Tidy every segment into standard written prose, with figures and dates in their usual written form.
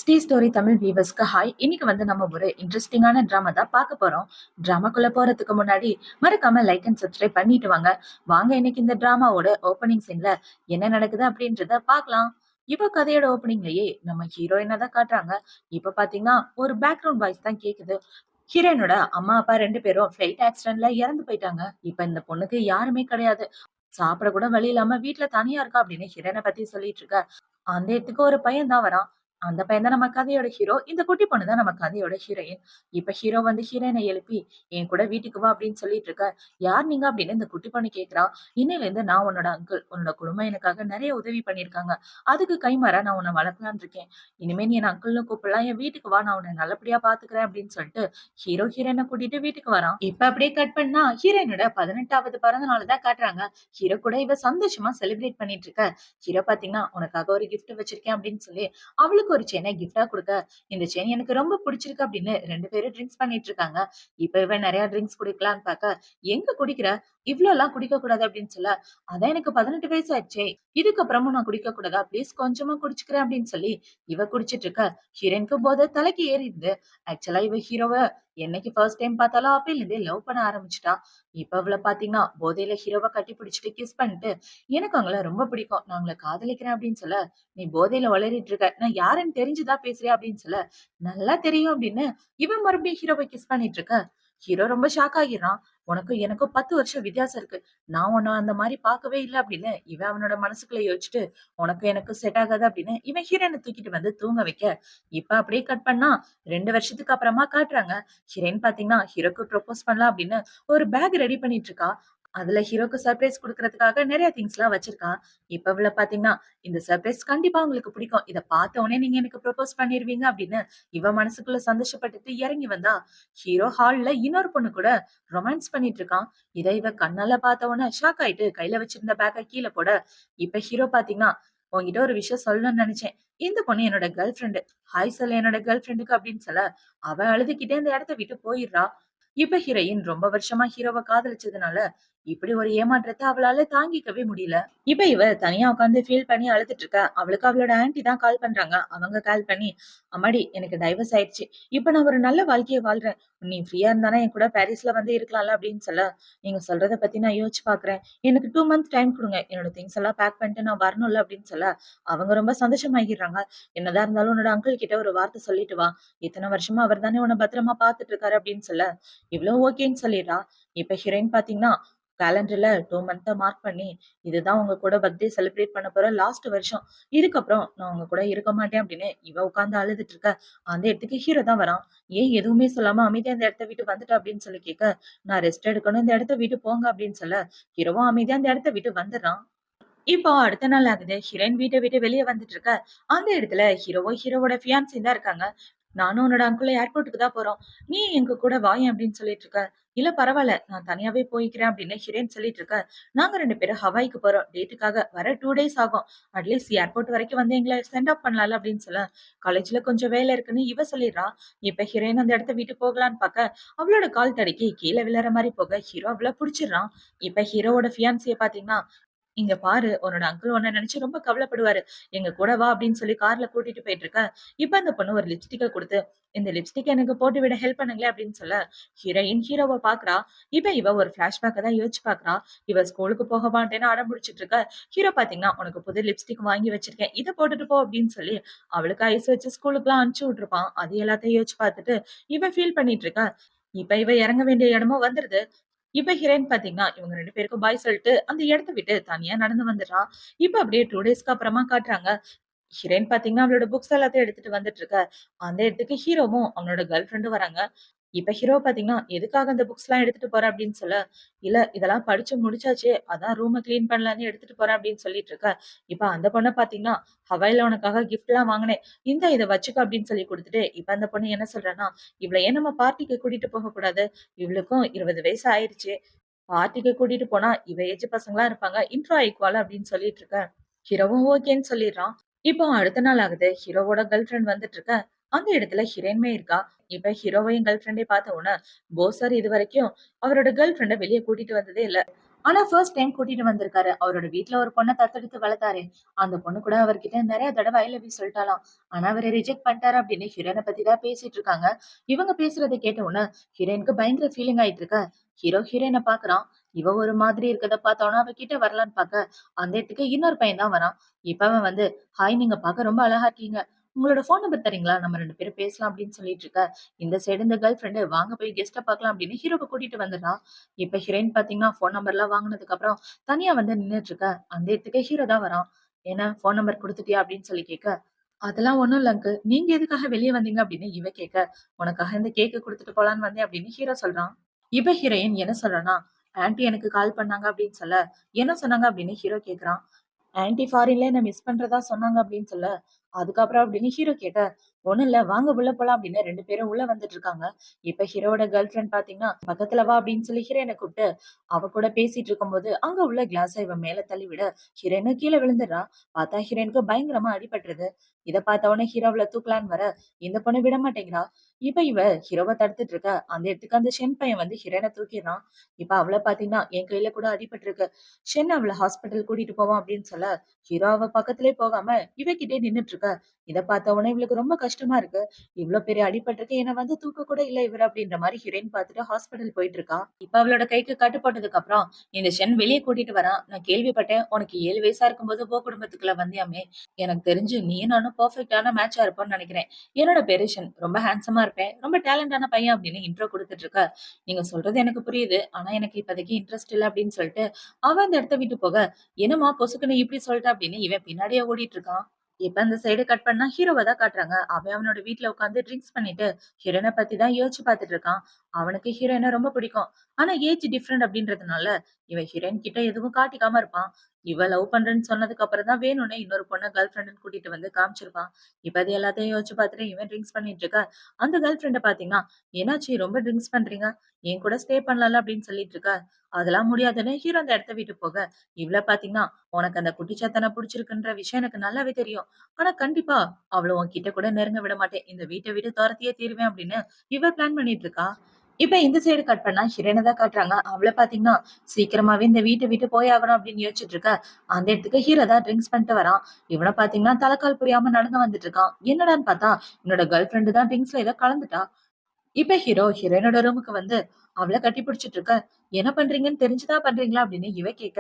Sri story Tamil வியூவர்ஸ்க்கு hi. இன்னைக்கு நம்ம ஒரு இன்ட்ரெஸ்டிங்கான டிராமா தான் பார்க்க போறோம். டிராமாக்குள்ள போறதுக்கு முன்னாடி மறக்காம லைக் அண்ட் சப்ஸ்கிரைப் பண்ணிட்டு வாங்க. வாங்க இன்னைக்கு இந்த டிராமாவோட ஓப்பனிங் சீன்ல என்ன நடக்குது அப்படின்றத பார்க்கலாம். இப்ப கதையோட ஓப்பனிங்லயே நம்ம ஹீரோயினை தான் காட்டுறாங்க. இப்ப பாத்தீங்கன்னா ஒரு பேக்ரவுண்ட் வாய்ஸ் தான் கேக்குது. ஹீரோயினோட அம்மா அப்பா ரெண்டு பேரும் ஃபிளைட் ஆக்சிடென்ட்ல இறந்து போயிட்டாங்க. இப்ப இந்த பொண்ணுக்கு யாருமே கிடையாது. சாப்பிட கூட வழி இல்லாம வீட்டுல தனியா இருக்கா அப்படின்னு ஹீரோயினை பத்தி சொல்லிட்டு இருக்க. அந்த இடத்துக்கு ஒரு பையன் தான் வரான். அந்த பையன் தான் நம்ம கதையோட ஹீரோ. இந்த குட்டி பொண்ணு தான் நம்ம கதையோட ஹீரோயின். இப்ப ஹீரோ ஹீரோயினை எழுப்பி என் கூட வீட்டுக்கு வா அப்படின்னு சொல்லிட்டு இருக்க. யார் நீங்க அப்படின்னு இந்த குட்டி பொண்ணு கேக்குறா. இன்னையில இருந்து நான் உன்னோட அங்கிள். உன்னோட குடும்பம் எனக்காக நிறைய உதவி பண்ணிருக்காங்க. அதுக்கு கைமாறா நான் உன்னை வளர்க்கலான்னு இருக்கேன். இனிமே நீ என் அங்கிள்னு கூப்பிடலாம். என் வீட்டுக்கு வா, நான் உன்னை நல்லபடியா பாத்துக்கிறேன் அப்படின்னு சொல்லிட்டு ஹீரோ ஹீரோயினை கூட்டிட்டு வீட்டுக்கு வரான். இப்ப அப்படியே கட் பண்ணா ஹீரோயினோட 18வது பிறந்த நாள் தான் காட்டுறாங்க. ஹீரோ கூட இவ சந்தோஷமா செலிப்ரேட் பண்ணிட்டு இருக்க. ஹீரோ பாத்தீங்கன்னா உனக்காக ஒரு கிஃப்ட் வச்சிருக்கேன் அப்படின்னு சொல்லி அவளுக்கு ஒரு செயினை கிஃப்டா கொடுக்க, இந்த செயின் எனக்கு ரொம்ப பிடிச்சிருக்கு அப்படின்னு ரெண்டு பேரும் ட்ரிங்க்ஸ் பண்ணிட்டு இருக்காங்க. இப்ப இவன் நிறைய ட்ரிங்க்ஸ் குடிக்கலான்னு பார்க்க, எங்க குடிக்கிற, இவ்வளவு எல்லாம் குடிக்க கூடாது அப்படின்னு சொல்ல, அதான் எனக்கு 18 வயசு ஆயிடுச்சே, இதுக்கப்புறமும் நான் குடிக்க கூடாதா, ப்ளீஸ் கொஞ்சமா குடிச்சுக்கிறேன் அப்படின்னு சொல்லி இவ குடிச்சிட்டு இருக்க. ஹீரோனுக்கு போத தலைக்கு ஏறிடுது. ஆக்சுவலா இவ ஹீரோவ என்னைக்கு ஃபர்ஸ்ட் டைம் பார்த்தாலும் அப்பையில இருந்தே லவ் பண்ண ஆரம்பிச்சுட்டா. இப்ப அவளை பாத்தீங்கன்னா போதையில ஹீரோவை கட்டி பிடிச்சிட்டு கிஸ் பண்ணிட்டு, எனக்கு அவங்கள ரொம்ப பிடிக்கும், நான் உங்களை காதலிக்கிறேன் அப்படின்னு சொல்ல, நீ போதையில வளரிட்டு இருக்க, நான் யாருன்னு தெரிஞ்சுதான் பேசுறியா அப்படின்னு சொல்ல, நல்லா தெரியும் அப்படின்னு இவன் மறுபடியும் ஹீரோவை கிஸ் பண்ணிட்டு இருக்க. ஹீரோ ரொம்ப ஷாக் ஆகிடுறான். உனக்கும் எனக்கும் 10 வருஷம் வித்தியாசம் இருக்கு. நான் உன்ன அந்த மாதிரி பார்க்கவே இல்லை அப்படின்னு இவன் அவனோட மனசுக்குள்ள யோசிச்சுட்டு, உனக்கும் எனக்கும் செட் ஆகாது அப்படின்னு இவன் ஹீரோனை தூக்கிட்டு தூங்க வைக்க. இப்ப அப்படியே கட் பண்ணா 2 வருஷத்துக்கு அப்புறமா காட்டுறாங்க. ஹீரோயின் பாத்தீங்கன்னா ஹீரோக்கு ப்ரொபோஸ் பண்ணலாம் அப்படின்னு ஒரு பேக் ரெடி பண்ணிட்டு இருக்கா. அதுல ஹீரோக்கு சர்ப்ரைஸ் குடுக்கறதுக்காக நிறைய திங்ஸ் எல்லாம் வச்சிருக்கா. இப்ப இவள பாத்தீங்கன்னா, இந்த சர்ப்ரைஸ் கண்டிப்பா உங்களுக்கு பிடிக்கும், இத பார்த்த உடனே நீங்க எனக்கு ப்ரொபோஸ் பண்ணிருவீங்க அப்படின்னு இவ மனசுக்குள்ள சந்தோஷப்பட்டுட்டு இறங்கி வந்தா. ஹீரோ ஹால்ல இன்னொரு பொண்ணு கூட ரொமான்ஸ் பண்ணிட்டு இருக்கான். இதை இவ கண்ணால பார்த்த உடனே ஷாக் ஆயிட்டு கையில வச்சிருந்த பேக்கை கீழே போட, இப்ப ஹீரோ பாத்தீங்கன்னா, உன்கிட்ட ஒரு விஷயம் சொல்லணும்னு நினைச்சேன். இந்த பொண்ணு என்னோட கேர்ள் ஃப்ரெண்டு. ஹாய் சொல்ல என்னோட கேர்ள் ஃப்ரெண்டுக்கு அப்படின்னு சொல்ல, அவ அழுதுகிட்டே அந்த இடத்த விட்டு போயிடுறா. இப்ப ஹீரோயின் ரொம்ப வருஷமா ஹீரோவை காதலிச்சதுனால இப்படி ஒரு ஏமாற்றத்தை அவளால தாங்கிக்கவே முடியல. இப்ப இவ தனியா உட்காந்து ஃபீல் பண்ணி அழுதுட்டு இருக்க. அவளுக்கு அவளோட ஆன்ட்டி தான் கால் பண்றாங்க. அவங்க கால் பண்ணி, அம்மாடி எனக்கு டைவர்ஸ் ஆயிடுச்சு, இப்ப நான் ஒரு நல்ல வாழ்க்கையை வாழ்றேன், நீ ஃப்ரீயா இருந்தானே என் கூட பாரிஸ்ல இருக்கலாம்ல அப்படின்னு சொல்ல, நீங்க சொல்றத பத்தி நான் யோசிச்சு பாக்குறேன், எனக்கு 2 மந்த் டைம் கொடுங்க, என்னோட திங்ஸ் எல்லாம் பேக் பண்ணிட்டு நான் வரணும்ல அப்படின்னு சொல்ல, அவங்க ரொம்ப சந்தோஷமாகிடுறாங்க. என்னதான் இருந்தாலும் உன்னோட அங்கிள் கிட்ட ஒரு வார்த்தை சொல்லிட்டு வா, இத்தனை வருஷமா அவர் தானே உன்னை பத்திரமா பாத்துட்டு இருக்காரு அப்படின்னு சொல்ல, இவ்வளவு ஓகேன்னு சொல்லிடுறா. இப்ப ஹீரோயின் பாத்தீங்கன்னா கேலண்டர்ல 2 மந்த் மார்க் பண்ணி, இதுதான் உங்க கூட பர்த்டே செலிப்ரேட் பண்ண போற லாஸ்ட் வருஷம், இதுக்கப்புறம் நான் உங்க கூட இருக்க மாட்டேன் அப்படின்னு இவ உட்கார்ந்து அழுதுட்டு இருக்க. அந்த இடத்துக்கு ஹீரோ தான் வரான். ஏன் எதுவுமே சொல்லாம அமைதியா அந்த இடத்த விட்டு வந்துட்ட அப்படின்னு சொல்லி கேட்க, நான் ரெஸ்ட் எடுக்கணும், இந்த இடத்த விட்டு போங்க அப்படின்னு சொல்ல, ஹீரோவும் அமைதியா அந்த இடத்த விட்டு வந்துடுறான். இப்போ அடுத்த நாள் ஆகுது. ஹீரோயின் வீட்டை விட்டு வெளியே வந்துட்டு இருக்க. அந்த இடத்துல ஹீரோவோட ஃபியான்சி தான் இருக்காங்க. நானும் உன்னோட அங்கிள் ஏர்போர்ட்டுக்கு தான் போறோம், நீ எங்க கூட வாயேன் அப்படின்னு சொல்லிட்டு இருக்க. இல்ல பரவாயில்ல, நான் தனியாவே போய்க்கிறேன் அப்படின்னு ஹீரோயின் சொல்லிட்டு இருக்க. நாங்க 2 பேரும் ஹவாய்க்கு போறோம் டேட்டுக்காக, வர 2 டேஸ் ஆகும், அட்லீஸ்ட் ஏர்போர்ட் வரைக்கும் வந்து எங்களை சென்ட் ஆஃப் பண்ணலாம்ல அப்படின்னு சொல்ல, காலேஜ்ல கொஞ்சம் வேலை இருக்குன்னு இவ சொல்லிடுறா. இப்ப ஹீரோயின் அந்த இடத்த விட்டு போகலான்னு பார்க்க, அவளோட கால் தடுக்கி கீழே விழற மாதிரி போக ஹீரோ அவளை பிடிச்சிடுறான். இப்ப ஹீரோவோட ஃபியான்சியை பாத்தீங்கன்னா, இங்க பாரு, உன்னோட அங்கிள் உன்ன நினைச்சு ரொம்ப கவலைப்படுவாரு, எங்க கூட வா அப்படின்னு சொல்லி கார்ல கூட்டிட்டு போயிட்டு இருக்க. இப்ப அந்த பொண்ணு ஒரு லிப்ஸ்டிக்கை கொடுத்து, இந்த லிப்ஸ்டிக் எனக்கு போட்டு விட ஹெல்ப் பண்ணுங்களேன் அப்படின்னு சொல்ல, ஹீரோயின் ஹீரோவை பாக்குறா. இப்ப இவ ஒரு பிளாஷ்பேக்கை தான் யோசிச்சு பாக்குறா. இவ ஸ்கூலுக்கு போக மாட்டேன்னு அடம் பிடிச்சிட்டு இருக்க. ஹீரோ பாத்தீங்கன்னா, உனக்கு புது லிப்ஸ்டிக் வாங்கி வச்சிருக்கேன், இதை போட்டுட்டு போ அப்படின்னு சொல்லி அவளுக்கு ஐஸ் வச்சு ஸ்கூலுக்கு எல்லாம் அனுப்பிச்சு விட்டுருப்பான். அது எல்லாத்தையும் யோசிச்சு பார்த்துட்டு இவ ஃபீல் பண்ணிட்டு இருக்கா. இப்ப இவ இறங்க வேண்டிய இடமும் வந்துருது. இப்ப ஹீரோயின் பாத்தீங்கன்னா, இவங்க 2 பேருக்கும் பாய் சொல்லிட்டு அந்த இடத்த விட்டு தனியா நடந்து வந்துடுறா. இப்ப அப்படியே 2 டேஸ்க்கு அப்புறமா காட்டுறாங்க. ஹீரோயின் பாத்தீங்கன்னா, அவளோட புக்ஸ் எல்லாத்தையும் எடுத்துட்டு வந்துட்டு இருக்க. அந்த இடத்துக்கு ஹீரோவும் அவனோட கேர்ள் ஃப்ரெண்டும் வராங்க. இப்ப ஹீரோ பாத்தீங்கன்னா, எதுக்காக அந்த புக்ஸ் எல்லாம் எடுத்துட்டு போற அப்படின்னு சொல்ல, இல்ல இதெல்லாம் படிச்சு முடிச்சாச்சு, அதான் ரூம கிளீன் பண்ணலான்னு எடுத்துட்டு போறேன் அப்படின்னு சொல்லிட்டு இருக்க. இப்ப அந்த பொண்ண பாத்தீங்கன்னா, ஹவாயில உனக்காக கிஃப்ட் எல்லாம் வாங்கினேன், இத வச்சுக்க அப்படின்னு சொல்லி கொடுத்துட்டு, இப்ப அந்த பொண்ணு என்ன சொல்றேன்னா, இவள ஏன் நம்ம பார்ட்டிக்கு கூட்டிட்டு போக கூடாது, இவளுக்கும் 20 வயசு ஆயிருச்சு, பார்ட்டிக்கு கூட்டிட்டு போனா இவ ஏஜ் பசங்களா இருப்பாங்க, இன்ட்ரோ ஆயிக்குவாள் அப்படின்னு சொல்லிட்டு இருக்க. ஹீரோவும் ஓகேன்னு சொல்லிடுறான். இப்போ அடுத்த நாள் ஆகுது. ஹீரோவோட கேர்ள் ஃப்ரெண்ட் வந்துட்டு இருக்க. அந்த இடத்துல ஹீரோயினுமே இருக்கா. இப்ப ஹீரோவையும் கேர்ள் ஃப்ரெண்டே பார்த்த உடனே, போஸ் சார் இதுவரைக்கும் அவரோட கேர்ள் ஃப்ரெண்ட வெளியே கூட்டிட்டு வந்ததே இல்ல. ஆனா ஃபர்ஸ்ட் டைம் கூட்டிட்டு வந்திருக்காரு. அவரோட வீட்ல ஒரு பொண்ண தத்தெடுத்து வளர்த்தாரே, அந்த பொண்ணு கூட அவர்கிட்ட நெறைய தடவ ஐ லவ் யூ சொல்ட்டாளாம். ஆனா அவரு ரிஜெக்ட் பண்ணிட்டாரு அப்படின்னு ஹீரோயின பத்தி தான் பேசிட்டு இருக்காங்க. இவங்க பேசுறத கேட்ட உடனே ஹீரோயினுக்கு பயங்கர ஃபீலிங் ஆயிட்டு இருக்க. ஹீரோயின பாக்குறான். இவ ஒரு மாதிரி இருக்கத பார்த்தோன்னா அவ கிட்ட வரலான்னு பாக்க, அந்த இடத்துக்கு இன்னொரு பையன் தான் வரான். இப்ப அவன் வந்து, "ஹாய் நீங்க பாக்க ரொம்ப அழகா இருக்கீங்க. உங்களோட ஃபோன் நம்பர் தரீங்களா? நம்ம 2 பேரும் பேசலாம்" அப்படின்னு சொல்லிட்டு இருக்க. இந்த சைடு இந்த கேர்ள் ஃபிரெண்ட் வாங்க போய் கெஸ்ட்ட பாக்கலாம் அப்படின்னு ஹீரோவ கூட்டிட்டு வந்துடுறான். இப்ப ஹீரோயின் பாத்தீங்கன்னா, ஃபோன் நம்பர்லாம் வாங்குனதுக்கு அப்புறம் தனியா வந்து நின்னுட்டு இருக்க. அந்த இடத்துக்கு ஹீரோ தான் வரான். "என்ன ஃபோன் நம்பர் குடுத்துட்டியா?" அப்படின்னு சொல்லி கேட்க, "அதெல்லாம் ஒண்ணும் இல்ல அங்கிள். நீங்க எதுக்காக வெளிய வந்தீங்க?" அப்படின்னு இவ கேட்க, "உனக்காக இந்த கேக்க குடுத்துட்டு போலான்னு வந்தேன்" அப்படின்னு ஹீரோ சொல்றான். இப்ப ஹீரோயின் என்ன சொல்றான்னா, "ஆன்டி எனக்கு கால் பண்ணாங்க" அப்படின்னு சொல்ல, "என்ன சொன்னாங்க?" அப்படின்னு ஹீரோ கேட்கறான். ஆன்டி ஃபாரின்ல என்ன மிஸ் பண்றதா சொன்னாங்க அப்படின்னு சொல்ல, அதுக்கப்புறம் அப்படின்னு ஹீரோ கேட்க, ஒண்ணும் இல்ல வாங்க உள்ள போலாம் அப்படின்னு 2 பேரும் உள்ள வந்துட்டு இருக்காங்க. இப்ப ஹீரோவோட கேர்ள் ஃபிரெண்ட் பாத்தீங்கன்னா, பக்கத்துல வா அப்படின்னு சொல்லி ஹீரோயின கூப்பிட்டு, அவ கூட பேசிட்டு இருக்கும்போது, அங்க உள்ள கிளாஸ இவ மேல தள்ளி விட, ஹீரோயினும் கீழ விழுந்துடுறா. பார்த்தா ஹீரோயினுக்கு பயங்கரமா அடிபட்டுருது. இத பார்த்த உடனே ஹீரோ அவள தூக்கலான்னு வர, இந்த பொண்ணு விட மாட்டேங்கிறா. இப்ப இவ ஹீரோவ தடுத்துட்டு இருக்க. அந்த இடத்துக்கு அந்த ஷென் பையன் வந்து ஹீரோயின தூக்கிடுறான். இப்ப அவள பாத்தீங்கன்னா, என் கையில கூட அடிபட்டிருக்கு. ஷென் அவள ஹாஸ்பிட்டல் கூட்டிட்டு போவான் அப்படின்னு சொல்ல, ஹீரோ அவ பக்கத்திலே போகாம இவகிட்டே நின்னுட்டு இருக்க. இத பார்த்த உடனே இவளுக்கு ரொம்ப கஷ்டமா இருக்கு. இவ்ளோ பெரிய அடிபட்டிருக்கு. என்ன வந்து தூக்க கூட இல்ல இவரு அப்படின்ற மாரி ஹீரோயின் பார்த்துட்டு ஹாஸ்பிட்டல் போயிட்டு இருக்கா. இப்ப அவளோட கைக்கு கட்டு போட்டதுக்கு அப்புறம் இந்த ஷென் வெளிய கூட்டிட்டு வரான். நான் கேள்விப்பட்டேன் உனக்கு 7 வயசா இருக்கும்போது குடும்பத்துக்குள்ள வந்தியாமே. எனக்கு தெரிஞ்சு நீயும் நானும் பெர்ஃபெக்ட்டான மேட்சா இருப்போம்னு நெனைக்கிறேன். என்னோட பேரு ஷென். ரொம்ப ஹேண்ட்ஸமா இருப்பேன். ரொம்ப டேலண்டான பையன் அப்படின்னு இன்ட்ரோ குடுத்துட்டு இருக்க. நீங்க சொல்றது எனக்கு புரியுது. ஆனா எனக்கு இப்போதைக்கு இன்ட்ரெஸ்ட் இல்ல அப்படின்னு சொல்லிட்டு அவன் அந்த இடத்த விட்டு போக, என்னம்மா பொசுக்குன்னு இப்படி சொல்லிட்ட அப்படின்னு இவன் பின்னாடியே ஓடிட்டு இருக்கான். இப்ப அந்த சைடு கட் பண்ணா ஹீரோவ தான் காட்டுறாங்க. அவன் அவனோட வீட்ல உட்கார்ந்து ட்ரிங்க்ஸ் பண்ணிட்டு ஹீரோயின பத்தி தான் யோசிச்சு பார்த்துட்டு இருக்கான். அவனுக்கு ஹீரோயின ரொம்ப பிடிக்கும். ஆனா ஏஜ் டிஃபரெண்ட் அப்படின்றதுனால இவன் ஹீரோயின் கிட்ட எதுவும் காட்டிக்காம இருப்பான். இவ லவ் பண்றேன்னு சொன்னதுக்கு அப்புறம் தான் வேணும்னே இன்னொரு பொண்ண கேர்ள் ஃபிரெண்ட்னு கூட்டிட்டு வந்து காமிச்சிருப்பான். இப்ப அது எல்லாத்தையும் யோசிச்சு பார்த்துட்டு இவன் ட்ரிங்க்ஸ் பண்ணிட்டு இருக்க. அந்த கேர்ள் ஃபிரெண்ட பாத்தீங்கன்னா, "என்னாச்சு ரொம்ப ட்ரிங்க்ஸ் பண்றீங்க? என் கூட ஸ்டே பண்ணலாம்ல" அப்படின்னு சொல்லிட்டு இருக்க. அதெல்லாம் முடியாதுன்னு ஹீரோ அந்த இடத்த விட்டு போக, இவள பாத்தீங்கன்னா, "உனக்கு அந்த குட்டிச்சாத்தான புடிச்சிருக்குன்ற விஷயம் எனக்கு நல்லாவே தெரியும். ஆனா கண்டிப்பா அவள உன்கிட்ட கூட நெருங்க விட மாட்டேன். இந்த வீட்ட விட்டு தொரத்தியே தீருவேன்" அப்படின்னு இவ பிளான் பண்ணிட்டு இருக்கா. இப்ப இந்த சைடு கட் பண்ணா ஹீரோயின தான் காட்டுறாங்க. அவள பாத்தீங்கன்னா, சீக்கிரமாவே இந்த வீட்ட விட்டு போயாகணும் அப்படின்னு யோசிச்சுட்டு இருக்க. அந்த இடத்துக்கு ஹீரோ தான் ட்ரிங்க்ஸ் பண்ணிட்டு வரான். இவன பாத்தீங்கன்னா, தலைக்கால் புரியாம நடந்து வந்துட்டு இருக்கான். என்னடான்னு பார்த்தா, என்னோட கேர்ள் ஃபிரெண்ட் தான் ட்ரிங்க்ஸ்ல ஏதோ கலந்துட்டா. இப்ப ஹீரோயினோட ரூமுக்கு வந்து அவள கட்டி பிடிச்சிட்டு இருக்க. என்ன பண்றீங்கன்னு தெரிஞ்சுதான் பண்றீங்களா அப்படின்னு இவ கேட்க,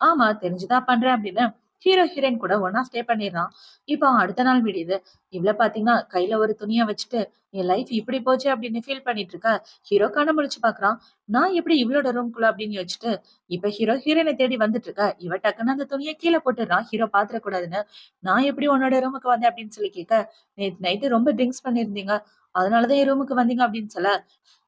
ஆமா தெரிஞ்சுதான் பண்றேன் அப்படின்னு ஹீரோயின் கூட ஒன்னா ஸ்டே பண்ணிடுறான். இப்போ அடுத்த நாள் விடியுது. இவள பாத்தீங்கன்னா கையில ஒரு துணிய வச்சுட்டு என் லைஃப் இப்படி போச்சு அப்படின்னு ஃபீல் பண்ணிட்டு இருக்க. ஹீரோ கண்ண முழிச்சு பாக்குறான். நான் எப்படி இவளோட ரூம்குள்ள அப்படின்னு யோசிச்சுட்டு இப்ப ஹீரோயினை தேடி வந்துட்டு இருக்க. இவ டக்குன்னு அந்த துணியை கீழே போட்டுடுறான். ஹீரோ பாத்துற கூடாதுன்னு. நான் எப்படி உன்னோட ரூமுக்கு வந்தேன் அப்படின்னு சொல்லி கேட்க, நேத்து நைட்டு ரொம்ப ட்ரிங்க்ஸ் பண்ணிருந்தீங்க. அதனாலதான் என் ரூமுக்கு வந்தீங்க அப்படின்னு சொல்ல,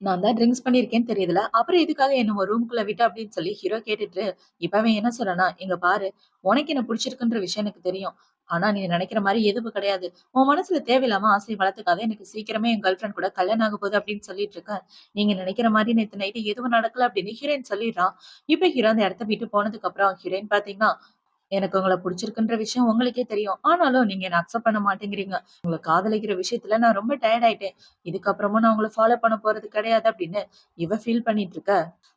நான் தான் ட்ரிங்க்ஸ் பண்ணியிருக்கேன்னு தெரியுதுல. அப்புறம் எதுக்காக என்ன உன் ரூம்குள்ள விட்ட அப்படின்னு சொல்லி ஹீரோ கேட்டுட்டு, இப்ப அவன் என்ன சொல்றான்னா, "இங்க பாரு, உனக்கு என்ன புடிச்சிருக்குன்ற விஷயம் எனக்கு தெரியும். ஆனா நீ நினைக்கிற மாரி எதுவும் கிடையாது. உன் மனசுல தேவையில்லாம ஆசைய வளர்த்துக்காத. எனக்கு சீக்கிரமே என் கேர்ள் ஃபிரெண்ட் கூட கல்யாணம் ஆக போகுது" அப்படின்னு சொல்லிட்டு இருக்கேன். நீங்க நினைக்கிற மாரி நேத்து நைட்டு எதுவும் நடக்கல அப்படின்னு ஹீரோயின் சொல்லிடுறா. இப்ப ஹீரோ அந்த இடத்த விட்டு போனதுக்கு அப்புறம் ஹீரோயின் பாத்தீங்கன்னா, எனக்கு உங்கள புடிச்சிருக்குன்ற விஷயம் உங்களுக்கே தெரியும். ஆனாலும் நீங்க என்ன அக்செப்ட் பண்ண மாட்டேங்கிறீங்க. உங்கள காதலிக்கிற விஷயத்துல நான் ரொம்ப டயர்ட் ஆயிட்டேன். இதுக்கப்புறமும் நான் உங்கள ஃபாலோ பண்ண போறது கிடையாது அப்படின்னு இவ ஃபீல் பண்ணிட்டு இருக்க.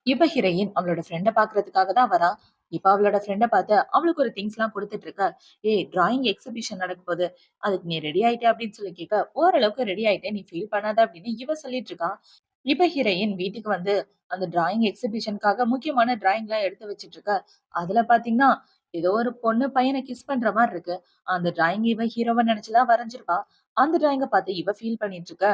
இப்ப ஹீரோயின் அவளோட ஃப்ரெண்ட பாக்குறதுக்காக தான் வரா. இப்ப அவளோட ஃப்ரெண்ட பாத்து அவளுக்கு ஒரு திங்ஸ்லாம் குடுத்துட்டு இருக்க. "ஏய் டிராயிங் எக்ஸிபிஷன் நடக்க போகுது. அதுக்கு நீ ரெடி ஆயிட்ட?" அப்படின்னு சொல்லி கேட்க, "ஓரளவுக்கு ரெடி ஆயிட்டேன். நீ ஃபீல் பண்ணாத" அப்படின்னு இவ சொல்லிட்டு இருக்கா. இப்ப ஹீரோயின் வீட்டுக்கு வந்து அந்த டிராயிங் எக்ஸிபிஷனுக்காக முக்கியமான டிராயிங்லாம் எடுத்து வச்சுட்டு இருக்க. அதுல பாத்தீங்கன்னா, ஏதோ ஒரு பொண்ணு பையன கிஸ் பண்ற மாரி இருக்கு. அந்த டிராயிங் இவ ஹீரோவ நெனச்சு தான் வரைஞ்சிருப்பா. அந்த டிராயிங்க பாத்து இவ ஃபீல் பண்ணிட்டு இருக்க.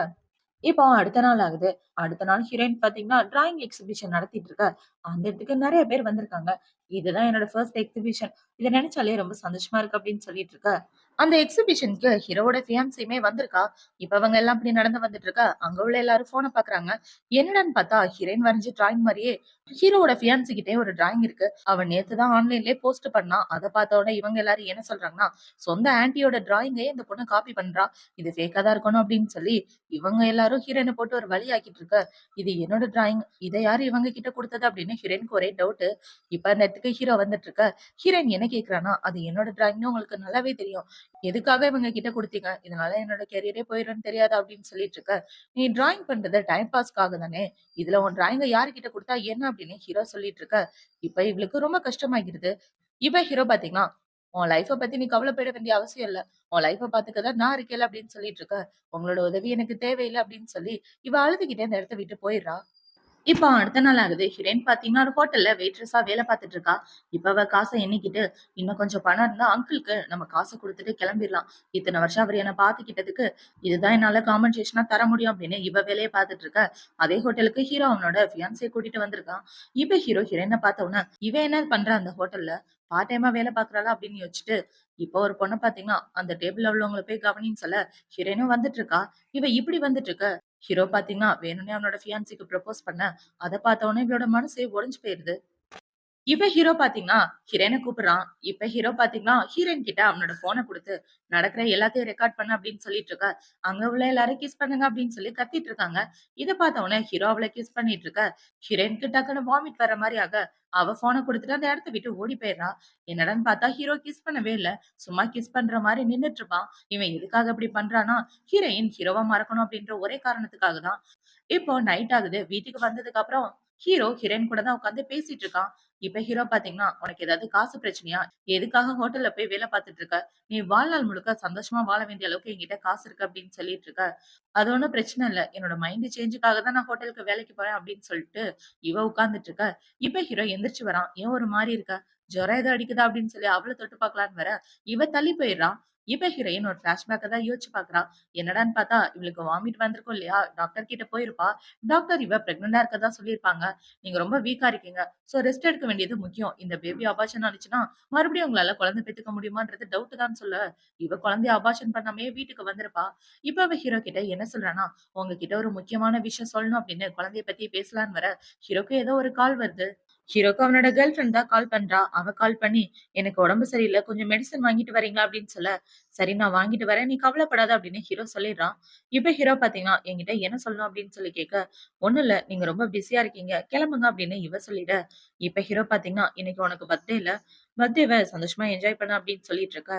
இப்போ அடுத்த நாள் ஆகுது. அடுத்த நாள் ஹீரோயின் பாத்தீங்கன்னா, டிராயிங் எக்ஸிபிஷன் நடத்திட்டு இருக்க. அந்த இடத்துக்கு நெறைய பேர் வந்திருக்காங்க. இதுதான் என்னோட ஃபர்ஸ்ட் எக்ஸிபிஷன். இத நெனச்சாலே ரொம்ப சந்தோஷமா இருக்கு அப்படின்னு சொல்லிட்டு இருக்க. அந்த எக்ஸிபிஷனுக்கு ஹீரோவோட ஃபியான்சியுமே வந்திருக்கா. இப்ப அவங்க எல்லாம் அப்படி நடந்து வந்துட்டு இருக்கா. அங்க உள்ள எல்லாரும் ஃபோன பாக்குறாங்க. என்னடான்னு பார்த்தா ஹீரோயின் வரைஞ்ச டிராயிங் மாரியே ஹீரோவோட ஃபியான்சி கிட்டயே ஒரு டிராயிங் இருக்கு. அவன் நேத்து தான் ஆன்லைன்லயே போஸ்ட் பண்ணான். அத பார்த்த உடனே இவங்க எல்லாரும் என்ன சொல்றாங்கன்னா, சொந்த ஆன்டியோட டிராயிங்கே இந்த பொண்ணு காப்பி பண்றா. இது ஃபேக்கா தான் இருக்கணும் அப்படின்னு சொல்லி இவங்க எல்லாரும் ஹீரோயின போட்டு ஒரு வழி ஆக்கிட்டு இருக்க. இது என்னோட டிராயிங். இத யாரு இவங்க கிட்ட குடுத்தது அப்படின்னு ஹீரோயினுக்கு ஒரே டவுட். இப்ப அந்த இடத்துக்கு ஹீரோ வந்துட்டு இருக்க. ஹீரோயின் என்ன கேக்குறான்னா, அது என்னோட டிராயிங்னு உங்களுக்கு நல்லாவே தெரியும். எதுக்காக இவங்க கிட்ட குடுத்தீங்க? இதனால என்னோட கரியரே போயிரும்னு தெரியாதா? அப்படின்னு சொல்லிட்டு இருக்க. நீ டிராயிங் பண்றது டைம் பாஸ்க்காக தானே. இதுல உன் டிராயிங்க யார்கிட்ட குடுத்தா என்ன அப்படின்னு ஹீரோ சொல்லிட்டு இருக்க. இப்ப இவளுக்கு ரொம்ப கஷ்டமாகிடுது. இவ ஹீரோ பாத்தீங்கன்னா, "உன் லைஃப பத்தி நீ கவலைப்பட வேண்டிய அவசியம் இல்ல. உன் லைஃப பாத்துக்க தான் நான் இருக்கேன்ல" அப்படின்னு சொல்லிட்டு இருக்க. "உங்களோட உதவி எனக்கு தேவையில்ல" அப்படின்னு சொல்லி இவ அழுதுகிட்டே அந்த இடத்த விட்டு போயிடுறா. இப்போ அடுத்த நாள் ஆகுது. ஹீரோயின் பாத்தீங்கன்னா, ஒரு ஹோட்டல்ல வெயிட்ரஸா வேலை பாத்துட்டு இருக்கா. இப்ப அவ காச எண்ணிக்கிட்டு, இன்னும் கொஞ்சம் பணம் இருந்தா அங்கிள்க்கு நம்ம காச குடுத்துட்டு கிளம்பிடலாம். இத்தன வருஷம் அவர் என்ன பாத்துக்கிட்டதுக்கு, இதுதான் என்னால காம்பன்சேஷனா தர முடியும் அப்படின்னு இவ வேலைய பாத்துட்டு இருக்க. அதே ஹோட்டலுக்கு ஹீரோ அவனோட ஃபியான்சிய கூட்டிட்டு வந்திருக்கான். இப்ப ஹீரோ ஹீரோயின பாத்த உடனே, இவ என்ன பண்றா அந்த ஹோட்டல்ல? பார்ட் டைமா வேலை பாக்குறாளா அப்படின்னு யோசிச்சுட்டு, இப்போ ஒரு பொண்ண பாத்தீங்கன்னா, அந்த டேபிள்ல உள்ளவங்கள போய் கவனின்னு சொல்ல, ஹீரோயினும் வந்துட்டு இருக்கா. இவ இப்படி வந்துட்டு இருக்க. ஹீரோ பாத்தீங்கன்னா, வேணும்னே அவனோட ஃபியான்சிக்கு ப்ரப்போஸ் பண்ண, அத பார்த்த உடனே இவளோட மனசே உடைஞ்சு போயிருது. இப்ப ஹீரோ பாத்தீங்கன்னா, ஹீரோயின கூப்பிடுறான். இப்ப ஹீரோ பாத்தீங்கன்னா, ஹீரோயின் கிட்ட அவனோட ஃபோன குடுத்து, நடக்கிற எல்லாத்தையும் ரெக்கார்ட் பண்ணு அப்படின்னு சொல்லிட்டு இருக்க. அங்க உள்ள எல்லாரும் கிஸ் பண்ணுங்க அப்படின்னு சொல்லி கத்திட்டு இருக்காங்க. இத பார்த்த உடனே ஹீரோ அவள கிஸ் பண்ணிட்டு இருக்க. ஹீரோயினுக்கு டக்குனு வாமிட் வர மாரி ஆக, அவ ஃபோன குடுத்துட்டு அந்த இடத்த விட்டு ஓடி போயிடுறா. என்னடான்னு பார்த்தா ஹீரோ கிஸ் பண்ணவே இல்ல. சும்மா கிஸ் பண்ற மாரி நின்னுட்டு இருப்பான். இவன் எதுக்காக இப்படி பண்றான்னா, ஹீரோயின் ஹீரோவ மறக்கணும் அப்படின்ற ஒரே காரணத்துக்காக தான். இப்போ நைட் ஆகுது. வீட்டுக்கு வந்ததுக்கு அப்புறம் ஹீரோ ஹீரோயின் கூட தான் உட்கார்ந்து பேசிட்டு இருக்கான். இப்ப ஹீரோ பாத்தீங்கன்னா, "உனக்கு ஏதாவது காசு பிரச்சனையா? எதுக்காக ஹோட்டல்ல போய் வேலை பார்த்துட்டு இருக்க? நீ வாழ்நாள் முழுக்க சந்தோஷமா வாழ வேண்டிய அளவுக்கு என்கிட்ட காசு இருக்கு" அப்படின்னு சொல்லிட்டு இருக்க. "அது ஒண்ணும் பிரச்சனை இல்ல. என்னோட மைண்ட் சேஞ்சுக்காக தான் நான் ஹோட்டலுக்கு வேலைக்கு போறேன்" அப்படின்னு சொல்லிட்டு இவ உட்கார்ந்துட்டு இருக்க. இப்ப ஹீரோ எந்திரிச்சு வரான். "ஏன் ஒரு மாரி இருக்க? ஜுரம் ஏதோ அடிக்குதா?" அப்படின்னு சொல்லி அவள தொட்டு பார்க்கலான்னு வர, இவ தள்ளி போயிடுறா. இப்ப ஹீரோயின் ஒரு ஃபிளாஷ்பேக்க தான் யோசிச்சு பார்க்கிறா. என்னடான்னு பார்த்தா, இவளுக்கு வாமிட் வந்திருக்கும் இல்லையா? டாக்டர் கிட்ட போயிருப்பா. டாக்டர் இவ பிரெக்னன்ட்டா இருக்கறதா சொல்லியிருப்பாங்க. "நீங்க ரொம்ப வீக்கா இருக்கீங்க. சோ ரெஸ்ட் எடுக்க வேண்டியது முக்கியம். இந்த பேபி அபார்ஷன் ஆனுச்சுன்னா, மறுபடியும் உங்களால குழந்தை பெத்துக்க முடியுமான்றது டவுட் தான்னு" சொல்ல, இவ குழந்தைய அபார்ஷன் பண்ணாமயே வீட்டுக்கு வந்திருப்பா. இப்ப அவ ஹீரோ கிட்ட என்ன சொல்றான்னா, "உங்ககிட்ட ஒரு முக்கியமான விஷயம் சொல்லணும்" அப்படின்னு குழந்தைய பத்தி பேசலான்னு வர, ஹீரோக்கு ஏதோ ஒரு கால் வருது. ஹீரோக்கு அவனோட கேர்ள் ஃபிரெண்ட் தான் கால் பண்றா. அவ கால் பண்ணி, "எனக்கு உடம்பு சரியில்ல. கொஞ்சம் மெடிசின் வாங்கிட்டு வரீங்களா?" அப்படின்னு சொல்ல, "சரி நான் வாங்கிட்டு வரேன். நீ கவலைப்படாத" அப்படின்னு ஹீரோ சொல்லிடுறான். இப்ப ஹீரோ பாத்தீங்கன்னா, "என்கிட்ட என்ன சொல்லணும்?" அப்படின்னு சொல்லி கேட்க, "ஒண்ணும் இல்ல. நீங்க ரொம்ப பிஸியா இருக்கீங்க. கிளம்புங்க" அப்படின்னு இவ சொல்லிட, இப்ப ஹீரோ பாத்தீங்கன்னா, "இன்னைக்கு உனக்கு பர்த்டே இல்ல. பர்த்டேவ சந்தோஷமா என்ஜாய் பண்ணு" அப்படின்னு சொல்லிட்டு இருக்க.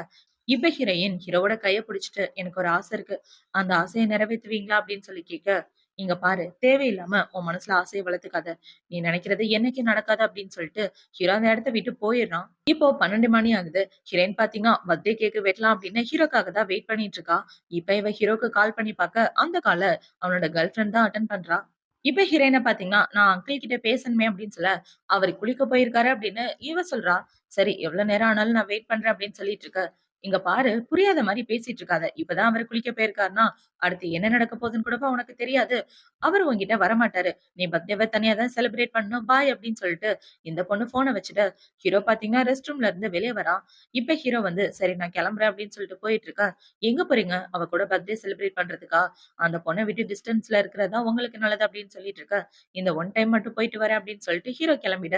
இப்ப ஹீரோயின் ஹீரோவோட கைய புடிச்சுட்டு, "எனக்கு ஒரு ஆசை இருக்கு. அந்த ஆசைய நிறைவேத்துவீங்களா?" அப்படின்னு சொல்லி கேட்க, "இங்க பாரு, தேவையில்லாம உன் மனசுல ஆசைய வளர்த்துக்காத. நீ நினைக்கிறது என்னைக்கும் நடக்காது" அப்படின்னு சொல்லிட்டு ஹீரோ அந்த இடத்த விட்டு போயிடுறான். இப்போ 12 மணி ஆகுது. ஹீரோயின் பாத்தீங்கன்னா, பர்த்டே கேக் வெட்டலாம் அப்படின்னு ஹீரோக்காக தான் வெயிட் பண்ணிட்டு இருக்கா. இப்ப இவ ஹீரோக்கு கால் பண்ணி பாக்க, அந்த கால அவனோட கேர்ள் ஃபிரெண்ட் தான் அட்டெண்ட் பண்றா. இப்ப ஹீரோயின பாத்தீங்கன்னா, "நான் அங்கிள் கிட்ட பேசணுமே" அப்படின்னு சொல்ல, "அவரு குளிக்க போயிருக்காரு" அப்படின்னு இவ சொல்றா. "சரி, எவ்வளவு நேரம் ஆனாலும் நான் வெயிட் பண்றேன்" அப்படின்னு சொல்லிட்டு இருக்க. "இங்க பாரு, புரியாத மாரி பேசிட்டு இருக்காத. இப்பதான் அவரு குளிக்க போயிருக்காருன்னா, அடுத்து என்ன நடக்க போகுதுன்னு கூடவா உனக்கு தெரியாது? அவரு உன்கிட்ட வரமாட்டாரு. நீ பர்த்டேவ தனியா தான் செலிப்ரேட் பண்ணணும். பாய்" அப்படின்னு சொல்லிட்டு இந்த பொண்ணு ஃபோன வச்சுட்டு, ஹீரோ பாத்தீங்கன்னா ரெஸ்ட் ரூம்ல இருந்து வெளிய வரான். இப்ப ஹீரோ வந்து, "சரி நான் கிளம்புறேன்" அப்படின்னு சொல்லிட்டு போயிட்டு இருக்க. "எங்க போறீங்க?" "அவ கூட பர்த்டே செலிப்ரேட் பண்றதுக்கா? அந்த பொண்ண விட்டு டிஸ்டன்ஸ்ல இருக்கிறது தான் உங்களுக்கு நல்லது" அப்படின்னு சொல்லிட்டு இருக்க. "இந்த ஒன் டைம் மட்டும் போயிட்டு வரேன்" அப்படின்னு சொல்லிட்டு ஹீரோ கிளம்பிட,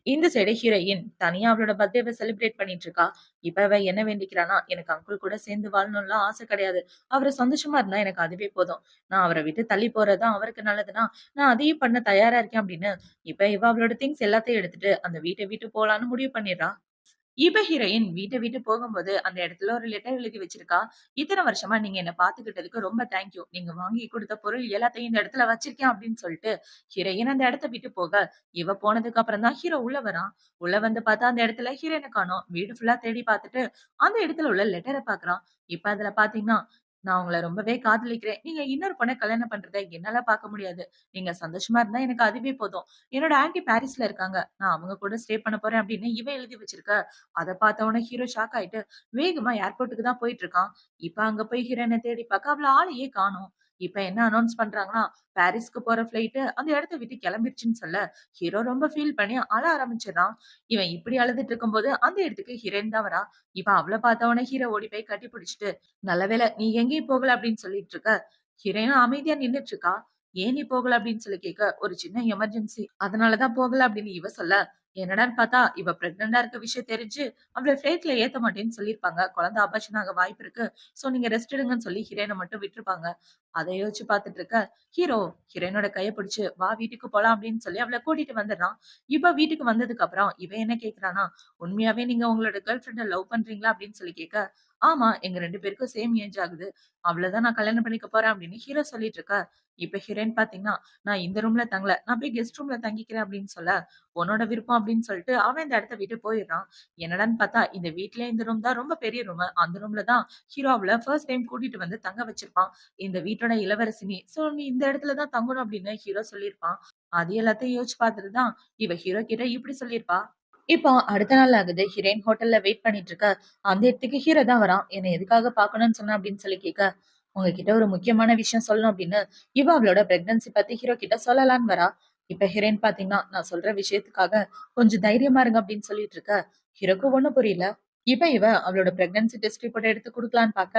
இந்த சைடு ஹீரோயின் தனியா அவளோட பர்த்டேவ செலிப்ரேட் பண்ணிட்டு இருக்கா. இப்ப அவ என்ன வேண்டிக்கிறான்னா, "எனக்கு அங்கிள் கூட சேர்ந்து வாழணும்லாம் ஆசை கிடையாது. அவரு சந்தோஷமா இருந்தா எனக்கு அதுவே போதும். நான் அவர விட்டு தள்ளி போறது தான் அவருக்கு நல்லதுன்னா, நான் அதையும் பண்ண தயாரா இருக்கேன்" அப்படின்னு இப்ப இவ அவளோட திங்ஸ் எல்லாத்தையும் எடுத்துட்டு அந்த வீட்ட விட்டு போலான்னு முடிவு பண்ணிடுறா. இவ ஹீரோயின் வீட்ட விட்டு போகும்போது, அந்த இடத்துல ஒரு லெட்டர் எழுதி வச்சிருக்கா. "இத்தன வருஷமா நீங்க என்ன பாத்துக்கிட்டதுக்கு ரொம்ப தேங்க் யூ. நீங்க வாங்கி குடுத்த பொருள் எல்லாத்தையும் இந்த இடத்துல வச்சிருக்கேன்" அப்படின்னு சொல்லிட்டு, ஹீரோயின் அந்த இடத்த விட்டு போக, இவ போனதுக்கு அப்புறம் தான் ஹீரோ உள்ள வரான். உள்ள வந்து பார்த்தா அந்த இடத்துல ஹீரோயின காணோம். வீடு ஃபுல்லா தேடி பார்த்துட்டு, அந்த இடத்துல உள்ள லெட்டர பார்க்குறான். இப்ப அதுல பார்த்தீங்கன்னா, "நான் உங்கள ரொம்பவே காதலிக்கிறேன். நீங்க இன்னொரு பொண்ண கல்யாணம் பண்றத என்னால பார்க்க முடியாது. நீங்க சந்தோஷமா இருந்தா எனக்கு அதுவே போதும். என்னோட ஆன்டி பாரிஸ்ல இருக்காங்க. நான் அவங்க கூட ஸ்டே பண்ண போறேன்" அப்படின்னு இவ எழுதி வச்சிருக்க. அத பார்த்த உடனே ஹீரோ ஷாக் ஆயிட்டு, வேகமா ஏர்போர்ட்க்கு தான் போயிட்டு இருக்கான். இப்ப அங்க போய் ஹீரோயின தேடி பார்க்க அவள ஆளையே காணோம். இப்ப என்ன அனௌன்ஸ் பண்றாங்கன்னா, பாரிஸ்க்கு போற ஃப்ளைட் அந்த இடத்த விட்டு கிளம்பிருச்சுன்னு சொல்ல, ஹீரோ ரொம்ப ஃபீல் பண்ணி அழ ஆரம்பிச்சிடுறான். இவன் இப்படி அழுதுட்டு இருக்கும்போது அந்த இடத்துக்கு ஹீரோயின் தான் வரா. இப்ப அவள பார்த்த உடனே ஹீரோ ஓடி போய் கட்டி பிடிச்சுட்டு, "நல்ல வேளை நீ எங்கேயும் போகல" அப்படின்னு சொல்லிட்டு இருக்க. ஹீரோயினும் அமைதியா நின்னுட்டு இருக்கா. "ஏன் நீ போகல?" அப்படின்னு சொல்லி கேட்க, "ஒரு சின்ன எமர்ஜென்சி. அதனால தான் போகல" அப்படின்னு இவ சொல்ல, என்னடான்னு பார்த்தா, இவ பிரெக்னன்ட்டா இருக்க விஷயம் தெரிஞ்சு, அவள ஃபிளைட்ல ஏத்த மாட்டேன்னு சொல்லியிருப்பாங்க. குழந்தை அபார்ஷன் ஆக வாய்ப்பு இருக்கு. சோ நீங்க ரெஸ்ட் எடுங்கன்னு சொல்லி ஹீரோயின மட்டும் விட்டுருப்பாங்க. அத யோசிச்சு பார்த்துட்டு இருக்க, ஹீரோ ஹீரோயினோட கைய பிடிச்சு, "வா வீட்டுக்கு போலாம்" அப்படின்னு சொல்லி அவள கூட்டிட்டு வந்துடுறான். இவ வீட்டுக்கு வந்ததுக்கு அப்புறம், இவன் என்ன கேட்கிறான்னா, "உண்மையாவே நீங்க உங்களோட கேர்ள் ஃபிரெண்ட லவ் பண்றீங்களா?" அப்படின்னு சொல்லி கேட்க, ஆமா. எங்க 2 பேருக்கும் சேம் ஏஜ் ஆகுது. அவள தான் நான் கல்யாணம் பண்ணிக்க போறேன் அப்படின்னு ஹீரோ சொல்லிட்டு இருக்க. இப்ப ஹீரோயின் பார்த்தீங்கன்னா, நான் இந்த ரூம்ல தங்கல. நான் போய் கெஸ்ட் ரூம்ல தங்கிக்கிறேன் அப்படின்னு சொல்ல, உன்னோட விருப்பம் அப்படின்னு சொல்லிட்டு அவன் இந்த இடத்த விட்டு போயிடுறான். என்னடான்னு பார்த்தா, இந்த வீட்லயே இந்த ரூம் தான் ரொம்ப பெரிய ரூமு. அந்த ரூம்ல தான் ஹீரோ அவள ஃபர்ஸ்ட் டைம் கூட்டிட்டு வந்து தங்க வச்சிருப்பான். இந்த வீட்டோட இளவரசி நீ. சோ நீ இந்த இடத்துல தான் தங்கணும் அப்படின்னு ஹீரோ சொல்லியிருப்பான். அது எல்லாத்தையும் யோசிச்சு பார்த்துட்டு தான் இவ ஹீரோ கிட்ட இப்படி சொல்லியிருப்பா. இப்போ அடுத்த நாள் ஆகுது. ஹீரோயின் ஹோட்டல்ல வெயிட் பண்ணிட்டு இருக்க. அந்த இடத்துக்கு ஹீரோ தான் வரான். "என்ன எதுக்காக பார்க்கணும்னு சொன்ன?" அப்படின்னு சொல்லி கேட்க, "உங்ககிட்ட ஒரு முக்கியமான விஷயம் சொல்லணும்" அப்படின்னு இவ அவளோட பிரெக்னன்சி பத்தி ஹீரோ கிட்ட சொல்லலான்னு வரா. இப்ப ஹீரோயின் பாத்தீங்கன்னா, "நான் சொல்ற விஷயத்துக்காக கொஞ்சம் தைரியமா இருங்க" அப்படின்னு சொல்லிட்டு இருக்க. ஹீரோக்கு ஒண்ணும் புரியல. இப்ப இவ அவளோட பிரெக்னன்சி டெஸ்ட் ரிப்போர்ட் எடுத்து குடுக்கலான்னு பாக்க,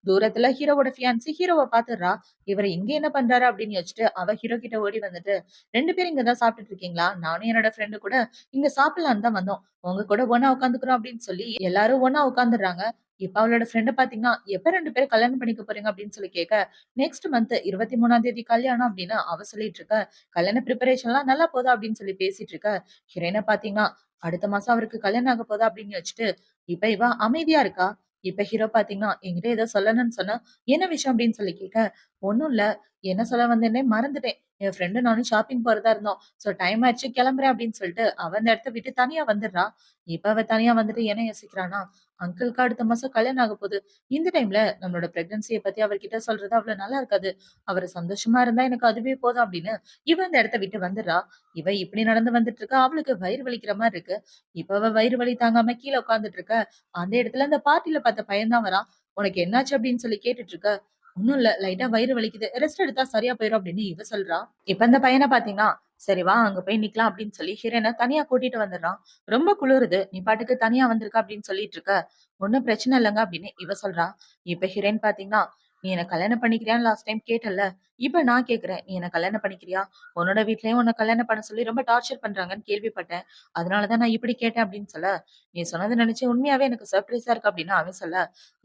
தூரத்துல ஹீரோவோட ஃபியான்சி ஹீரோவ பாத்துடுறா. இவரு இங்க என்ன பண்றாரு அப்படின்னு யோசிச்சுட்டு அவ ஹீரோ கிட்ட ஓடி வந்துட்டு, "2 பேரும் இங்க தான் சாப்பிட்டுட்டு இருக்கீங்களா? நானும் என்னோட ஃப்ரெண்டு கூட இங்க சாப்பிடலான்னு தான் வந்தோம். உங்க கூட ஒண்ணா உட்காந்துக்கிறோம்" அப்படின்னு சொல்லி எல்லாரும் ஒண்ணா உட்கார்ந்துடுறாங்க. இப்ப அவளோட ஃப்ரெண்ட பாத்தீங்கன்னா, "எப்ப 2 பேரும் கல்யாணம் பண்ணிக்க போறீங்க?" அப்படின்னு சொல்லி கேட்க, "நெக்ஸ்ட் மந்த் 23ஆம் தேதி கல்யாணம்" அப்படின்னு அவ சொல்லிட்டு இருக்க. கல்யாண பிரிப்பரேஷன்லாம் நல்லா போதா அப்படின்னு சொல்லி பேசிட்டு இருக்க. ஹீரோயின பாத்தீங்கன்னா, அடுத்த மாசம் அவருக்கு கல்யாணம் ஆக போதா அப்படின்னு வச்சுட்டு, இப்ப இவ அமைதியா இருக்கா. இப்ப ஹீரோ பாத்தீங்கன்னா, என்கிட்ட ஏதோ சொல்லணும்னு சொன்னா, "என்ன விஷயம்?" அப்படின்னு சொல்லி கேட்க, "ஒண்ணும் இல்ல. என்ன சொல்ல வந்தேன்னே மறந்துட்டேன். என் ஃப்ரெண்டும் நானும் ஷாப்பிங் போறதா இருந்தோம். சோ டைம் ஆச்சு கிளம்புறேன்" அப்படின்னு சொல்லிட்டு அவ அந்த இடத்த விட்டு தனியா வந்துடுறா. இப்ப அவ தனியா வந்துட்டு என்ன யோசிக்கிறான்னா, அங்கிள்க்கு அடுத்த மாசம் கல்யாணம் ஆக போகுது. இந்த டைம்ல நம்மளோட பிரெக்னன்சிய பத்தி அவர்கிட்ட சொல்றது அவ்வளவு நல்லா இருக்காது. அவரு சந்தோஷமா இருந்தா எனக்கு அதுவே போதும் அப்படின்னு இவ அந்த இடத்த விட்டு வந்துடுறா. இவ இப்படி நடந்து வந்துட்டு இருக்கா. அவளுக்கு வயிறு வலிக்கிற மாரி இருக்கு. இப்ப அவ வயிறு வலி தாங்காம கீழ உட்கார்ந்துட்டு இருக்க. அந்த இடத்துல அந்த பார்ட்டில பார்த்த பையன் தான் வரான். "உனக்கு என்னாச்சு?" அப்படின்னு சொல்லி கேட்டுட்டு இருக்க. "ஒண்ணும் இல்ல. லைட்டா வயிறு வலிக்குது. ரெஸ்ட் எடுத்தா சரியா போயிரும்" அப்படின்னு இவ சொல்றா. இப்ப அந்த பையன பார்த்தீங்கன்னா, "சரி வா அங்க போய் நிக்கலாம்" அப்படின்னு சொல்லி ஹீரோயின தனியா கூட்டிட்டு வந்துடுறான். "ரொம்ப குளிருது. நீ பாட்டுக்கு தனியா வந்திருக்க" அப்படின்னு சொல்லிட்டு இருக்க. "ஒண்ணும் பிரச்சனை இல்லங்க" அப்படின்னு இவ சொல்றா. இப்ப ஹீரோயின் பார்த்தீங்கன்னா, "நீ என்ன கல்யாணம் பண்ணிக்கிறியான்னு லாஸ்ட் டைம் கேட்டல்ல. இப்ப நான் கேட்கிறேன். நீ என்ன கல்யாணம் பண்ணிக்கிறியா? உன்னோட வீட்லயும் உன்ன கல்யாணம் பண்ண சொல்லி ரொம்ப டார்ச்சர் பண்றாங்கன்னு கேள்விப்பட்டேன். அதனால தான் நான் இப்படி கேட்டேன்" அப்படின்னு சொல்ல, "நீ சொன்னத நினைச்சு உண்மையாவே எனக்கு சர்ப்ரைஸா இருக்கு" அப்படின்னு அவன் சொல்ல,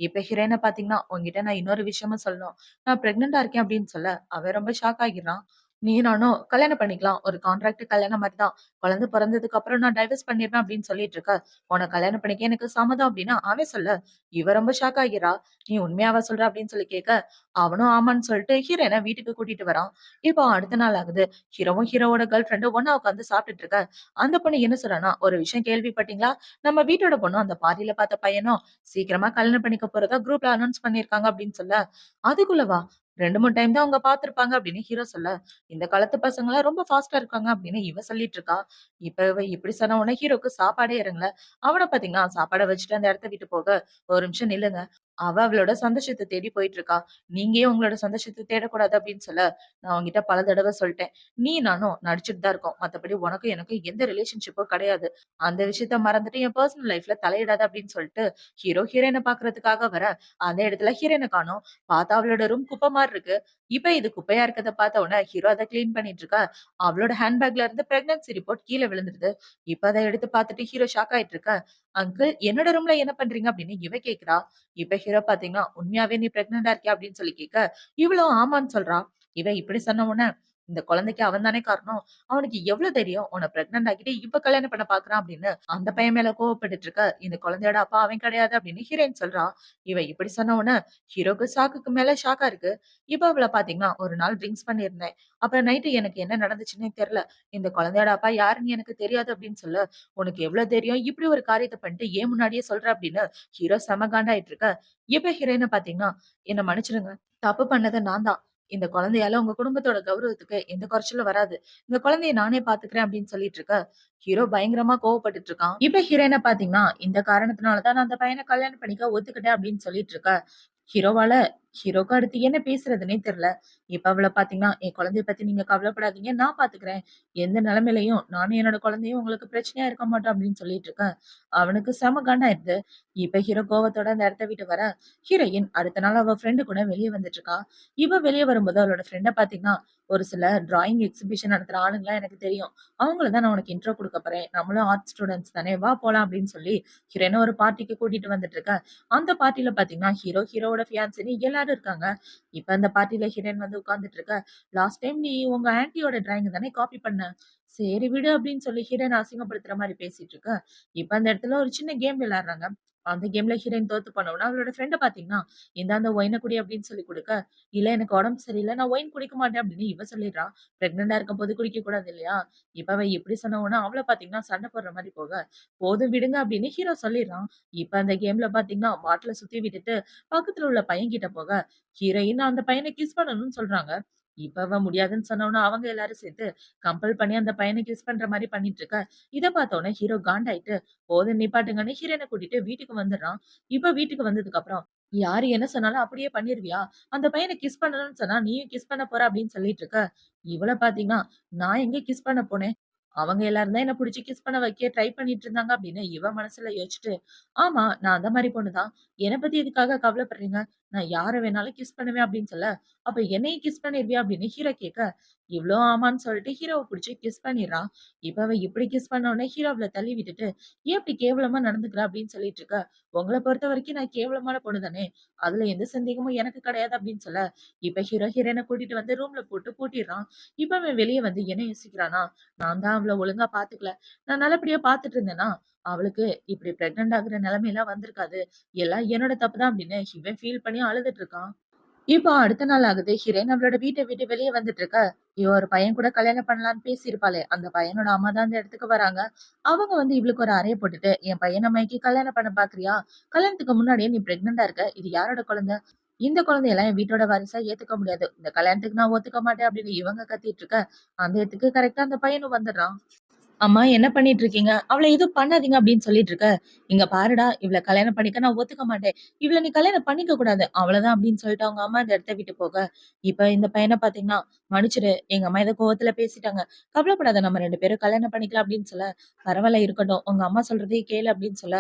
இப்ப ஹீரோயின பார்த்தீங்கன்னா, "உன்கிட்ட நான் இன்னொரு விஷயமும் சொல்லணும். நான் பிரெக்னன்ட்டா இருக்கேன்" அப்படின்னு சொல்ல, அவன் ரொம்ப ஷாக் ஆகிடுறான். "நீயும் நானும் கல்யாணம் பண்ணிக்கலாம். ஒரு கான்ட்ராக்ட் கல்யாணம் மாரி தான். குழந்தை பொறந்ததுக்கு அப்புறம் நான் டைவர்ஸ் பண்ணிருவேன்" அப்படின்னு சொல்லிட்டு இருக்க. "உன்ன கல்யாணம் பண்ணிக்க எனக்கு சம்மதம்" அப்படின்னு அவன் சொல்ல, இவ ரொம்ப ஷாக் ஆகிறா. "நீ உண்மையாவா சொல்ற?" அப்படின்னு சொல்லி கேட்க, அவனும் ஆமான்னு சொல்லிட்டு ஹீரோயின வீட்டுக்கு கூட்டிட்டு வரான். இப்போ அடுத்த நாள் ஆகுது. ஹீரோவும் ஹீரோவோட கேர்ள் ஃபிரெண்டும் ஒண்ணா உட்கார்ந்து சாப்பிட்டுட்டு இருக்க. அந்த பொண்ணு என்ன சொல்றான்னா, "ஒரு விஷயம் கேள்விப்பட்டீங்களா? நம்ம வீட்டோட பொண்ணும் அந்த பார்ட்டில பார்த்த பையனும் சீக்கிரமா கல்யாணம் பண்ணிக்க போறதா குரூப்ல அனௌன்ஸ் பண்ணியிருக்காங்க" அப்படின்னு சொல்ல, "அதுக்குள்ளவா? 2, 3 டைம் தான் அவங்க பார்த்திருப்பாங்க" அப்படின்னு ஹீரோ சொல்ல, "இந்த காலத்து பசங்கலாம் ரொம்ப ஃபாஸ்ட்டா இருக்காங்க" அப்படின்னு இவ சொல்லிட்டு இருக்கா. இப்ப இவ இப்படி சொன்ன உடனே ஹீரோக்கு சாப்பாடே இறங்கல. அவன பார்த்தீங்கன்னா, சாப்பாட வச்சுட்டு அந்த இடத்த விட்டு போக, "ஒரு நிமிஷம் நில்லுங்க. அவ அவளோட சந்தோஷத்த தேடி போயிட்டு இருக்கா. நீங்க ஏன் உங்களோட சந்தோஷத்த தேடக்கூடாது?" அப்படின்னு சொல்ல, "நான் உன்கிட்ட பல தடவ சொல்ட்டேன். நீ நானும் நடிச்சுட்டு தான் இருக்கோம். மத்தபடி உனக்கும் எனக்கும் எந்த ரிலேஷன்ஷிப்பும் கிடையாது. அந்த விஷயத்த மறந்துட்டு என் பெர்சனல் லைஃப்ல தலையிடாத" அப்படின்னு சொல்லிட்டு ஹீரோ ஹீரோயின பார்க்கறதுக்காக வர, அந்த இடத்துல ஹீரோயின காணோம். பார்த்தா அவளோட ரூம் குப்பை மாரி இருக்கு. இப்ப இது குப்பையா இருக்கத பார்த்த உடனே ஹீரோ அத கிளீன் பண்ணிட்டு இருக்க, அவளோட ஹேண்ட் பேக்ல இருந்து பிரெக்னன்சி ரிப்போர்ட் கீழ விழுந்துருது. இப்ப அத எடுத்து பார்த்துட்டு ஹீரோ ஷாக் ஆயிட்டு இருக்க, "அங்கிள் என்னோட ரூம்ல என்ன பண்றீங்க?" அப்படின்னு இவ கேட்கிறா. இப்ப ஹீரோ பார்த்தீங்கன்னா, "உண்மையாவே நீ பிரெக்னன்ட்டா இருக்கியா?" அப்படின்னு சொல்லி கேட்க, இவளும் ஆமான்னு சொல்றா. இவ இப்படி சொன்ன உடனே, "இந்த குழந்தைக்கு அவன் தானே காரணம். அவனுக்கு எவ்ளோ தைரியம் உன்ன பிரெக்னன்ட் ஆக்கிட்டு இப்ப கல்யாணம் பண்ண பார்க்குறான்" அப்படின்னு அந்த பையன் மேல கோவப்பட்டுட்டு இருக்க, "இந்த குழந்தையோட அப்பா அவன் கிடையாது" அப்படின்னு ஹீரோயின் சொல்றா. இவ இப்படி சொன்ன உடனே ஹீரோக்கு ஷாக்குக்கு மேல ஷாக்கா இருக்கு. இப்ப அவள பார்த்தீங்கன்னா, "ஒரு நாள் ட்ரிங்க்ஸ் பண்ணியிருந்தேன். அப்புறம் நைட்டு எனக்கு என்ன நடந்துச்சுன்னே தெரியல. இந்த குழந்தையோட அப்பா யாருன்னு எனக்கு தெரியாது" அப்படின்னு சொல்ல, "உனக்கு எவ்ளோ தைரியம் இப்படி ஒரு காரியத்த பண்ணிட்டு என் முன்னாடியே சொல்ற" அப்படின்னு ஹீரோ செம காண்டாயிட்டு இருக்க. இப்ப ஹீரோயின பார்த்தீங்கன்னா, "என்ன மன்னிச்சுடுங்க. தப்பு பண்ணது நான் தான். இந்த குழந்தையால உங்க குடும்பத்தோட கௌரவத்துக்கு எந்த குறைச்சலும் வராது. இந்த குழந்தைய நானே பார்த்துக்கிறேன்" அப்படின்னு சொல்லிட்டு இருக்க, ஹீரோ பயங்கரமா கோவப்பட்டுட்டு இருக்கான். இப்ப ஹீரோயின பார்த்தீங்கன்னா, "இந்த காரணத்தினால தான் நான் அந்த பையன கல்யாணம் பண்ணிக்க ஒத்துக்கிட்டேன்" அப்படின்னு சொல்லிட்டு இருக்க. ஹீரோவால ஹீரோக்கு அடுத்து என்ன பேசுறதுன்னே தெரியல. இப்ப அவள பார்த்தீங்கன்னா, "என் குழந்தைய பத்தி நீங்க கவலைப்படாதீங்க. நான் பார்த்துக்கிறேன். எந்த நிலைமையிலயும் நானும் என்னோட குழந்தையும் உங்களுக்கு பிரச்சனையா இருக்க மாட்டோம்" அப்படின்னு சொல்லிட்டு இருக்கேன். அவனுக்கு செம காண்டாயிடுது. இப்ப ஹீரோ கோவத்தோட அந்த இடத்த விட்டு வர, ஹீரோயின் அடுத்த நாள் அவ ஃப்ரெண்டு கூட வெளிய வந்துட்டு இருக்கா. இவ வெளிய வரும்போது அவளோட ஃப்ரெண்ட பார்த்தீங்கன்னா, "ஒரு சில டிராயிங் எக்ஸிபிஷன் நடத்துற ஆளுங்கலாம் எனக்கு தெரியும். அவங்கள தான் நான் உனக்கு இன்ட்ரோ குடுக்க போறேன். நம்மளும் ஆர்ட் ஸ்டூடண்ட்ஸ் தானே! வா போலாம்" அப்படின்னு சொல்லி ஹீரோயின ஒரு பார்ட்டிக்கு கூட்டிட்டு வந்துட்டு இருக்க. அந்த பார்ட்டில பார்த்தீங்கன்னா, ஹீரோ, ஹீரோவோட ஃபியான்சின்னு எல்லாரும் இருக்காங்க. இப்ப அந்த பார்ட்டில ஹீரோயின் வந்து உட்கார்ந்துட்டு இருக்க. "லாஸ்ட் டைம் நீ உங்க ஆன்டியோட டிராயிங்க தானே காப்பி பண்ண? சரி விடு" அப்படின்னு சொல்லி ஹீரோயின அசிங்கப்படுத்துற மாரி பேசிட்டு இருக்க. இப்ப அந்த இடத்துல ஒரு சின்ன கேம் விளையாடுறாங்க. அந்த கேம்ல ஹீரோயின் தோத்து போனவுடனே, அவளோட ஃப்ரெண்ட பாத்தீங்கன்னா, "இந்தா ஒயின குடி" அப்படின்னு சொல்லி குடுக்க, "இல்ல எனக்கு உடம்பு சரியில்ல. நான் ஒயின் குடிக்க மாட்டேன்" அப்படின்னு இவ சொல்லிடுறா. பிரெக்னன்ட்டா இருக்கும்போது குடிக்கக்கூடாது இல்லையா? இப்ப அவ இப்படி சொன்ன உடனே, அவள பாத்தீங்கன்னா சண்டை போடுற மாரி போக, "போதும் விடுங்க" அப்படின்னு ஹீரோ சொல்லிடுறான். இப்ப அந்த கேம்ல பாத்தீங்கன்னா, பாட்டில சுத்தி விட்டுட்டு, பக்கத்துல உள்ள பையன்கிட்ட போக, ஹீரோயின் அந்த பையன கிஸ் பண்ணணும்னு சொல்றாங்க. இப்ப அவ முடியாதுன்னு சொன்ன உடனே, அவங்க எல்லாரும் சேர்த்து கம்பல் பண்ணி அந்த பையன கிஸ் பண்ற மாரி பண்ணிட்டு இருக்க, இத பாத்த உடனே ஹீரோ காண்டாயிட்டு, போதும் நிப்பாட்டுங்கன்னு ஹீரோயின கூட்டிட்டு வீட்டுக்கு வந்துடுறான். இப்ப வீட்டுக்கு வந்ததுக்கு அப்புறம், யாரு என்ன சொன்னாலும் அப்படியே பண்ணிருவியா? அந்த பையன கிஸ் பண்ணணும்னு சொன்னா, நீயும் கிஸ் பண்ண போற அப்படின்னு சொல்லிட்டு இருக்க. இவள பார்த்தீங்கன்னா, நான் எங்க கிஸ் பண்ண போனேன்? அவங்க எல்லாரும் தான் என்ன புடிச்சு கிஸ் பண்ண வைக்க ட்ரை பண்ணிட்டு இருந்தாங்க அப்படின்னு இவ மனசுல யோசிச்சுட்டு, ஆமா நான் அந்த மாரி பொண்ணு தான். என்ன பத்தி எதுக்காக கவலைப்படுறீங்க? நான் யார வேணாலும் கிஸ் பண்ணுவேன் அப்படின்னு சொல்ல, அப்ப என்னையும் கிஸ் பண்ணிருவியா? அப்படின்னு ஹீரோ கேட்க, இவளும் ஆமான்னு சொல்லிட்டு ஹீரோவ புடிச்சு கிஸ் பண்ணிர்றா. இப்ப அவ இப்படி கிஸ் பண்ண உடனே ஹீரோ அவள தள்ளி விட்டுட்டு, "ஏன் இப்படி கேவலமா நடந்துக்கிற?" அப்படின்னு சொல்லிட்டு இருக்க. "உங்கள பொறுத்தவரைக்கும் நான் கேவலமான பொண்ணு தானே! அதுல எந்த சந்தேகமும் எனக்கு கிடையாது" அப்படின்னு சொல்ல, இப்ப ஹீரோ ஹீரோயின கூட்டிட்டு வந்து ரூம்ல போட்டு பூட்டிர்றான். இப்ப அவன் வெளிய வந்து என்ன யோசிக்கிறான்னா, "நான் தான் அவள ஒழுங்கா பாத்துக்கல. நான் நல்லபடியா பாத்துட்டு இருந்தேனா, அவளுக்கு இப்படி பிரெக்னன்ட் ஆகுற நிலைமைலாம் வந்திருக்காது. எல்லாம் என்னோட தப்பு தான்" அப்படின்னு இவன் ஃபீல் பண்ணி அழுதுட்டு இருக்கான். இப்போ அடுத்த நாள் ஆகுது. ஹிரேன் அவளோட வீட்ட விட்டு வெளிய வந்துட்டு இருக்க, இவ ஒரு பையன் கூட கல்யாணம் பண்ணலான்னு பேசியிருப்பாளே, அந்த பையனோட அம்மா தான் அந்த இடத்துக்கு வராங்க. அவங்க வந்து இவளுக்கு ஒரு அறைய போட்டுட்டு, "என் பையன மயக்கி கல்யாணம் பண்ண பார்க்கிறியா? கல்யாணத்துக்கு முன்னாடியே நீ பிரெக்னன்ட்டா இருக்க. இது யாரோட குழந்தை? இந்த குழந்தையெல்லாம் என் வீட்டோட வாரிசா ஏத்துக்க முடியாது. இந்த கல்யாணத்துக்கு நான் ஒத்துக்க மாட்டேன்" அப்படின்னு இவங்க கத்திட்டு இருக்க, அந்த இடத்துக்கு கரெக்ட்டா அந்த பையனும் வந்துடுறான். அம்மா என்ன பண்ணிட்டு இருக்கீங்க? அவள எதுவும் பண்ணாதீங்க அப்படின்னு சொல்லிட்டு இருக்க, இங்க பாருடா இவள கல்யாணம் பண்ணிக்க நான் ஒத்துக்க மாட்டேன். இவள நீ கல்யாணம் பண்ணிக்க கூடாது. அவ்வளவுதான் அப்படின்னு சொல்லிட்டு அவங்க அம்மா இந்த இடத்த விட்டு போக, இப்ப இந்த பையன பாத்தீங்கன்னா, மன்னிச்சிடு எங்க அம்மா ஏதோ கோவத்துல பேசிட்டாங்க. கவலைப்படாத நம்ம 2 பேரும் கல்யாணம் பண்ணிக்கலாம் அப்படின்னு சொல்ல, பரவால்ல இருக்கட்டும். உங்க அம்மா சொல்றதையே கேளு அப்படின்னு சொல்ல,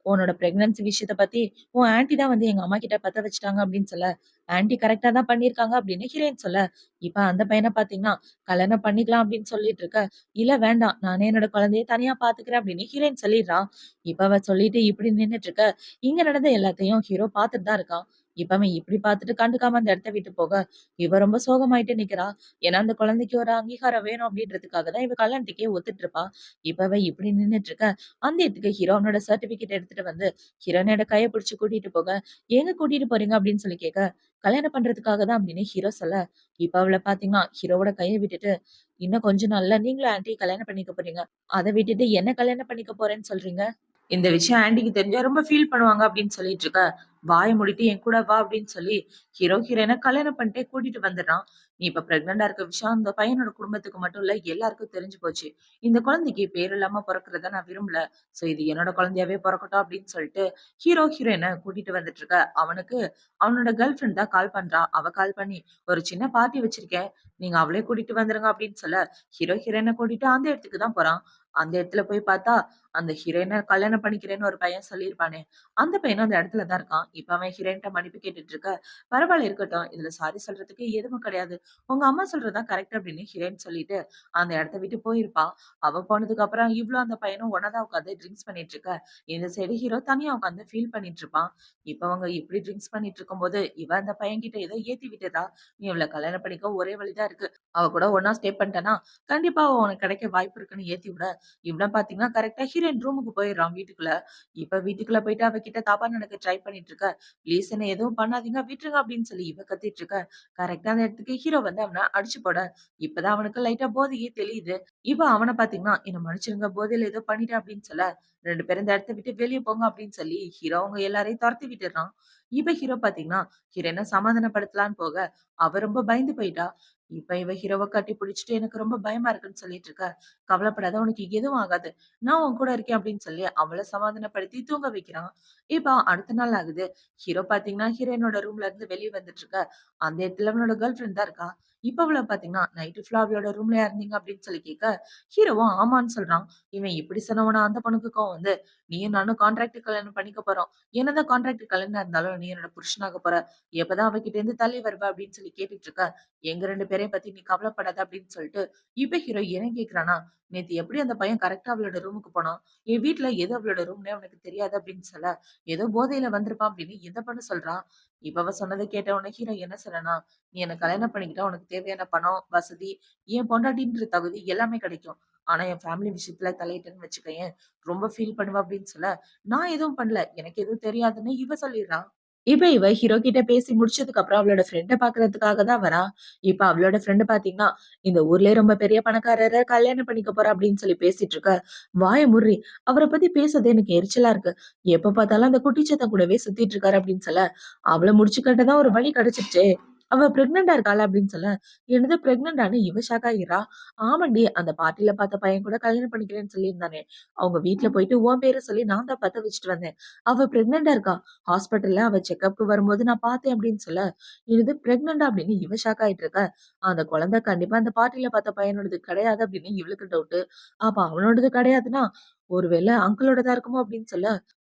உன்னோட பிரெக்னன்சி விஷயத்த பத்தி உன் ஆன்டி தான் வந்து எங்க அம்மா கிட்ட பத்த வச்சுட்டாங்க அப்படின்னு சொல்ல, ஆன்டி கரெக்ட்டா தான் பண்ணியிருக்காங்க அப்படின்னு ஹீரோயின் சொல்ல, இப்ப அந்த பையன பாத்தீங்கன்னா, கல்யாணம் பண்ணிக்கலாம் அப்படின்னு சொல்லிட்டு இருக்க, இல்ல வேண்டாம். நானே என்னோட குழந்தைய தனியா பாத்துக்கிறேன் அப்படின்னு ஹீரோயின் சொல்லிடுறா. இப்ப அவ சொல்லிட்டு இப்படி நின்னுட்டு இருக்க. இங்க நடந்த எல்லாத்தையும் ஹீரோ பாத்துட்டு தான் இருக்கான். இப்ப அவன் இப்படி பாத்துட்டு கண்டுக்காம அந்த இடத்த விட்டு போக, இவ ரொம்ப சோகமாயிட்டு நிக்கிறா. ஏன்னா அந்த குழந்தைக்கு ஒரு அங்கீகாரம் வேணும் அப்படின்றதுக்காக தான் இவ கல்யாணத்துக்கே ஒத்துட்டு இருப்பா. இப்ப அவ இப்படி நின்னுட்டு இருக்க. அந்த இடத்துக்கு ஹீரோ அவனோட சர்டிபிகேட் எடுத்துட்டு வந்து ஹீரோயினோட கைய பிடிச்சு கூட்டிட்டு போக, எங்க கூட்டிட்டு போறீங்க அப்படின்னு சொல்லி கேட்க, கல்யாணம் பண்றதுக்காக தான் அப்படின்னு ஹீரோ சொல்ல, இப்ப அவள பாத்தீங்கன்னா ஹீரோவோட கைய விட்டுட்டு இன்னும் கொஞ்ச நாள்ல நீங்களும் ஆன்டிய கல்யாணம் பண்ணிக்க போறீங்க. அத விட்டுட்டு என்ன கல்யாணம் பண்ணிக்க போறேன்னு சொல்றீங்க? இந்த விஷயம் ஆன்டிக்கு தெரிஞ்சா ரொம்ப ஃபீல் பண்ணுவாங்க அப்படின்னு சொல்லிட்டு இருக்க. வாய மூடிட்டு என் கூட வா அப்படின்னு சொல்லி ஹீரோ ஹீரோயின கல்யாணம் பண்ணிட்டே கூட்டிட்டு வந்துடுறான். நீ இப்ப பிரெக்னன்ட்டா இருக்க விஷயம் அந்த பையனோட குடும்பத்துக்கு மட்டும் இல்ல எல்லாருக்கும் தெரிஞ்சு போச்சு. இந்த குழந்தைக்கு பேர் இல்லாம பொறக்கிறத நான் விரும்பல. சோ இது என்னோட குழந்தையாவே பொறக்கட்டும் அப்படின்னு சொல்லிட்டு ஹீரோ ஹீரோயின கூட்டிட்டு வந்துட்டு இருக்க. அவனுக்கு அவனோட கேர்ள் ஃபிரெண்ட் தான் கால் பண்றா. அவ கால் பண்ணி ஒரு சின்ன பார்ட்டி வச்சிருக்கேன். நீங்க அவளே கூட்டிட்டு வந்துருங்க அப்படின்னு சொல்ல, ஹீரோ ஹீரோயின கூட்டிட்டு அந்த இடத்துக்கு தான் போறான். அந்த இடத்துல போய் பார்த்தா, அந்த ஹீரோயின கல்யாணம் பண்ணிக்கிறேன்னு ஒரு பையன் சொல்லியிருப்பானே, அந்த பையனும் அந்த இடத்துல தான் இருக்கான். இப்ப அவன் ஹீரோயின்ட்ட மன்னிப்பு கேட்டுட்டு இருக்க, பரவால்ல இருக்கட்டும். இதுல சாரி சொல்றதுக்கு எதுவும் கிடையாது. உங்க அம்மா சொல்றது தான் கரெக்ட் அப்படின்னு ஹீரோயின் சொல்லிட்டு, அந்த இடத்த விட்டு போயிருப்பா. அவ போனதுக்கு அப்புறம் இவ்ளும் அந்த பையனும் ஒண்ணா தான் உட்கார்ந்து ட்ரிங்க்ஸ் பண்ணிட்டு இருக்க. இந்த சைடு ஹீரோ தனியா உட்கார்ந்து ஃபீல் பண்ணிட்டு இருப்பான். இப்ப அவங்க இப்படி ட்ரிங்க்ஸ் பண்ணிட்டு இருக்கும்போது, இவ அந்த பையன்கிட்ட ஏதோ ஏத்தி விட்டுறா. "நீ இவள கல்யாணம் பண்ணிக்க ஒரே வழி தான் இருக்கு. அவ கூட ஒண்ணா ஸ்டே பண்ணிட்டேன்னா, கண்டிப்பா உனக்கு கிடைக்க வாய்ப்பு இருக்குன்னு ஏத்தி விட, இவனும் பார்த்தீங்கன்னா, கரெக்ட்டா ஹீரோயின் ரூமுக்கு போயிடுறான் வீட்டுக்குள்ள. இப்ப வீட்டுக்குள்ள போயிட்டு அவ கிட்ட தப்பா நடக்க ட்ரை பண்ணிட்டு இருக்க. "ப்ளீஸ் என்ன எதுவும் பண்ணாதீங்க, விட்டுருங்க" அப்படின்னு சொல்லி இவ கத்திட்டு இருக்க. கரெக்ட்டா அந்த இடத்துக்கு ஹீரோ வந்து அவன அடிச்சு போட, இப்பதான் அவனுக்கு லைட்டா போதையே தெளியுது. இவ அவன பார்த்தீங்கன்னா, "என்ன மன்னிச்சிடுங்க, போதையில ஏதோ பண்ணிட்டேன்" அப்படின்னு சொல்ல, 2 பேரும் இந்த இடத்த விட்டு வெளிய போங்க அப்படின்னு சொல்லி ஹீரோ அவங்க எல்லாரையும் தொரத்தி விட்டுடுறான். இப்ப ஹீரோ பார்த்தீங்கன்னா, ஹீரோயின சமாதானப்படுத்தலான்னு போக, அவ ரொம்ப பயந்து போயிட்டா. இப்ப இவ ஹீரோவ கட்டி பிடிச்சுட்டு எனக்கு ரொம்ப பயமா இருக்குன்னு சொல்லிட்டு இருக்க. கவலைப்படாத உனக்கு எதுவும் ஆகாது. நான் உன் கூட இருக்கேன் அப்படின்னு சொல்லி அவள சமாதானப்படுத்தி தூங்க வைக்கிறான். இப்ப அடுத்த நாள் ஆகுது. ஹீரோ பாத்தீங்கன்னா ஹீரோயினோட ரூம்ல இருந்து வெளிய வந்துட்டு இருக்க. அந்த இடத்துல அவனோட கேர்ள் ஃபிரெண்ட் தான் இருக்கா. இப்ப அவள பாத்தீங்கன்னா நைட் ஃபுல்லா அவளோட ரூம்லயா இருந்தீங்க அப்படின்னு சொல்லி கேட்க, ஹீரோவும் ஆமான்னு சொல்றான். இவன் இப்படி சொன்னவன அந்த பொண்ணுக்கு கோவம் வந்து, நீயும் நானும் கான்ட்ராக்ட் கல்யாணம் பண்ணிக்க போறோம். என்னதான் கான்ட்ராக்ட் கல்யாணம் இருந்தாலும் நீ என்னோட புருஷனாக போற. எப்பதான் அவகிட்ட இருந்து தள்ளி வருவ அப்படின்னு சொல்லி கேட்டுட்டு இருக்க. எங்க 2 பேரையும் பத்தி நீ கவலைப்படாத அப்படின்னு சொல்லிட்டு, இப்ப ஹீரோ என்ன கேட்கிறான்னா, நேத்து எப்படி அந்த பையன் கரெக்ட்டா அவளோட ரூமுக்கு போனான்? என் வீட்ல எது அவளோட ரூம்னே அவனுக்கு தெரியாது அப்படின்னு சொல்ல, ஏதோ போதையில வந்திருப்பான் அப்படின்னு இந்த பொண்ணு சொல்றா. இப்ப அவ சொன்னத கேட்ட உடனே ஹீரோ என்ன சொல்றேன்னா, "நீ என்ன கல்யாணம் பண்ணிக்கிட்டா உனக்கு தேவையான பணம், வசதி, என் பொண்டாட்டின்ற தகுதி எல்லாமே கிடைக்கும். ஆனா என் ஃபேமிலி விஷயத்துல தலையிட்டேன்னு வச்சுக்கயேன், ரொம்ப ஃபீல் பண்ணுவ" அப்படின்னு சொல்ல, நான் எதுவும் பண்ணல. எனக்கு எதுவும் தெரியாதுன்னு இவ சொல்லிர்றா. இப்ப இவ ஹீரோ கிட்ட பேசி முடிச்சதுக்கு அப்புறம் அவளோட ஃப்ரெண்ட பாக்குறதுக்காக தான் வரா. இப்ப அவளோட ஃப்ரெண்ட் பாத்தீங்கன்னா, இந்த ஊர்லயே ரொம்ப பெரிய பணக்காரர கல்யாணம் பண்ணிக்க போறா அப்படின்னு சொல்லி பேசிட்டு இருக்க. வாய மூடுறி! அவர பத்தி பேசுறது எனக்கு எரிச்சலா இருக்கு. எப்ப பார்த்தாலும் அந்த குட்டிச்சாத்தான் கூடவே சுத்திட்டு இருக்காரு அப்படின்னு சொல்ல, அவள முடிச்சு கட்ட தான் ஒரு வழி கிடைச்சிருச்சே. அவ பிரெக்னன்ட்டா இருக்காளா அப்படின்னு சொல்ல, என்னது பிரெக்னன்ட்டான்னு இவ ஷாக் ஆகிறா. ஆமாண்டி, அந்த பார்ட்டில பார்த்த பையன் கூட கல்யாணம் பண்ணிக்கிறேன்னு சொல்லியிருந்தானே. அவங்க வீட்ல போயிட்டு உன் பேர சொல்லி நான் தான் பத்த வச்சுட்டு வந்தேன். அவ பிரெக்னன்ட்டா இருக்கா. ஹாஸ்பிட்டல்ல அவ செக்கப்க்கு வரும்போது நான் பார்த்தேன் அப்படின்னு சொல்ல, என்னது பிரெக்னன்ட்டா அப்படின்னு இவ ஷாக் ஆயிட்டு இருக்க. அந்த குழந்தை கண்டிப்பா அந்த பார்ட்டில பார்த்த பையனோடது கிடையாது அப்படின்னு இவளுக்கு டவுட்டு. அப்ப அவனோடது கிடையாதுன்னா, ஒருவேளை அங்கிளோடதா இருக்குமோ அப்படின்னு சொல்ல,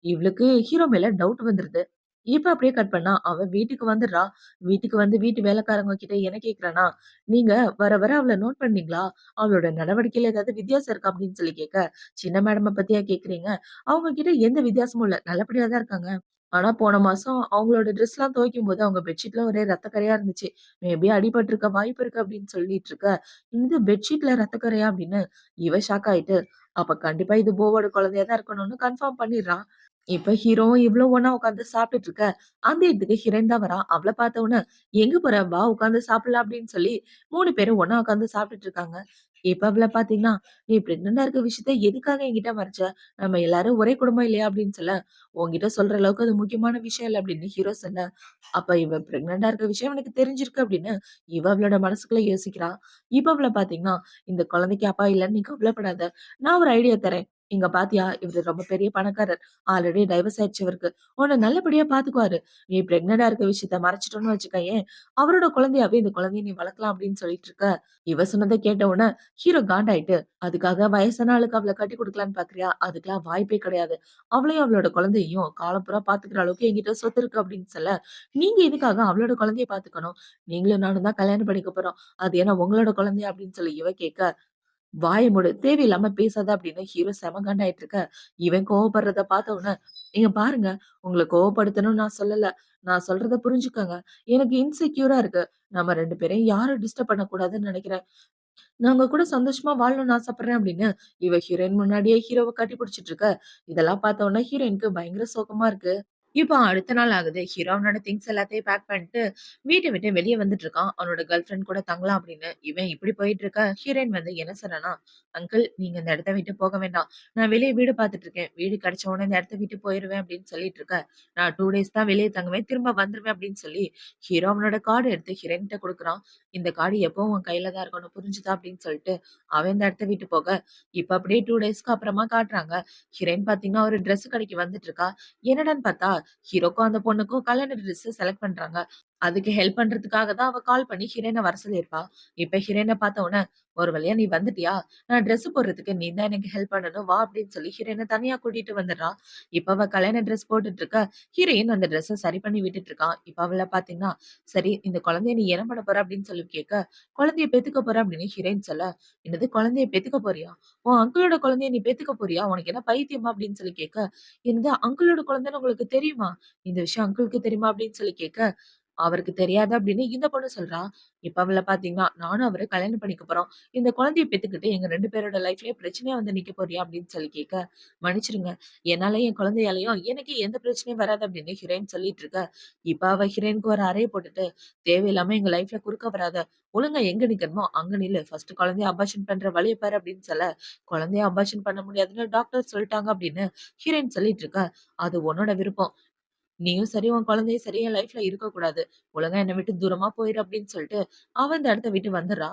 இவளுக்கு ஹீரோ மேல டவுட் வந்துருது. இப்ப அப்படியே கட் பண்ணா, அவ வீட்டுக்கு வந்துடுறா. வீட்டுக்கு வந்து வீட்டு வேலைக்காரங்க கிட்ட என்ன கேட்கிறேன்னா, "நீங்க வர வர அவள நோட் பண்ணீங்களா? அவளோட நடவடிக்கையில ஏதாவது வித்தியாசம் இருக்கா?" அப்படின்னு சொல்லி கேட்க, "சின்ன மேடம பத்தியா கேட்கிறீங்க? அவங்க கிட்ட எந்த வித்தியாசமும் இல்ல. நல்லபடியா தான் இருக்காங்க. ஆனா போன மாசம் அவங்களோட ட்ரெஸ்லாம் துவைக்கும்போது அவங்க பெட்ஷீட்ல ஒரே ரத்த கறையா இருந்துச்சு. மேபி அடிபட்டுருக்க வாய்ப்பு இருக்கு" அப்படின்னு சொல்லிட்டு இருக்க. "இது பெட்ஷீட்ல ரத்த கறையா?" அப்படின்னு இவ ஷாக் ஆயிட்டு, அப்ப கண்டிப்பா இது போவோட குழந்தையா தான் இருக்கணும்னு கன்ஃபார்ம் பண்ணிடுறா. இப்ப ஹீரோவும் இவளும் ஒண்ணா உட்கார்ந்து சாப்பிட்டுட்டு இருக்க. அந்த இடத்துக்கு ஹீரோயின் தான் வரா. அவள பார்த்த உடனே, "எங்க போற? வா உட்கார்ந்து சாப்பிடலாம்" அப்படின்னு சொல்லி 3 பேரும் ஒண்ணா உட்கார்ந்து சாப்பிட்டுட்டு இருக்காங்க. இப்ப அவள பார்த்தீங்கன்னா, "நீ பிரெக்னன்ட்டா இருக்க விஷயத்த எதுக்காக என்கிட்ட மறைச்ச? நம்ம எல்லாரும் ஒரே குடும்பம் இல்லையா?" அப்படின்னு சொல்ல, "உன்கிட்ட சொல்ற அளவுக்கு அது முக்கியமான விஷயம் இல்ல" அப்படின்னு ஹீரோ சொல்ல, அப்ப இவ பிரெக்னன்ட்டா இருக்க விஷயம் எனக்கு தெரிஞ்சிருக்கு அப்படின்னு இவ அவளோட மனசுக்குள்ள யோசிக்கிறா. இப்ப அவள பார்த்தீங்கன்னா, "இந்த குழந்தைக்கு அப்பா இல்லன்னு நீ கவலைப்படாத. நான் ஒரு ஐடியா தரேன். இங்க பாத்தியா, இவரு ரொம்ப பெரிய பணக்காரர். ஆல்ரெடி டைவர்ஸ் ஆயிடுச்சு இவருக்கு. உன்ன நல்லபடியா பாத்துக்குவாரு. நீ பிரெக்னன்ட்டா இருக்க விஷயத்த மறைச்சுட்டோம்னு வச்சுக்கயேன், அவரோட குழந்தையாவே இந்த குழந்தைய நீ வளர்க்கலாம்" அப்படின்னு சொல்லிட்டு இருக்க. இவ சொன்னத கேட்ட உடனே ஹீரோ காண்டாயிட்டு, "அதுக்காக வயசான ஆளுக்கு அவள கட்டி குடுக்கலான்னு பாக்குறியா? அதுக்கெல்லாம் வாய்ப்பே கிடையாது. அவளையும் அவளோட குழந்தையையும் காலம் பூரா பாத்துக்கிற அளவுக்கு என்கிட்ட சொத்து இருக்கு" அப்படின்னு சொல்ல, "நீங்க எதுக்காக அவளோட குழந்தைய பாத்துக்கணும்? நீங்களும் நானும் தான் கல்யாணம் பண்ணிக்க போறோம். அது என்ன உங்களோட குழந்தையா?" அப்படின்னு சொல்லி இவ கேட்க, "வாய மூடு! தேவையில்லாம பேசாத" அப்படின்னு ஹீரோ செம காண்டாயிட்டு இருக்க. இவன் கோவப்படுறத பார்த்த உடனே, "இங்க பாருங்க, உங்கள கோவப்படுத்தணும்னு நான் சொல்லல. நான் சொல்றத புரிஞ்சுக்கங்க. எனக்கு இன்செக்யூரா இருக்கு. நம்ம 2 பேரையும் யாரும் டிஸ்டர்ப் பண்ணக்கூடாதுன்னு நெனைக்கிறேன். நான் உங்க கூட சந்தோஷமா வாழணும்னு ஆசைப்படுறேன்" அப்படின்னு இவ ஹீரோயின் முன்னாடியே ஹீரோவ கட்டி பிடிச்சிட்டு இருக்க. இதெல்லாம் பார்த்த உடனே ஹீரோயினுக்கு பயங்கர சோகமா இருக்கு. இப்போ அடுத்த நாள் ஆகுது. ஹீரோ அவனோட திங்ஸ் எல்லாத்தையும் பேக் பண்ணிட்டு வீட்ட விட்டு வெளிய வந்துட்டு இருக்கான். அவனோட கேர்ள் ஃபிரெண்ட் கூட தங்கலாம் அப்படின்னு. இவன் இப்படி போயிட்டு இருக்க, ஹீரோயின் வந்து என்ன சொன்னான்னா, "அங்கிள், நீங்க இந்த இடத்த விட்டு போக வேண்டாம். நான் வெளிய வீடு பார்த்துட்டு இருக்கேன். வீடு கிடைச்ச உடனே இந்த இடத்த விட்டு போயிருவேன்" அப்படின்னு சொல்லிட்டு இருக்க. "நான் 2 டேஸ் தான் வெளிய தங்குவேன். திரும்ப வந்துருவேன்" அப்படின்னு சொல்லி ஹீரோ அவனோட கார்ட் எடுத்து ஹீரோயின்ட்ட குடுக்குறான். "இந்த கார்டு எப்பவும் உன் கையில தான் இருக்கணும். புரிஞ்சுதா?" அப்படின்னு சொல்லிட்டு அவன் இந்த இடத்த விட்டு போக, இப்ப அப்படியே 2 டேஸ்க்கு அப்புறமா காட்டுறாங்க. ஹீரோயின் பார்த்தீங்கன்னா, ஒரு ட்ரெஸ் கடைக்கு வந்துட்டு இருக்கா. என்னடான்னு பார்த்தா, ஹீரோக்கும் அந்த பொண்ணுக்கும் கல்யாண ட்ரெஸ் செலக்ட் பண்றாங்க. அதுக்கு ஹெல்ப் பண்றதுக்காக தான் அவ கால் பண்ணி ஹீரோயின வர சொல்லியிருப்பா. இப்ப ஹீரோயின பார்த்த உடனே, "ஒரு வழியா நீ வந்துட்டியா? நான் ட்ரெஸ் போடுறதுக்கு நீ தான் எனக்கு ஹெல்ப் பண்ணணும். வா" அப்படின்னு சொல்லி ஹீரோயின தனியா கூட்டிட்டு வந்துடுறா. இப்ப அவ கல்யாண ட்ரெஸ் போட்டுட்டு இருக்க, ஹீரோயின் அந்த ட்ரெஸ்ஸ சரி பண்ணி விட்டுட்டு இருக்கான். இப்ப அவள பார்த்தீங்கன்னா, "சரி, இந்த குழந்தைய நீ என்ன பண்ண போற?" அப்படின்னு சொல்லி கேட்க, "குழந்தைய பெத்துக்க போறேன்" அப்படின்னு ஹீரோயின் சொல்ல, "என்னது குழந்தைய பெத்துக்க போறியா? உன் அங்கிளோட குழந்தைய நீ பெத்துக்க போறியா? உனக்கு என்ன பைத்தியமா?" அப்படின்னு சொல்லி கேட்க, "என்னது அங்கிளோட குழந்தைன்னு உங்களுக்கு தெரியுமா? இந்த விஷயம் அங்கிளுக்கு தெரியுமா?" அப்படின்னு சொல்லி கேட்க, "அவருக்கு தெரியாது" அப்படின்னு இந்த பொண்ணு சொல்றா. இப்ப அவள பார்த்தீங்கன்னா, "நானும் அவரும் கல்யாணம் பண்ணிக்க போறோம். இந்த குழந்தைய பெத்துக்கிட்டு எங்க 2 பேரோட லைஃப்லயே பிரச்சனையா வந்து நிக்க போறியா?" அப்படின்னு சொல்லி கேட்க, "மன்னிச்சிடுங்க. என்னாலயும் என் குழந்தையாலயும் எனக்கு எந்த பிரச்சனையும் வராது" அப்படின்னு ஹீரோயின் சொல்லிட்டு இருக்க. இப்ப அவ ஹீரோயினுக்கு ஒரு அறைய போட்டுட்டு, "தேவையில்லாம எங்க லைஃப்ல குறுக்க வராத. ஒழுங்கா எங்க நிக்கணுமோ அங்க நில்லு. ஃபர்ஸ்ட் குழந்தைய அபார்ஷன் பண்ற வழிய பாரு" அப்படின்னு சொல்ல, "குழந்தைய அபார்ஷன் பண்ண முடியாதுன்னு டாக்டர் சொல்லிட்டாங்க" அப்படின்னு ஹீரோயின் சொல்லிட்டு இருக்க. "அது உன்னோட விருப்பம். நீயும் சரி, உன் குழந்தையும் சரி என் லைஃப்ல இருக்கக்கூடாது. ஒழுங்கா என்ன விட்டு தூரமா போயிரு" அப்படின்னு சொல்லிட்டு, அவ இந்த இடத்த விட்டு வந்துர்றா.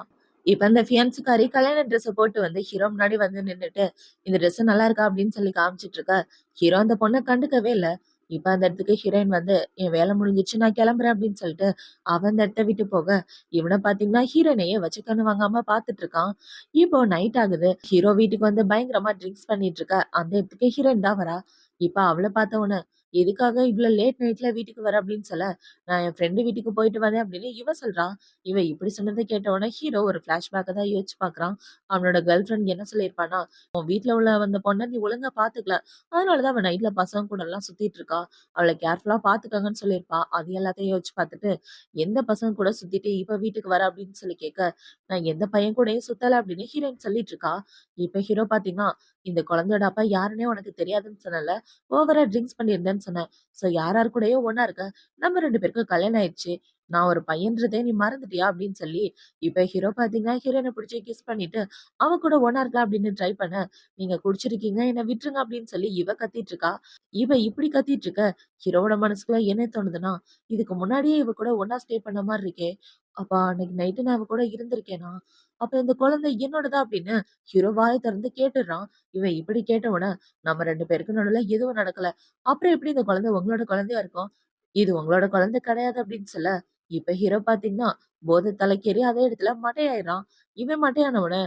இப்ப அந்த ஃபியான்ஸுக்காரி கல்யாண ட்ரெஸ்ஸ போட்டு வந்து ஹீரோ முன்னாடி வந்து நின்னுட்டு, "இந்த ட்ரெஸ் நல்லா இருக்கா?" அப்படின்னு சொல்லி காமிச்சிட்டு இருக்க. ஹீரோ அந்த பொண்ண கண்டுக்கவே இல்ல. இப்ப அந்த இடத்துக்கு ஹீரோயின் வந்து, "என் வேலை முடிஞ்சிருச்சு. நான் கிளம்புறேன்" அப்படின்னு சொல்லிட்டு, அவ அந்த இடத்த விட்டு போக, இவன பார்த்தீங்கன்னா ஹீரோயினையே வச்சு கண்ணு வாங்காம பார்த்துட்டு இருக்கான். இப்போ நைட் ஆகுது. ஹீரோ வீட்டுக்கு வந்து பயங்கரமா ட்ரிங்க்ஸ் பண்ணிட்டு இருக்க. அந்த இடத்துக்கு ஹீரோயின் தான் வரா. இப்ப அவள பார்த்த உடனே, எதுக்காக இவ்ளோ லேட் நைட்ல வீட்டுக்கு வர அப்படின்னு சொல்ல, நான் என் ஃப்ரெண்டு வீட்டுக்கு போயிட்டு வந்தேன் அப்படின்னு இவ சொல்றா. இவ இப்படி சொன்னத கேட்ட உடனே ஹீரோ ஒரு ஃபிளாஷ்பேக்க தான் யோசிச்சு பார்க்குறான். அவனோட கேர்ள் ஃப்ரெண்ட் என்ன சொல்லியிருப்பான்னா, "உன் வீட்ல உள்ள வந்த பொண்ண நீ ஒழுங்கா பார்த்துக்கல. அதனால தான் அவ நைட்ல பசங்க கூடலாம் சுத்திட்டு இருக்கா. அவள கேர்ஃபுல்லா பார்த்துக்கங்கன்னு" சொல்லியிருப்பா. அது எல்லாத்தையும் யோசிச்சு பார்த்துட்டு, "எந்த பசங்க கூட சுத்திட்டு இப்ப வீட்டுக்கு வர?" அப்படின்னு சொல்லி கேட்க, "நான் எந்த பையன் கூடயும் சுத்தல" அப்படின்னு ஹீரோயின் சொல்லிட்டு இருக்கா. இப்ப ஹீரோ பார்த்தீங்கன்னா, "இந்த குழந்தையோட அப்பா யாருன்னே உனக்கு தெரியாதுன்னு சொன்னேன்ல. ஓவரா ட்ரிங்க்ஸ் பண்ணியிருந்தேன்னு சொன்னேன். சோ யார் யார் கூடயோ ஒண்ணா இருக்க. நம்ம 2 பேருக்கும் கல்யாணம் ஆயிடுச்சு. நான் ஒரு பையன்றதே நீ மறந்துட்டியா?" அப்படின்னு சொல்லி, இப்ப ஹீரோ பார்த்தீங்கன்னா, ஹீரோயின புடிச்சு கிஸ் பண்ணிட்டு, அவ கூட ஒண்ணா இருக்கலாம் அப்படின்னு ட்ரை பண்ண, "நீங்க குடிச்சிருக்கீங்க. என்ன விட்டுருங்க" அப்படின்னு சொல்லி இவ கத்திட்டு இருக்கா. இவ இப்படி கத்திட்டு இருக்க, ஹீரோவோட மனசுக்குள்ள என்ன தோணுதுன்னா, இதுக்கு முன்னாடியே இவ கூட ஒண்ணா ஸ்டே பண்ண மாரி இருக்கே. அப்ப அன்னைக்கு நைட்டு நான் அவ கூட இருந்திருக்கேனா? அப்ப இந்த குழந்தை என்னோடதா அப்படின்னு ஹீரோ வாய திறந்து கேட்டுடுறான். இவன் இப்படி கேட்ட உடனே, "நம்ம 2 பேருக்கும் நடுவுல எதுவும் நடக்கல. அப்புறம் எப்படி இந்த குழந்தை உங்களோட குழந்தையா இருக்கும்? இது உங்களோட குழந்தை கிடையாது" அப்படின்னு சொல்ல, இப்ப ஹீரோ பார்த்தீங்கன்னா, போதை தலைக்கேறி அதே இடத்துல மட்டையாயிடுறான். இவன் மட்டையான உடனே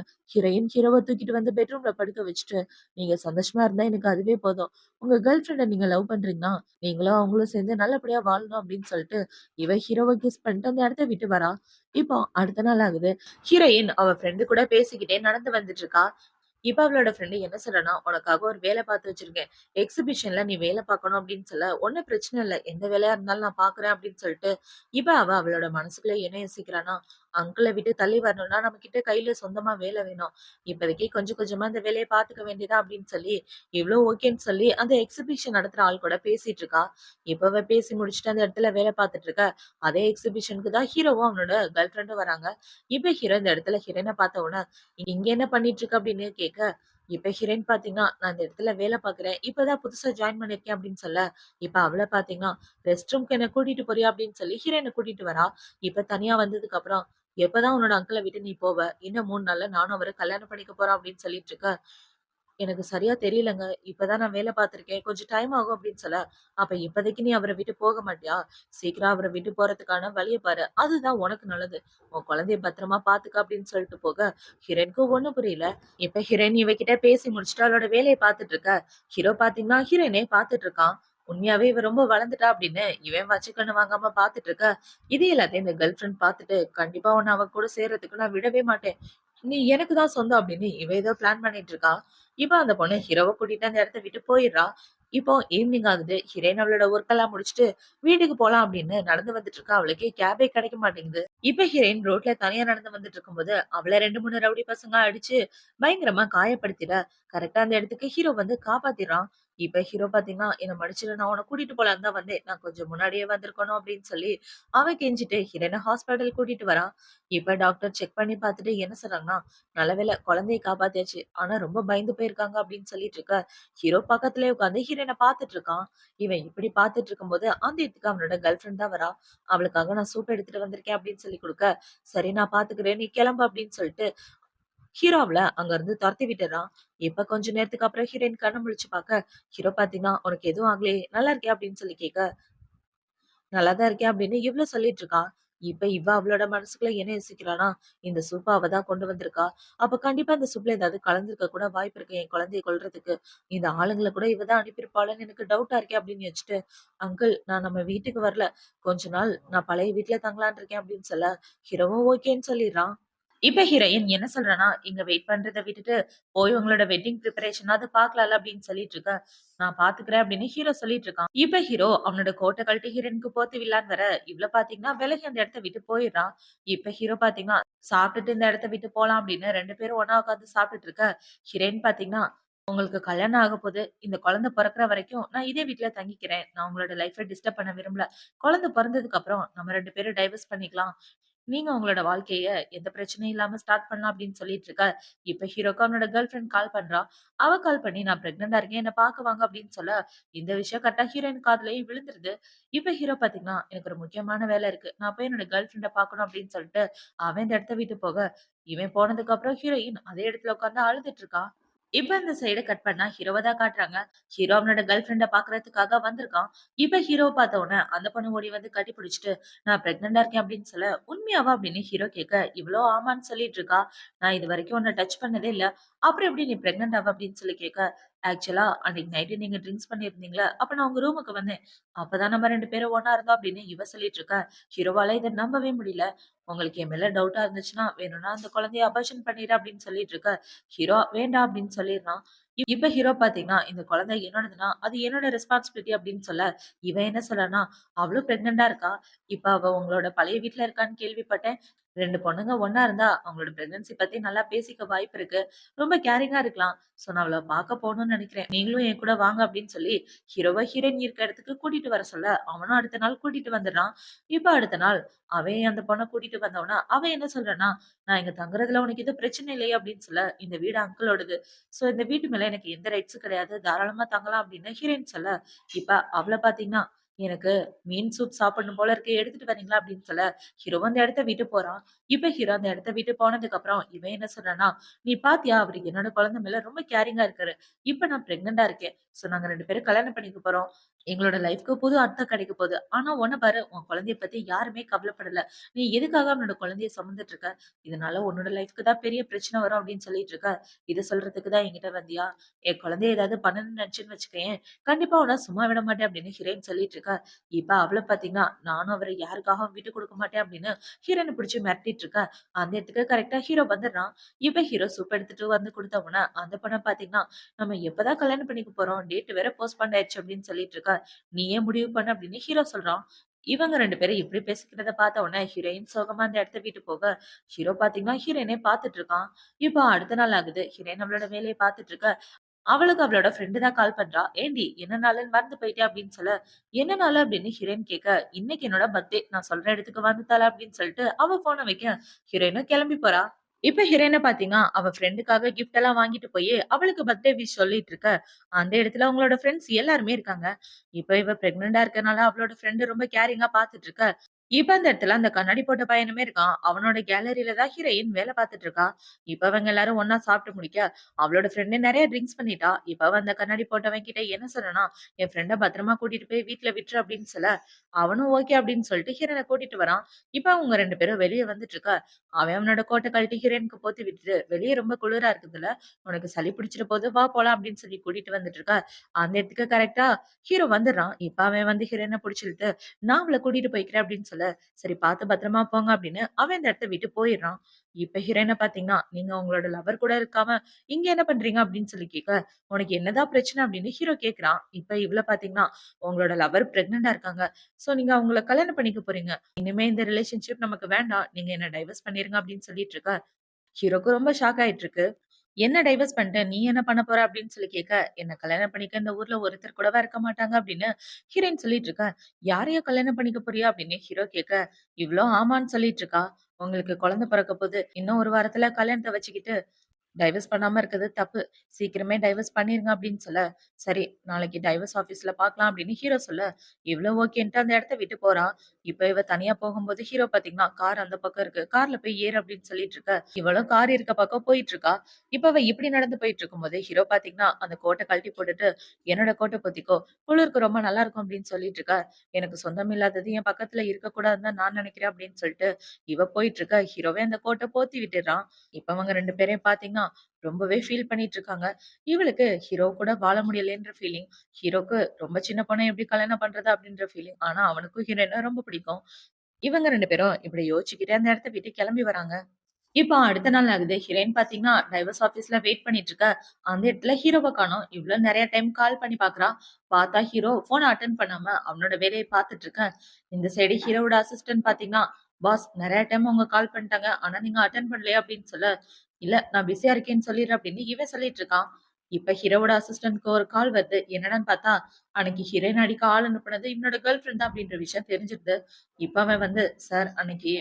ஹீரோவ தூக்கிட்டு வந்து பெட்ரூம்ல படுக்க வச்சுட்டு, "நீங்க சந்தோஷமா இருந்தா எனக்கு அதுவே போதும். உங்க கேர்ள் ஃபிரெண்ட நீங்க லவ் பண்றீங்கன்னா, நீங்களும் அவங்களும் சேர்ந்து நல்லபடியா வாழணும்" அப்படின்னு சொல்லிட்டு, இவ ஹீரோவ கிஸ் பண்ணிட்டு அந்த இடத்த விட்டு வரா. இப்போ அடுத்த நாள் ஆகுது. ஹீரோயின் அவ ஃப்ரெண்டு கூட பேசிக்கிட்டே நடந்து வந்துட்டு இருக்கா. இப்ப அவளோட ஃப்ரெண்ட் என்ன சொல்றன்னா, "உனக்காக ஒரு வேலை பார்த்து வச்சிருக்கேன். எக்ஸிபிஷன்ல நீ வேலை பார்க்கணும்" அப்படின்னு சொல்ல, "ஒண்ணும் பிரச்சனை இல்ல. எந்த வேலையா இருந்தாலும் நான் பார்க்குறேன்" அப்படின்னு சொல்லிட்டு, இப்ப அவளோட மனசுக்குள்ள என்ன யோசிக்கிறான்னா, அங்கிள விட்டு தள்ளி வரணும்னா நம்மகிட்ட கையில சொந்தமா வேலை வேணும். இப்போதைக்கு கொஞ்சம் கொஞ்சமா இந்த வேலைய பார்த்துக்க வேண்டியதா அப்படின்னு சொல்லி, இவளும் ஓகேன்னு சொல்லி அந்த எக்ஸிபிஷன் நடத்துற ஆள் கூட பேசிட்டு இருக்கா. இப்ப அவ பேசி முடிச்சுட்டு அந்த இடத்துல வேலை பார்த்துட்டு இருக்க. அதே எக்ஸிபிஷனுக்கு தான் ஹீரோவும் அவனோட கேர்ள் ஃப்ரெண்டும் வராங்க. இப்ப ஹீரோ இந்த இடத்துல ஹீரோயின பார்த்த உடனே, "இங்க என்ன பண்ணிட்டு இருக்க?" அப்படின்னு கேட்க, இப்ப ஹீரோயின் பார்த்தீங்கன்னா, "நான் இந்த இடத்துல வேலை பார்க்குறேன். இப்பதான் புதுசா ஜாயின் பண்ணியிருக்கேன்" அப்படின்னு சொல்ல, இப்ப அவள பார்த்தீங்கன்னா, "ரெஸ்ட் ரூம்க்கு என்ன கூட்டிட்டு போறியா?" அப்படின்னு சொல்லி ஹீரோயின கூட்டிட்டு வரா. இப்ப தனியா வந்ததுக்கு அப்புறம், "எப்பதான் உன்னோட அங்கிள விட்டு நீ போவ? இன்னும் 3 நாள்ல நானும் அவரும் கல்யாணம் பண்ணிக்க போறோம்" அப்படின்னு சொல்லிட்டு இருக்க. எனக்கு சரியா தெரியலங்க. இப்பதான் நான் வேலை பார்த்துருக்கேன். கொஞ்சம் டைம் ஆகும் அப்படின்னு சொல்ல, அப்ப இப்போதைக்கு நீ அவர விட்டு போக மாட்டியா? சீக்கிரம் அவர விட்டு போறதுக்கான வழிய பாரு. அதுதான் உனக்கு நல்லது. உன் குழந்தைய பத்திரமா பார்த்துக்க அப்படின்னு சொல்லிட்டு போக, ஹீரோயினுக்கு ஒண்ணும் புரியல. இப்ப ஹீரோயின் இவகிட்ட பேசி முடிச்சுட்டு அவளோட வேலைய பார்த்துட்டு இருக்க. ஹீரோ பார்த்தீங்கன்னா, ஹீரோயினே பார்த்துட்டு இருக்கான். உண்மையாவே இவ ரொம்ப வளர்ந்துட்டா அப்படின்னு இவன் வச்சு கண்ணு வாங்காம பார்த்துட்டு இருக்க. இது எல்லாத்தையும் இந்த கேர்ள் ஃபிரெண்ட் பார்த்துட்டு, "கண்டிப்பா உன்ன அவ கூட சேர்றதுக்கு நான் விடவே மாட்டேன். நீ எனக்கு தான் சொந்தம்" அப்படின்னு இவ ஏதோ பிளான் பண்ணிட்டு இருக்கா. இப்ப அந்த பொண்ணு ஹீரோவ கூட்டிட்டு அந்த இடத்த விட்டு போயிடுறா. இப்போ ஈவினிங் ஆகுது. ஹீரோயின் அவளோட ஒர்க் எல்லாம் முடிச்சுட்டு வீட்டுக்கு போலாம் அப்படின்னு நடந்து வந்துட்டு இருக்கா. அவளுக்கு கேபே கிடைக்க மாட்டேங்குது. இப்ப ஹீரோயின் ரோட்ல தனியா நடந்து வந்துட்டு இருக்கும்போது, அவள 2, 3 ரவுடி பசங்க அடிச்சு பயங்கரமா காயப்படுத்திட, கரெக்ட்டா அந்த இடத்துக்கு ஹீரோ வந்து காப்பாத்திர்றான். இப்ப ஹீரோ பாத்தீங்கன்னா, "என்ன மன்னிச்சிடு நான் உன்ன கூட்டிட்டு போலான்னு தான் வந்தேன். நான் கொஞ்சம் முன்னாடியே வந்திருக்கணும்" அப்படின்னு சொல்லி அவன் கெஞ்சிட்டு ஹீரோயின ஹாஸ்பிட்டல் கூட்டிட்டு வரான். இப்ப டாக்டர் செக் பண்ணி பார்த்துட்டு என்ன சொல்றாங்கன்னா, "நல்ல வேளை குழந்தைய காப்பாத்தியாச்சு. ஆனா ரொம்ப பயந்து போயிருக்காங்க" அப்படின்னு சொல்லிட்டு இருக்க, ஹீரோ பக்கத்திலேயே உட்கார்ந்து ஹீரோயின பார்த்துட்டு இருக்கான். இவன் இப்படி பார்த்துட்டு இருக்கும்போது, அந்த இடத்துக்கு அவனோட கேர்ள் ஃபிரெண்ட் தான் வரா. அவளுக்காக நான் சூப் எடுத்துட்டு வந்திருக்கேன் அப்படின்னு சொல்லி குடுக்க, "சரி நான் பார்த்துக்கிறேன். நீ கிளம்பு" அப்படின்னு சொல்லிட்டு ஹீரோ அவள அங்க இருந்து தொரத்தி விட்டுர்றான். இப்ப கொஞ்ச நேரத்துக்கு அப்புறம் ஹீரோயின் கண்ண முழிச்சு பார்க்க, ஹீரோ பார்த்தீங்கன்னா, "உனக்கு எதுவும் ஆகலையே? நல்லா இருக்கியா?" அப்படின்னு சொல்லி கேட்க, "நல்லா தான் இருக்கேன்" அப்படின்னு இவ்ளோ சொல்லிட்டு இருக்கா. இப்ப இவ அவளோட மனசுக்குள்ள என்ன யோசிக்கிறான்னா, இந்த சூப்ப அவ தான் கொண்டு வந்திருக்கா. அப்ப கண்டிப்பா இந்த சூப்ல ஏதாவது கலந்திருக்க கூட வாய்ப்பு இருக்கு என் குழந்தைய கொல்றதுக்கு. இந்த ஆளுங்கள கூட இவ தான் அனுப்பியிருப்பாளான்னு எனக்கு டவுட்டா இருக்கே அப்படின்னு யோசிச்சுட்டு, "அங்கிள் நான் நம்ம வீட்டுக்கு வரல. கொஞ்ச நாள் நான் பழைய வீட்ல தங்கலான்னு இருக்கேன்" அப்படின்னு சொல்ல, ஹீரோவும் ஓகேன்னு சொல்லிர்றான். இப்ப ஹீரோயின் என்ன சொல்றான்னா, "இங்க வெயிட் பண்றத விட்டுட்டு, போய் உங்களோட வெட்டிங் பிரிப்பரேஷனாவது பார்க்கலாம்ல" அப்படின்னு சொல்லிட்டு இருக்க. "நான் பார்த்துக்கிறேன்" அப்படின்னு ஹீரோ சொல்லிட்டு இருக்கான். இப்ப ஹீரோ அவனோட கோட்ட கழட்டி ஹீரோயினுக்கு போத்தி விடலான்னு வர, இவள பார்த்தீங்கன்னா விலகி அந்த இடத்த விட்டு போயிடுறான். இப்ப ஹீரோ பார்த்தீங்கன்னா, சாப்பிட்டுட்டு இந்த இடத்த விட்டு போலாம் அப்படின்னு 2 பேரும் ஒண்ணா உட்கார்ந்து சாப்பிட்டுட்டு இருக்க, ஹீரோயின் பார்த்தீங்கன்னா, "உங்களுக்கு கல்யாணம் ஆகப்போது. இந்த குழந்தை பொறக்குற வரைக்கும் நான் இதே வீட்ல தங்கிக்கிறேன். நான் உங்களோட லைஃப்ப டிஸ்டர்ப் பண்ண விரும்பல. குழந்தை பொறந்ததுக்கு அப்புறம் நம்ம 2 பேரும் டைவர்ஸ் பண்ணிக்கலாம். நீங்க உங்களோட வாழ்க்கைய எந்த பிரச்சனையும் இல்லாம ஸ்டார்ட் பண்ணலாம்" அப்படின்னு சொல்லிட்டு இருக்க. இப்ப ஹீரோக்கு அவனோட கேர்ள் ஃபிரெண்ட் கால் பண்றா. அவ கால் பண்ணி, "நான் பிரெக்னன்ட்டா இருக்கேன். என்ன பார்க்க வாங்க" அப்படின்னு சொல்ல, இந்த விஷயம் கரெக்ட்டா ஹீரோயின் காதுலயும் விழுந்துருது. இப்ப ஹீரோ பார்த்தீங்கன்னா, "எனக்கு ஒரு முக்கியமான வேலை இருக்கு. நான் போய் என்னோட கேர்ள் ஃபிரெண்ட பார்க்கணும்" அப்படின்னு சொல்லிட்டு, அவன் இந்த இடத்த விட்டு போக, இவன் போனதுக்கு அப்புறம் ஹீரோயின் அதே இடத்துல உட்கார்ந்து அழுதுட்டு இருக்கா. இப்ப இந்த சைடு கட் பண்ணா ஹீரோவ தான் காட்டுறாங்க. ஹீரோ அவனோட கேர்ள் ஃபிரெண்ட பார்க்கறதுக்காக வந்திருக்கான். இப்ப ஹீரோவ பார்த்த உடனே அந்த பொண்ணு ஓடி வந்து கட்டி பிடிச்சுட்டு, "நான் பிரெக்னன்ட்டா இருக்கேன்" அப்படின்னு சொல்ல, "உண்மையாவா?" அப்படின்னு ஹீரோ கேட்க, இவளும் ஆமான்னு சொல்லிட்டு இருக்கா. "நான் இதுவரைக்கும் உன்ன டச் பண்ணதே இல்ல. அப்புறம் எப்படி நீ பிரெக்னன்ட் ஆவ?" அப்படின்னு சொல்லி கேட்க, ஆக்சுவலா அன்னைக்கு நைட்டு நீங்க ட்ரிங்க்ஸ் பண்ணியிருந்தீங்கல்ல, அப்ப நான் உங்க ரூமுக்கு வந்தேன். அப்பதான் நம்ம 2 பேரும் ஒண்ணா இருந்தோம் அப்படின்னு இவ சொல்லிட்டு இருக்கா. ஹீரோவால இத நம்பவே முடியல. உங்களுக்கு என் மேல டவுட்டா இருந்துச்சுன்னா, வேணும்னா அந்த குழந்தைய அபார்ஷன் பண்ணிடு அப்படின்னு சொல்லிட்டு இருக்க. ஹீரோ வேண்டாம் அப்படின்னு சொல்லிடுறான். இப்ப ஹீரோ பார்த்தீங்கன்னா, இந்த குழந்தை என்னோடதுன்னா, அது என்னோட ரெஸ்பான்சிபிலிட்டி அப்படின்னு சொல்ல, இவன் என்ன சொல்றான்னா, அவளும் பிரெக்னன்ட்டா இருக்கா. இப்ப அவ உங்களோட பழைய வீட்ல இருக்கான்னு கேள்விப்பட்டேன். 2 பொண்ணுங்க ஒண்ணா இருந்தா, அவங்களோட பிரெக்னன்சி பத்தி நல்லா பேசிக்க வாய்ப்பு இருக்கு. ரொம்ப கேரிங்கா இருக்கலாம். சோ நான் அவள பார்க்க போணும்னு நெனைக்கிறேன். நீங்களும் என் கூட வாங்க அப்படின்னு சொல்லி, ஹீரோவ ஹீரோயின் இருக்க இடத்துக்கு கூட்டிட்டு வர சொல்ல, அவனும் அடுத்த நாள் கூட்டிட்டு வந்துடுறான். இப்ப அடுத்த நாள் அவன் அந்த பொண்ண கூட்டிட்டு வந்தவுடனே, அவன் என்ன சொல்றான்னா, "நான் இங்க தங்குறதுல உனக்கு எதுவும் பிரச்சனை இல்லையே?" அப்படின்னு சொல்ல, "இந்த வீடு அங்கிளோடது. சோ இந்த வீட்டு மேல எனக்கு எந்த ரைட்ஸும் கிடையாது. தாராளமா தங்கலாம்" அப்படின்னு ஹீரோயின் சொல்ல, இப்ப அவள பார்த்தீங்கன்னா, "எனக்கு மீன் சூப் சாப்பிடணும் போல இருக்கு. எடுத்துட்டு வரீங்களா?" அப்படின்னு சொல்ல, ஹீரோ அந்த இடத்த விட்டு போறான். இப்ப ஹீரோ அந்த இடத்த விட்டு போனதுக்கு அப்புறம், இவன் என்ன சொல்றான்னா, "நீ பாத்தியா? அவரு என்னோட குழந்தை மேல ரொம்ப கேரிங்கா இருக்காரு. இப்ப நான் பிரெக்னன்ட்டா இருக்கேன். சோ நாங்க 2 பேரும் கல்யாணம் பண்ணிக்க போறோம். எங்களோட லைஃப்க்கு புது அர்த்தம் கிடைக்க போகுது. ஆனா உன்ன பாரு, உன் குழந்தைய பத்தி யாருமே கவலைப்படல. நீ எதுக்காக அவனோட குழந்தைய சுமந்துட்டு இருக்க? இதனால உன்னோட லைஃப்க்கு தான் பெரிய பிரச்சனை வரும் அப்படின்னு சொல்லிட்டு இருக்க. இத சொல்றதுக்கு தான் என்கிட்ட வந்தியா? என் குழந்தைய ஏதாவது பண்ணணும்னு நினைச்சேன்னு வச்சுக்கயேன், கண்டிப்பா உன்ன சும்மா விட மாட்டேன் அப்படின்னு ஹீரோயின் சொல்லிட்டு இருக்கா. இப்ப அவள பாத்தீங்கன்னா, நானும் அவர யாருக்காகவும் விட்டு குடுக்க மாட்டேன் அப்படின்னு ஹீரோயின புடிச்சு மிரட்டிட்டு இருக்கா. அந்த இடத்துக்கு கரெக்ட்டா ஹீரோ வந்துடுறான். இப்ப ஹீரோ சூப் எடுத்துட்டு வந்து குடுத்த உடனே, அந்த பொண்ண பாத்தீங்கன்னா, நம்ம எப்பதான் கல்யாணம் பண்ணிக்க போறோம்? டேட் வேற போஸ்ட்போன் ஆயிடுச்சு அப்படின்னு சொல்லிட்டு இருக்கா. நீயே முடிவு பண்ணு அப்படின்னு ஹீரோ சொல்றான். இவங்க 2 பேரும் இப்படி பேசிக்கிறத பார்த்த உடனே ஹீரோயின் சோகமா அந்த இடத்த விட்டு போக, ஹீரோ பாத்தீங்கன்னா ஹீரோயினே பார்த்துட்டு இருக்கான். இப்போ அடுத்த நாள் ஆகுது. ஹீரோயின் அவளோட வேலைய பார்த்துட்டு இருக்க. அவளுக்கு அவளோட ஃப்ரெண்ட் தான் கால் பண்றா. "ஏன்டி என்ன நாளுன்னு மறந்து போயிட்டியா?" அப்படின்னு சொல்ல, "என்ன நாளு?" அப்படின்னு ஹீரோயின் கேட்க, "இன்னைக்கு என்னோட பர்த்டே. நான் சொல்ற இடத்துக்கு வந்து தல" அப்படின்னு சொல்லிட்டு அவ ஃபோன வைக்க, ஹீரோயினும் கிளம்பி போறா. இப்ப ஹீரோயின பார்த்தீங்கன்னா, அவ ஃப்ரெண்டுக்காக கிஃப்ட் எல்லாம் வாங்கிட்டு போயி, அவளுக்கு பர்த்டே விஷ் சொல்லிட்டு இருக்க, அந்த இடத்துல அவங்களோட ஃப்ரெண்ட்ஸ் எல்லாருமே இருக்காங்க. இப்ப இவ பிரெக்னன்ட்டா இருக்கனால அவளோட ஃப்ரெண்ட் ரொம்ப கேரிங்கா பார்த்துட்டு இருக்க. இப்ப அந்த இடத்துல அந்த கண்ணாடி போட்ட பையனுமே இருக்கான். அவனோட கேலரியில தான் ஹீரோயின் வேலை பார்த்துட்டு இருக்கா. இப்ப அவங்க எல்லாரும் ஒண்ணா சாப்பிட்டு முடிக்க, அவளோட ஃப்ரெண்ட் நெறைய ட்ரிங்க்ஸ் பண்ணிட்டா. இப்ப அவ அந்த கண்ணாடி போட்டவன் கிட்ட என்ன சொன்னான்னா, "என் ஃப்ரெண்ட பத்திரமா கூட்டிட்டு போய் வீட்ல விட்டுரு" அப்படின்னு சொல்ல, அவனும் ஓகே அப்படின்னு சொல்லிட்டு ஹீரோயின கூட்டிட்டு வரான். இப்ப அவங்க 2 பேரும் வெளிய வந்துட்டு இருக்க, அவன் அவனோட கோட்ட கழட்டி ஹீரோயினுக்கு போத்தி விட்டுட்டு, "வெளிய ரொம்ப குளிரா இருக்குதுல்ல, உனக்கு சளி பிடிச்சிற போது வா போலாம்" அப்படின்னு சொல்லி கூட்டிட்டு வந்துட்டு இருக்கா. அந்த இடத்துக்கு கரெக்ட்டா ஹீரோ வந்துடுறான். இப்ப அவன் வந்து ஹீரோயின புடிச்சு இழுத்து, "நான் அவள கூட்டிட்டு போய்க்கிறேன்" அப்படின்னு சொல்ல, "சரி பார்த்து பத்திரமா போங்க" அப்படின்னு அவன் இந்த இடத்த விட்டு போயிடுறான். இப்ப ஹீரோயின பார்த்தீங்கன்னா, "நீங்க உங்களோட லவர் கூட இருக்காம, இங்க என்ன பண்றீங்க?" அப்படின்னு சொல்லி கேட்க, "உனக்கு என்னதான் பிரச்சனை?" அப்படின்னு ஹீரோ கேட்கிறான். இப்ப இவள பார்த்தீங்கன்னா, "உங்களோட லவர் பிரெக்னன்ட்டா இருக்காங்க. சோ நீங்க அவங்கள கல்யாணம் பண்ணிக்க போறீங்க. இனிமே இந்த ரிலேஷன்ஷிப் நமக்கு வேண்டாம். நீங்க என்ன டைவர்ஸ் பண்ணிருங்க" அப்படின்னு சொல்லிட்டு இருக்க. ஹீரோக்கு ரொம்ப ஷாக் ஆயிட்டு இருக்கு. "என்ன டைவர்ஸ் பண்ணிட்ட? நீ என்ன பண்ண போற?" அப்படின்னு சொல்லி கேட்க, "என்ன கல்யாணம் பண்ணிக்க இந்த ஊர்ல ஒருத்தர் கூடவா இருக்க மாட்டாங்க" அப்படின்னு ஹீரோயின் சொல்லிட்டு இருக்கா. "யாரையா கல்யாணம் பண்ணிக்க போறியா?" அப்படின்னு ஹீரோ கேட்க, இவளும் ஆமான்னு சொல்லிட்டு இருக்கா. "உங்களுக்கு குழந்தை பிறக்க போது. இன்னும் 1 வாரத்துல கல்யாணத்த வச்சுக்கிட்டு டைவர்ஸ் பண்ணாம இருக்கிறது தப்பு. சீக்கிரமே டைவர்ஸ் பண்ணிருங்க" அப்படின்னு சொல்ல, "சரி நாளைக்கு டைவர்ஸ் ஆஃபீஸ்ல பார்க்கலாம்" அப்படின்னு ஹீரோ சொல்ல, இவளும் ஓகேன்ட்டு அந்த இடத்த விட்டு போறா. இப்ப இவ தனியா போகும்போது ஹீரோ பார்த்தீங்கன்னா, கார் அந்த பக்கம் இருக்கு. கார்ல போய் ஏறு அப்படின்னு சொல்லிட்டு இருக்க. இவளும் கார் இருக்க பக்கம் போயிட்டு இருக்கா. இப்ப அவ இப்படி நடந்து போயிட்டு இருக்கும்போது, ஹீரோ பார்த்தீங்கன்னா, அந்த கோட்ட கழட்டி போட்டுட்டு, "என்னோட கோட்ட பொத்திக்கோ. குளிருக்கு ரொம்ப நல்லா இருக்கும்" அப்படின்னு சொல்லிட்டு இருக்கா. "எனக்கு சொந்தம் இல்லாதது என் பக்கத்துல இருக்கக்கூடாதுன்னு தான் நான் நினைக்கிறேன்" அப்படின்னு சொல்லிட்டு இவ போயிட்டு இருக்க. ஹீரோவே அந்த கோட்ட போத்தி விட்டுடுறான். இப்ப அவங்க 2 பேரையும் பார்த்தீங்கன்னா, ரொம்பவே ஃபீல் பண்ணிட்டு இருக்காங்க. இவளுக்கு ஹீரோ கூட வாழ முடியலன்ற ஃபீலிங். ஹீரோக்கு ரொம்ப சின்ன பொண்ண எப்படி கல்யாணம் பண்றது அப்படின்ற ஃபீலிங். ஆனா அவனுக்கும் ஹீரோயின ரொம்ப பிடிக்கும். இவங்க 2 பேரும் இப்படி யோசிச்சுக்கிட்டே அந்த இடத்த விட்டு கிளம்பி வராங்க. இப்ப அடுத்த நாள் ஆகுது. ஹீரோயின் பார்த்தீங்கன்னா, டைவர்ஸ் ஆஃபீஸ்ல வெயிட் பண்ணிட்டு இருக்க. அந்த இடத்துல ஹீரோவ காணோம். இவ்ளோ நெறைய டைம் கால் பண்ணி பார்க்குறா. பார்த்தா ஹீரோ ஃபோன அட்டெண்ட் பண்ணாம அவனோட வேலைய பார்த்துட்டு இருக்க. இந்த சைடு ஹீரோவோட அசிஸ்டன்ட் பார்த்தீங்கன்னா, "பாஸ் நெறைய டைம் அவங்க கால் பண்ணிட்டாங்க. ஆனா நீங்க அட்டெண்ட் பண்ணலையா?" அப்படின்னு சொல்ல, "இல்ல நான் பிஸியா இருக்கேன்னு சொல்லிடுறேன்" அப்படின்னு இவன் சொல்லிட்டு இருக்கான். இப்ப ஹீரோவோட அசிஸ்டன்ட்க்கு ஒரு கால் வருது. என்னடான்னு பார்த்தா, அன்னைக்கு ஹீரோயின் அடிக்க ஆள் அனுப்புனது இவனோட கேர்ள் ஃபிரெண்ட் தான் அப்படின்ற விஷயம் தெரிஞ்சிருது. இப்ப அவன் வந்து, "சார் அன்னைக்கு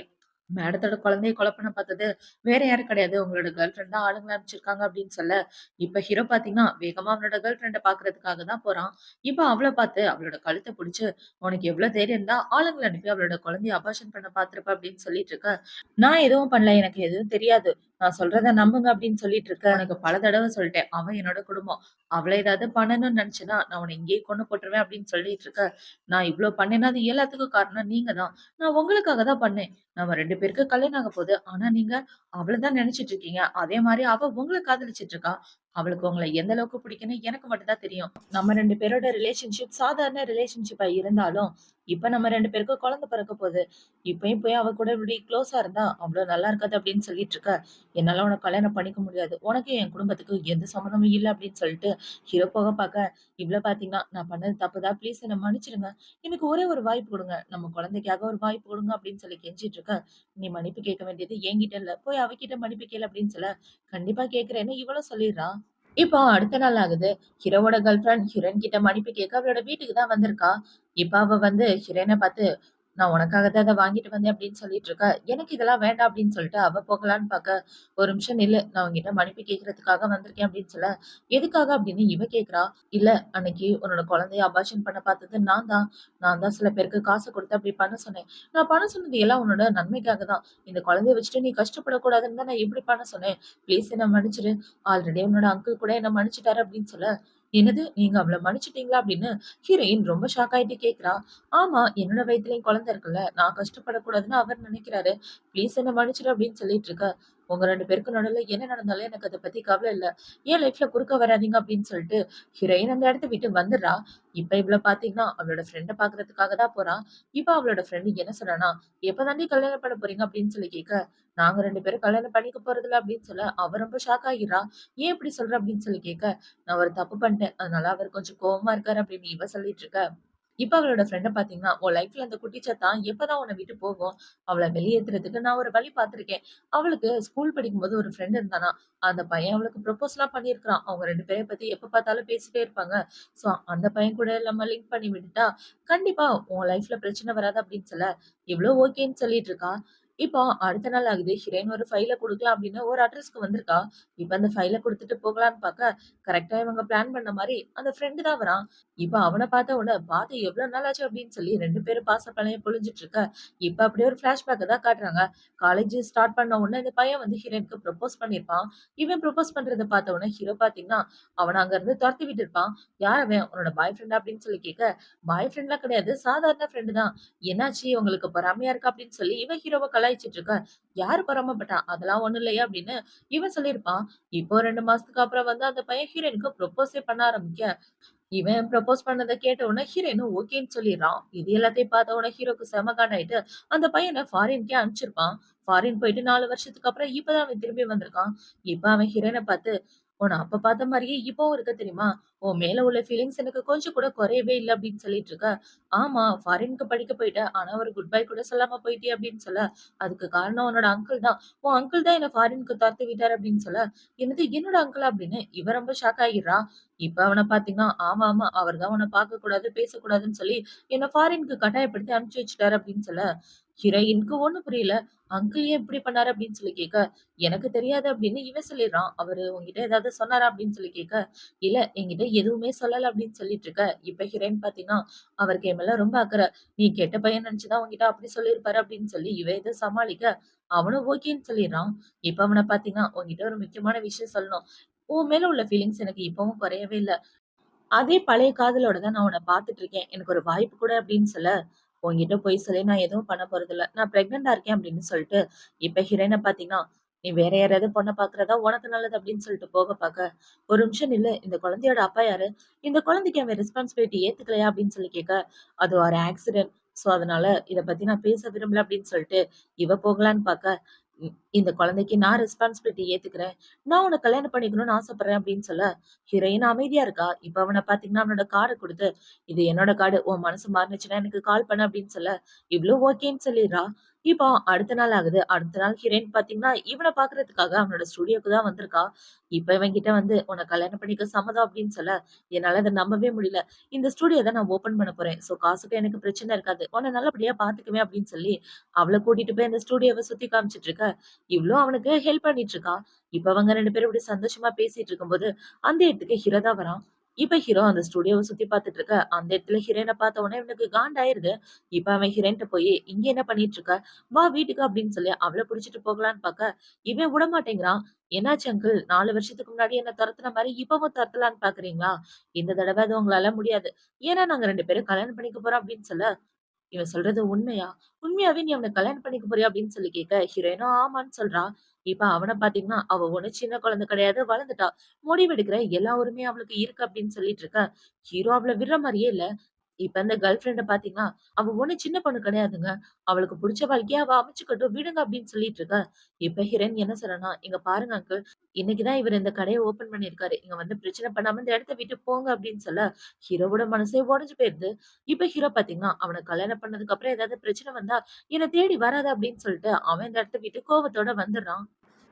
மேடத்தோட குழந்தைய கொலை பண்ண பார்த்தது வேற யாரும் கிடையாது. உங்களோட கேர்ள் ஃபிரெண்ட் தான் ஆளுங்கள அனுப்பிச்சிருக்காங்க" அப்படின்னு சொல்ல, இப்ப ஹீரோ பார்த்தீங்கன்னா, வேகமா அவனோட கேர்ள் ஃபிரெண்ட பார்க்கறதுக்காக தான் போறான். இப்ப அவள பார்த்து அவளோட கழுத்த புடிச்சு, "உனக்கு எவ்ளோ தைரியம் இருந்தா ஆளுங்கள அனுப்பி அவளோட குழந்தைய அபார்ஷன் பண்ண பார்த்திருப்ப" அப்படின்னு சொல்லிட்டு இருக்க. "நான் எதுவும் பண்ணல. எனக்கு எதுவும் தெரியாது. நான் சொல்றத நம்புங்க" அப்படின்னு சொல்லிட்டு இருக்க. "உனக்கு பல தடவ சொல்லிட்டேன். அவ என்னோட குடும்பம். அவள ஏதாவது பண்ணணும்னு நினைச்சேன்னா, நான் உன்ன இங்கேயே கொன்னு போட்டுருவேன்" அப்படின்னு சொல்லிட்டு இருக்க. "நான் இவ்ளோ பண்ணேன்னா, அது எல்லாத்துக்கும் காரணம் நீங்க தான். நான் உங்களுக்காக தான் பண்ணேன். நம்ம 2 பேருக்கு கல்யாணம் ஆக போகுது. ஆனா நீங்க அவள தான் நெனச்சுட்டு இருக்கீங்க. அதே மாரி அவ உங்கள காதலிச்சுட்டு இருக்கா. அவளுக்கு உங்கள எந்த அளவுக்கு பிடிக்கும்னு எனக்கு மட்டும் தான் தெரியும். நம்ம 2 பேரோட ரிலேஷன்ஷிப் சாதாரண ரிலேஷன்ஷிப்பா இருந்தாலும், இப்ப நம்ம 2 பேருக்கும் குழந்தை பிறக்க போது. இப்பயும் போய் அவ கூட இப்படி க்ளோஸா இருந்தா அவ்ளோ நல்லா இருக்காது அப்படின்னு சொல்லிட்டு இருக்க. என்னால உனக்கு கல்யாணம் பண்ணிக்க முடியாது. உனக்கும் என் குடும்பத்துக்கும் எந்த சம்மந்தமும் இல்ல அப்படின்னு சொல்லிட்டு ஹீரோ போக பாக்க, இவ்ளோ பாத்தீங்கன்னா, நான் பண்ணது தப்பு தான். ப்ளீஸ் என்ன மன்னிச்சுடுங்க. எனக்கு ஒரே ஒரு வாய்ப்பு குடுங்க. நம்ம குழந்தைக்காக ஒரு வாய்ப்பு குடுங்க அப்படின்னு சொல்லி கெஞ்சிட்டு இருக்க. நீ மன்னிப்பு கேட்க வேண்டியது என்கிட்ட இல்ல. போய் அவகிட்ட மன்னிப்பு கேளு அப்படின்னு சொல்ல, கண்டிப்பா கேட்கிறேன்னு இவளும் சொல்லிடுறா. இப்போ அடுத்த நாள் ஆகுது. ஹீரோவோட கேர்ள் ஃபிரெண்ட் ஹீரோயின் கிட்ட மன்னிப்பு கேட்க அவளோட வீட்டுக்கு தான் வந்திருக்கா. இப்ப அவ வந்து ஹீரோயின பார்த்து, "நான் உனக்காக தான் இத வாங்கிட்டு வந்தேன்" அப்படின்னு சொல்லிட்டு இருக்கா. எனக்கு இதெல்லாம் வேண்டாம் அப்படின்னு சொல்லிட்டு அவ போகலான்னு பார்க்க, "ஒரு நிமிஷம் நில்லு. நான் உன்கிட்ட மன்னிப்பு கேட்கறதுக்காக வந்திருக்கேன்" அப்படின்னு சொல்ல, "எதுக்காக?" அப்படின்னு இவ கேட்கிறா. "இல்ல அன்னைக்கு உன்னோட குழந்தைய அபார்ஷன் பண்ண பார்த்தது நான் தான். நான் தான் சில பேருக்கு காசு குடுத்து அப்படி பண்ண சொன்னேன். நான் பண்ண சொன்னது எல்லாம் உன்னோட நன்மைக்காக தான். இந்த குழந்தைய வச்சுட்டு நீ கஷ்டப்படக்கூடாதுன்னு தான் நான் இப்படி பண்ண சொன்னேன். ப்ளீஸ் என்ன மன்னிச்சிடு. ஆல்ரெடி உன்னோட அங்கிள் கூட என்ன மன்னிச்சுட்டாரு அப்படின்னு சொல்ல, "என்னது நீங்க அவள மன்னிச்சுட்டீங்களா?" அப்படின்னு ஹீரோயின் ரொம்ப ஷாக் ஆயிட்டு கேட்கிறா. "ஆமா, என்னோட வயித்துலயும் குழந்தை இருக்குல்ல. நான் கஷ்டப்படக்கூடாதுன்னு அவர் நினைக்கிறாரு. ப்ளீஸ் என்ன மன்னிச்சிடு" அப்படின்னு சொல்லிட்டு இருக்க. "உங்க 2 பேருக்கும் நடுவுல என்ன நடந்தாலும் எனக்கு அத பத்தி கவலை இல்ல. என் லைஃப்ல குறுக்க வராதீங்க" அப்படின்னு சொல்லிட்டு ஹீரோயின் அந்த இடத்த விட்டு வந்துடுறா. இப்ப இவள பார்த்தீங்கன்னா, அவளோட ஃப்ரெண்ட பார்க்கறதுக்காக தான் போறா. இப்ப அவளோட ஃப்ரெண்ட் என்ன சொன்னான்னா, "எப்ப கல்யாணம் பண்ண போறீங்க?" அப்படின்னு சொல்லி கேட்க, "நாங்க 2 பேரும் கல்யாணம் பண்ணிக்க போறதில்ல" அப்படின்னு சொல்ல, அவ ரொம்ப ஷாக் ஆகிறா. "ஏன் இப்படி சொல்ற?" அப்படின்னு சொல்லி கேட்க, "நான் ஒரு தப்பு பண்ணிட்டேன். அதனால அவர் கொஞ்சம் கோவமா இருக்காரு" அப்படின்னு இவ சொல்லிட்டு இருக்க. இப்ப அவளோட ஃப்ரெண்ட பாத்தீங்கன்னா, "உன் லைஃப்ல அந்த குட்டி சாத்தான் எப்பதான் உன்ன விட்டு போகும்? அவள வெளியேத்துறதுக்கு நான் ஒரு வழி பார்த்துருக்கேன்." அவளுக்கு ஸ்கூல் படிக்கும்போது ஒரு ஃப்ரெண்ட் இருந்தானா, அந்த பையன் அவளுக்கு ப்ரொபோஸ்லாம் பண்ணியிருக்கான். அவங்க 2 பேரையும் பத்தி எப்ப பார்த்தாலும் பேசிட்டே இருப்பாங்க. ஸோ அந்த பையன் கூட நம்ம லிங்க் பண்ணி விட்டுட்டா, கண்டிப்பா உன் லைஃப்ல பிரச்சனை வராது அப்படின்னு சொல்ல, இவளும் ஓகேன்னு சொல்லிட்டு இருக்கா. இப்போ அடுத்த நாள் ஆகுது. ஹீரோயின் ஒரு ஃபைல குடுக்கலாம் அப்படின்னு ஒரு அட்ரஸ்க்கு வந்திருக்கா. இப்ப அந்த ஃபைல குடுத்துட்டு போகலான்னு பாக்க, கரெக்ட்டா இவங்க பிளான் பண்ண மாரி அந்த ஃப்ரெண்ட் தான் வரான். இப்ப அவன பார்த்த உடனே, "பார்த்து எவ்வளோ நாள் ஆச்சு?" அப்படின்னு சொல்லி 2 பேரும் பாசப்பழைய பொழிஞ்சுட்டு இருக்க, இப்ப அப்படியே ஒரு ஃபிளாஷ்பேக்க தான் காட்டுறாங்க. காலேஜ் ஸ்டார்ட் பண்ண உடனே இந்த பையன் வந்து ஹீரோயினுக்கு ப்ரொபோஸ் பண்ணியிருப்பான். இவன் ப்ரொபோஸ் பண்றத பார்த்த உடனே ஹீரோ பார்த்தீங்கன்னா, அவன அங்க இருந்து தொரத்தி விட்டுருப்பான். "யார் அவன்? உன்னோட பாய் ஃப்ரெண்டா?" அப்படின்னு சொல்லி கேட்க, "பாய் ஃப்ரெண்ட்லாம் கிடையாது. சாதாரண ஃப்ரெண்ட் தான். என்னாச்சு உங்களுக்கு பொறாமையா இருக்கா?" அப்படின்னு சொல்லி இவன் ஹீரோவ கலாய்ச்சிட்டு இருக்க, "யாரு பொறாமப்பட்டா? அதெல்லாம் ஒண்ணும் இல்லையே" அப்படின்னு இவன் சொல்லியிருப்பான். இப்போ 2 மாசத்துக்கு அப்புறம் வந்து அந்த பையன் ஹீரோயினுக்கு ப்ரொபோஸே பண்ண ஆரம்பிக்க, இவன் ப்ரப்போஸ் பண்ணத கேட்ட உடனே ஹீரோயினும் ஓகேன்னு சொல்லிர்றான். இது எல்லாத்தையும் பார்த்த உடனே ஹீரோக்கு செம காண்டாயிட்டு, அந்த பையன ஃபாரின்க்கே அனுப்பிச்சிருப்பான். ஃபாரின் போயிட்டு 4 வருஷத்துக்கு அப்புறம் இப்பதான் அவன் திரும்பி வந்திருக்கான். இப்ப அவன் ஹீரோயின பார்த்து, "உன்ன அப்ப பார்த்த மாரியே இப்பவும் இருக்க தெரியுமா? உன் மேல உள்ள ஃபீலிங்ஸ் எனக்கு கொஞ்சம் கூட குறையவே இல்ல" அப்படின்னு சொல்லிட்டு இருக்க. "ஆமா, ஃபாரின்க்கு படிக்க போயிட்ட. ஆனா ஒரு குட் பை கூட சொல்லாம போயிட்டியே" அப்படின்னு சொல்ல, "அதுக்கு காரணம் உன்னோட அங்கிள் தான். உன் அங்கிள் தான் என்ன ஃபாரின்க்கு தொரத்தி விட்டாரு" அப்படின்னு சொல்ல, "என்னது என்னோட அங்கிளா?" அப்படின்னு இவ ரொம்ப ஷாக் ஆகிறா. இப்ப அவன பார்த்தீங்கன்னா, ஆமா, ஆமா. அவர் தான் உன்ன பார்க்கக்கூடாது, பேசக்கூடாதுன்னு சொல்லி என்ன ஃபாரின்க்கு கட்டாயப்படுத்தி அனுப்பிச்சு வச்சுட்டாரு அப்படின்னு சொல்ல, ஹீரோயினுக்கு ஒண்ணும் புரியல. அங்கிள் ஏன் இப்படி பண்ணாரு அப்படின்னு சொல்லி கேட்க, எனக்கு தெரியாது அப்படின்னு இவன் சொல்லிடுறான். அவரு உன்கிட்ட ஏதாவது சொன்னாரா அப்படின்னு சொல்லி கேட்க, இல்ல என்கிட்ட எதுவுமே சொல்லல அப்படின்னு சொல்லிட்டு இருக்க. இப்ப ஹீரோயின் பார்த்தீங்கன்னா, அவருக்கு என் மேல ரொம்ப அக்கறை. நீ கெட்ட பையன் நினைச்சு தான் உன்கிட்ட அப்படி சொல்லியிருப்பாரு அப்படின்னு சொல்லி இவ இத சமாளிக்க, அவனும் ஓகேன்னு சொல்லிடுறான். இப்ப அவன பார்த்தீங்கன்னா, உன்கிட்ட ஒரு முக்கியமான விஷயம் சொல்லணும். உன் மேல உள்ள ஃபீலிங்ஸ் எனக்கு இப்பவும் குறையவே இல்ல. அதே பழைய காதலோட தான் நான் உன்ன பார்த்துட்டு இருக்கேன். எனக்கு ஒரு வாய்ப்பு குடு அப்படின்னு சொல்ல, உன்கிட்ட பொய் சொல்லி நான் எதுவும் பண்ண போறதில்ல. நான் பிரெக்னன்ட்டா இருக்கேன் அப்படின்னு சொல்லிட்டு, இப்ப ஹீரோயின பார்த்தீங்கன்னா, நீ வேற யாரையாவது பொண்ண பார்க்கிறதா உனக்கு நல்லது அப்படின்னு சொல்லிட்டு போக பார்க்க, ஒரு நிமிஷம் நில்லு. இந்த குழந்தையோட அப்பா யாரு? இந்த குழந்தைக்கு அவன் ரெஸ்பான்சிபிலிட்டி ஏத்துக்கலையா அப்படின்னு சொல்லி கேட்க, அது ஒரு ஆக்சிடென்ட். ஸோ அதனால இத பத்தி நான் பேச விரும்பல அப்படின்னு சொல்லிட்டு, இவ போகலான்னு பார்க்க, இந்த குழந்தைக்கு நான் ரெஸ்பான்சிபிலிட்டி ஏத்துக்கிறேன். நான் உன்ன கல்யாணம் பண்ணிக்கணும்னு ஆசைப்படுறேன் அப்படின்னு சொல்ல, ஹீரோயின் அமைதியா இருக்கா. இப்ப அவன பார்த்தீங்கன்னா, அவனோட கார்ட குடுத்து, "இது என்னோட கார்டு. உன் மனசு மாறுனுச்சுன்னா எனக்கு கால் பண்ணு" அப்படின்னு சொல்ல, இவளும் ஓகேன்னு சொல்லிர்றா. இப்போ அடுத்த நாள் ஆகுது. அடுத்த நாள் ஹீரோயின் பார்த்தீங்கன்னா, இவன பார்க்கறதுக்காக அவனோட ஸ்டுடியோக்கு தான் வந்திருக்கா. இப்ப இவன்கிட்ட வந்து, "உன்ன கல்யாணம் பண்ணிக்க சம்மதம்" அப்படின்னு சொல்ல, என்னால அத நம்பவே முடியல. "இந்த ஸ்டுடியோ தான் நான் ஓப்பன் பண்ண போறேன். சோ காசுக்கு எனக்கு பிரச்சனை இருக்காது. உன்ன நல்லபடியா பார்த்துக்குவேன்" அப்படின்னு சொல்லி, அவள கூட்டிட்டு போய் அந்த ஸ்டுடியோவ சுத்தி காமிச்சுட்டு இருக்க, இவளும் அவனுக்கு ஹெல்ப் பண்ணிட்டு இருக்கா. இப்ப அவங்க 2 பேரும் இப்படி சந்தோஷமா பேசிட்டு இருக்கும்போது, அந்த இடத்துக்கு ஹீரோ தான் வரான். இப்ப ஹீரோ அந்த ஸ்டுடியோவ சுத்தி பார்த்துட்டு இருக்க, அந்த இடத்துல ஹீரோயின பார்த்த உடனே இவனுக்கு காண்டாயிருது. இப்ப அவன் ஹீரோயின்ட்ட போயி, "இங்க என்ன பண்ணிட்டு இருக்க? வா வீட்டுக்கு" அப்படின்னு சொல்லி அவள புடிச்சிட்டு போகலான்னு பாக்க, இவன் விடமாட்டேங்கிறான். "என்னாச்சு அங்கிள்? 4 வருஷத்துக்கு முன்னாடி என்ன தொரத்துன மாரி இப்பவும் தொரத்தலான்னு பாக்குறீங்களா? இந்த தடவ அது உங்களால முடியாது. ஏன்னா நாங்க 2 பேரும் கல்யாணம் பண்ணிக்க போறோம்" அப்படின்னு சொல்ல, இவன் சொல்றது உண்மையா? உண்மையாவே நீ அவன கல்யாணம் பண்ணிக்க போறியா? அப்படின்னு சொல்லி கேட்க, ஹீரோயினும் ஆமான்னு சொல்றா. இப்ப அவன பாத்தீங்கன்னா, அவ ஒண்ணும் சின்ன குழந்தை கிடையாது, வளர்ந்துட்டா. முடிவெடுக்கிற எல்லா உரிமையும் அவளுக்கு இருக்கு அப்படின்னு சொல்லிட்டு இருக்க. ஹீரோ அவள விடுற மாரியே இல்ல. இப்ப இந்த கேர்ள் ஃபிரெண்ட பாத்தீங்கன்னா, அவ ஒண்ணும் சின்ன பொண்ணு கிடையாதுங்க. அவளுக்கு புடிச்ச வாழ்க்கைய அவ அமைச்சுக்கட்டும் விடுங்க அப்படின்னு சொல்லிட்டு இருக்க. இப்ப ஹீரோயின் என்ன சொல்றன்னா, "இங்க பாருங்க அங்கிள், இன்னைக்கு தான் இவரு இந்த கடைய ஓப்பன் பண்ணியிருக்காரு. இங்க வந்து பிரச்சனை பண்ணாம இந்த இடத்த விட்டு போங்க" அப்படின்னு சொல்ல, ஹீரோவோட மனசே உடைஞ்சு போயிருது. இப்ப ஹீரோ பாத்தீங்கன்னா, அவன கல்யாணம் பண்ணதுக்கு அப்புறம் ஏதாவது பிரச்சனை வந்தா, என்ன தேடி வராத அப்படின்னு சொல்லிட்டு, அவன் இந்த இடத்த விட்டு கோவத்தோட வந்துடுறான்.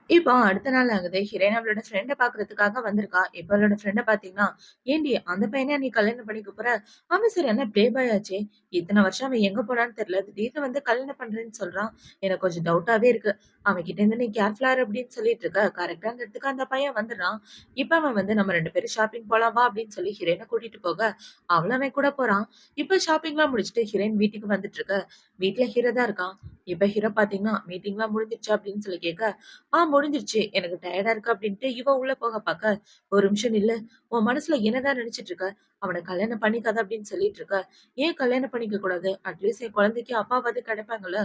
இப்போ அடுத்த நாள் ஆகுது. ஹிரேன் அவளோட ஃப்ரெண்ட பாக்குறதுக்காக வந்திருக்கா. இப்ப அவளோட ஃப்ரெண்ட பாத்தீங்கன்னா, "ஏன்டி அந்த பையனையா நீ கல்யாணம் பண்ணிக்க போற? அவன் சரியான பிளே பாய் ஆச்சே. இத்தன வருஷம் அவன் எங்க போனான்னு தெரியல. திடீர்னு வந்து கல்யாணம் பண்றேன்னு சொல்றான். எனக்கு கொஞ்சம் டவுட்டாவே இருக்கு. அவன் கிட்ட இருந்து நீ கேர்ஃபுல்லா இரு அப்படின்னு சொல்லிட்டு இருக்க. கரெக்ட்டா அந்த இடத்துக்கு அந்த பையன் வந்துடுறான். இப்ப அவன் வந்து நம்ம 2 பேரும் ஷாப்பிங் போலாம் வா அப்படின்னு சொல்லி ஹிரேன கூட்டிட்டு போக, அவளும் அவன் கூட போறான். இப்ப ஷாப்பிங்லாம் முடிச்சுட்டு ஹிரேன் வீட்டுக்கு வந்துட்டு இருக்க. வீட்ல ஹீரோ தான் இருக்கான். இப்ப ஹீரோ பாத்தீங்கன்னா, மீட்டிங்லாம் முடிஞ்சிருச்சா அப்படின்னு சொல்லி கேட்க, முடிஞ்சிருச்சு. எனக்கு டயர்டா இருக்கு அப்டின்ட்டு இவ உள்ள போக பாக்க, "ஒரு நிமிஷம் நில்லு. உன் மனசுல என்னதான் நெனச்சிட்டு இருக்க? அவன கல்யாணம் பண்ணிக்காத அப்டின்னு சொல்லிட்டு இருக்க. ஏன் கல்யாணம் பண்ணிக்க கூடாது? அட்லீஸ்ட் என் குழந்தைக்கு அப்பாவாவது கிடைப்பாங்கல்ல.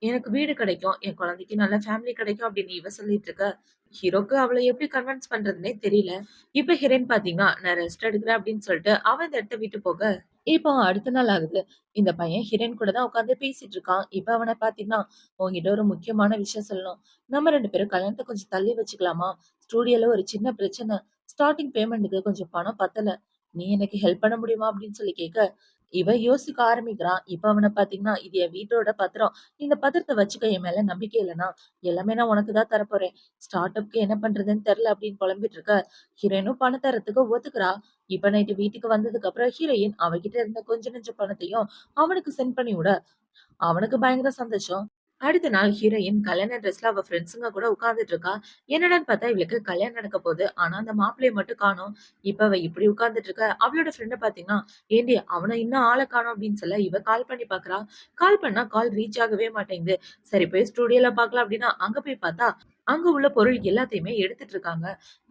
எனக்கு வீடு கிடைக்கும். என் குழந்தைக்கு நல்ல ஃபேமிலி கிடைக்கும்" அப்டின்னு இவ சொல்லிட்டு இருக்க. ஹீரோக்கு அவள எப்படி கன்வின்ஸ் பண்றதுன்னே தெரியல. இப்ப ஹீரோயின் பாத்தீங்கன்னா, "நான் ரெஸ்ட் எடுக்கிறேன்" அப்டின்னு சொல்லிட்டு அவ இந்த இடத்த விட்டு போக, இப்போ அடுத்த நாள் ஆகுது. இந்த பையன் ஹிரேன் கூட தான் உட்கார்ந்து பேசிட்டு இருக்கான். இப்ப அவன பார்த்தீங்கன்னா, "உன்கிட்ட ஒரு முக்கியமான விஷயம் சொல்லணும். நம்ம 2 பேரும் கல்யாணத்த கொஞ்சம் தள்ளி வச்சுக்கலாமா? ஸ்டூடியோல ஒரு சின்ன பிரச்சனை. ஸ்டார்ட்டிங் பேமெண்ட்க்கு கொஞ்சம் பணம் பத்தல. நீ எனக்கு ஹெல்ப் பண்ண முடியுமா?" அப்படின்னு சொல்லி கேட்க, இவன் யோசிக்க ஆரம்பிக்கிறான். இப்ப அவன பார்த்தீங்கன்னா, "இது என் வீட்டோட பத்திரம். இந்த பத்திரத்த வச்சுக்க. என் மேல நம்பிக்கை இல்லன்னா, எல்லாமே நான் உனக்கு தான் தரப்போறேன். ஸ்டார்ட் அப்க்கு என்ன பண்றதுன்னு தெரியல" அப்படின்னு புலம்பிட்டு இருக்க, ஹீரோயினும் பணம் தர்றதுக்கு ஒத்துக்கிறா. இப்ப நைட்டு வீட்டுக்கு வந்ததுக்கு அப்புறம் ஹீரோயின் அவகிட்ட இருந்த கொஞ்ச நெஞ்ச பணத்தையும் அவனுக்கு சென்ட் பண்ணி விட, அவனுக்கு பயங்கர சந்தோஷம். அடுத்த நாள் ஹீரோயின் கல்யாண ட்ரெஸ்ல அவ ஃப்ரெண்ட்ஸுங்க கூட உட்கார்ந்துட்டு இருக்கா. என்னடான்னு பார்த்தா இவளுக்கு கல்யாணம் நடக்க போகுது. ஆனா அந்த மாப்பிள்ளைய மட்டும் காணோம். இப்ப அவ இப்படி உட்கார்ந்துட்டு இருக்க. அவளோட ஃப்ரெண்ட பார்த்தீங்கன்னா, "ஏன்டி அவன இன்னும் ஆள காணோம்" அப்படின்னு சொல்ல இவ கால் பண்ணி பார்க்குறா. கால் பண்ணா கால் ரீச் ஆகவே மாட்டேங்குது. சரி போய் ஸ்டுடியோல பார்க்கலாம் அப்படின்னா, அங்க போய் பார்த்தா, அங்க உள்ள பொருள் எல்லாத்தையுமே எடுத்துட்டு இருக்காங்க.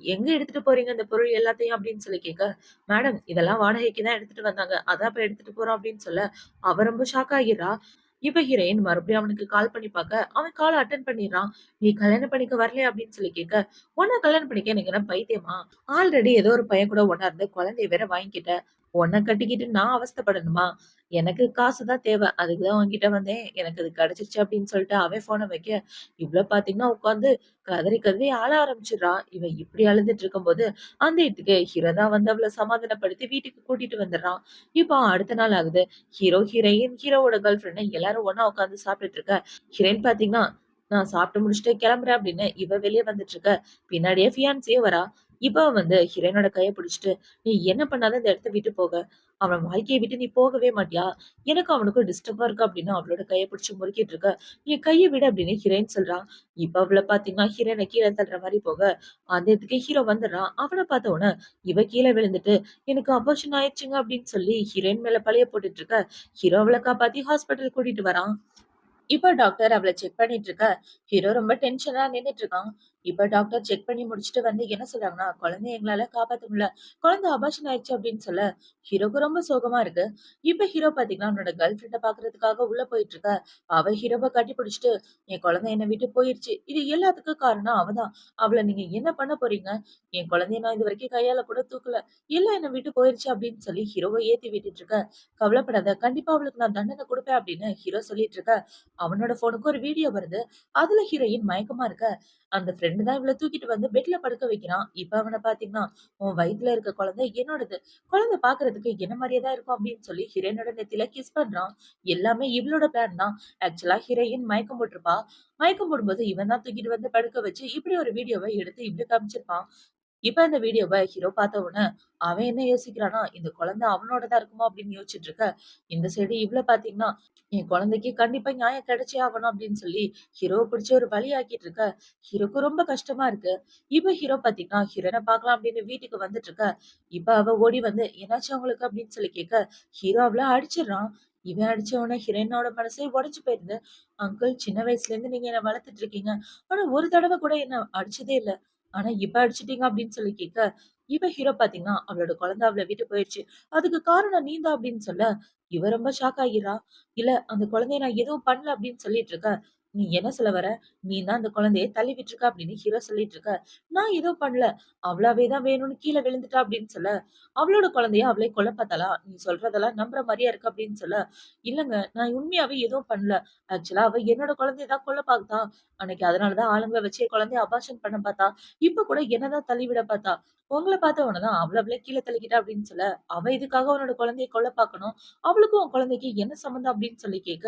"எங்க எடுத்துட்டு போறீங்க இந்த பொருள் எல்லாத்தையும்?" அப்படின்னு சொல்லி கேட்க, "மேடம் இதெல்லாம் வாடகைக்கு தான் எடுத்துட்டு வந்தாங்க. அதான் இப்ப எடுத்துட்டு போறோம்" அப்படின்னு சொல்ல, அவ ரொம்ப ஷாக் ஆகிறா. இப்ப ஹீரோயின் மறுபடியும் அவனுக்கு கால் பண்ணி பாக்க, அவன் கால அட்டெண்ட் பண்ணிடுறான். "நீ கல்யாணம் பண்ணிக்க வரலையா?" அப்படின்னு சொல்லி கேட்க, "உன்ன கல்யாணம் பண்ணிக்க எனக்கு என்ன பைத்தியமா? ஆல்ரெடி ஏதோ ஒரு பையன் கூட ஒண்ணா இருந்து குழந்தைய வேற வாங்கிக்கிட்ட. உன்ன கட்டிக்கிட்டு நான் அவஸ்தைப்படணுமா? எனக்கு காசு தான் தேவை. அதுக்கு தான் உன்கிட்ட வந்தேன். எனக்கு அது கிடைச்சிருச்சு" அப்படின்னு சொல்லிட்டு அவன் ஃபோன வைக்க, இவ்ளோ பாத்தீங்கன்னா உட்காந்து கதறி கதறி அழ ஆரம்பிச்சுடுறா. இவ இப்படி அழுதுட்டு இருக்கும்போது, அந்த இடத்துக்கு ஹீரோ தான் வந்து அவள சமாதானப்படுத்தி வீட்டுக்கு கூட்டிட்டு வந்துடுறான். இப்போ அடுத்த நாள் ஆகுது. ஹீரோ, ஹீரோயின், ஹீரோவோட கேர்ள் ஃபிரெண்ட் எல்லாரும் ஒண்ணா உட்கார்ந்து சாப்பிட்டுட்டு இருக்க. ஹீரோயின் பாத்தீங்கன்னா, "நான் சாப்பிட்டு முடிச்சுட்டு கிளம்புறேன்" அப்படின்னு இவ வெளிய வந்துட்டு இருக்க. பின்னாடியே ஃபியான்சியும் வரா. இப்ப வந்து ஹீரோயினோட கைய பிடிச்சுட்டு, "நீ என்ன பண்ணாலும் இந்த இடத்த விட்டு போக. அவன் வாழ்க்கைய விட்டு நீ போகவே மாட்டியா? எனக்கும் அவனுக்கும் டிஸ்டர்பா இருக்கு" அப்படின்னு அவளோட கைய பிடிச்சு முறுக்கிட்டு இருக்க. "என் கைய விடு" அப்படின்னு ஹீரோயின் சொல்றா. இப்ப அவள பாத்தீங்கன்னா, ஹீரோயின கீழ தள்ளுற மாரி போக, அந்த இடத்துக்கு ஹீரோ வந்துடுறான். அவன பார்த்த உடனே இவ கீழ விழுந்துட்டு, "எனக்கு அபார்ஷன் ஆயிருச்சுங்க" அப்படின்னு சொல்லி ஹீரோயின் மேல பழிய போட்டுட்டு இருக்க. ஹீரோ அவள காப்பாத்தி ஹாஸ்பிட்டல் கூட்டிட்டு வரான். இப்ப டாக்டர் அவள செக் பண்ணிட்டு இருக்க. ஹீரோ ரொம்ப டென்ஷனா நின்னுட்டு இருக்கான். இப்ப டாக்டர் செக் பண்ணி முடிச்சுட்டு வந்து என்ன சொல்றாங்கன்னா, "குழந்தைய எங்களால காப்பாத்த முடியல. குழந்தை அபார்ஷன் ஆயிடுச்சு" அப்படின்னு சொல்ல, ஹீரோக்கு ரொம்ப சோகமா இருக்கு. இப்ப ஹீரோ பாத்தீங்கன்னா, அவனோட கேர்ள் ஃபிரெண்ட பாக்குறதுக்காக உள்ள போயிட்டு இருக்க. அவ ஹீரோவ கட்டி பிடிச்சுட்டு, "என் குழந்தை என்னை விட்டு போயிருச்சு. இது எல்லாத்துக்கும் காரணம் அவ தான். அவள நீங்க என்ன பண்ண போறீங்க? என் குழந்தைய நான் இதுவரைக்கும் கையால கூட தூக்கல. எல்லாம் என்னை விட்டு போயிருச்சு" அப்படின்னு சொல்லி ஹீரோவ ஏத்தி விட்டுட்டு இருக்க. "கவலைப்படாத. கண்டிப்பா அவளுக்கு நான் தண்டனை குடுப்பேன்" அப்படின்னு ஹீரோ சொல்லிட்டு இருக்க. அவனோட ஃபோனுக்கு ஒரு வீடியோ வருது. அதுல ஹீரோயின் மயக்கமா இருக்க. அந்த ஃப்ரெண்ட் தான் இவள தூக்கிட்டு வந்து பெட்ல படுக்க வைக்கிறான். இப்ப அவன பாத்தீங்கன்னா, "உன் வயித்துல இருக்க குழந்தை என்னோடது. குழந்தை பாக்குறதுக்கு என்ன மாரியே தான் இருக்கும்" அப்படின்னு சொல்லி ஹீரோயினோட நெத்தியில கிஸ் பண்றான். எல்லாமே இவளோட பிளான் தான். ஆக்சுவலா ஹீரோயின் மயக்கம் போட்டிருப்பா. மயக்கம் போடும்போது இவன் தான் தூக்கிட்டு வந்து படுக்க வச்சு, இப்படி ஒரு வீடியோவ எடுத்து இப்படி காமிச்சிருப்பான். இப்ப இந்த வீடியோவ ஹீரோ பார்த்த உடனே, அவன் என்ன யோசிக்கிறான்னா, இந்த குழந்தை அவனோடதா இருக்குமோ அப்படின்னு யோசிச்சுட்டு இருக்க. இந்த சைடு இவ்ள பார்த்தீங்கன்னா, என் குழந்தைக்கு கண்டிப்பா நியாயம் கிடைச்சே ஆகணும் அப்படின்னு சொல்லி ஹீரோவ பிடிச்சு ஒரு வழி ஆக்கிட்டு இருக்க. ஹீரோக்கு ரொம்ப கஷ்டமா இருக்கு. இப்ப ஹீரோ பார்த்தீங்கன்னா, ஹீரோயின பார்க்கலாம் அப்படின்னு வீட்டுக்கு வந்துட்டு இருக்க. இப்ப அவ ஓடி வந்து, "என்னாச்சு உங்களுக்கு?" அப்படின்னு சொல்லி கேட்க, ஹீரோ அவள அடிச்சிடுறான். இவன் அடிச்ச உடனே ஹீரோயினோட மனசே உடைஞ்சு போயிருது. "அங்கிள் சின்ன வயசுல இருந்து நீங்க என்ன வளர்த்துட்டு இருக்கீங்க. ஆனா ஒரு தடவ கூட என்ன அடிச்சதே இல்ல. ஆனா இப்ப அடிச்சுட்டீங்க" அப்படின்னு சொல்லி கேட்க, இவ ஹீரோ பார்த்தீங்கன்னா, அவளோட குழந்தை அவள விட்டு போயிருச்சு. அதுக்கு காரணம் நீ தான் அப்படின்னு சொல்ல, இவ ரொம்ப ஷாக் ஆகிறா. "இல்ல அந்த குழந்தைய நான் எதுவும் பண்ணல" அப்படின்னு சொல்லிட்டு இருக்க. நீ என்ன சொல்ல வர? நீ தான் அந்த குழந்தைய தள்ளி விட்டுருக்க அப்படின்னு ஹீரோ சொல்லிட்டு இருக்க. நான் எதுவும் பண்ணல. அவளாவே தான் வேணும்னு கீழ விழுந்துட்டா அப்படின்னு சொல்ல, அவளோட குழந்தைய அவளே கொல்ல பார்த்தாளா? நீ சொல்றதெல்லாம் நம்புற மாரியா இருக்கு அப்படின்னு சொல்ல, இல்லங்க நான் உண்மையாவே எதுவும் பண்ணல. ஆக்சுவலா அவ என்னோட குழந்தைய தான் கொல்ல பார்த்தா. அன்னைக்கு அதனால தான் ஆளுங்கள வச்சு என் குழந்தைய அபார்ஷன் பண்ண பார்த்தா. இப்ப கூட என்ன தான் தள்ளி விட பார்த்தா. உங்கள பார்த்த உடனே தான் அவள கீழ தள்ளிக்கிட்டா அப்படின்னு சொல்ல, அவ எதுக்காக உன்னோட குழந்தைய கொல்ல பார்க்கணும்? அவளுக்கும் உன் குழந்தைக்கு என்ன சம்மந்தம் அப்படின்னு சொல்லி கேட்க,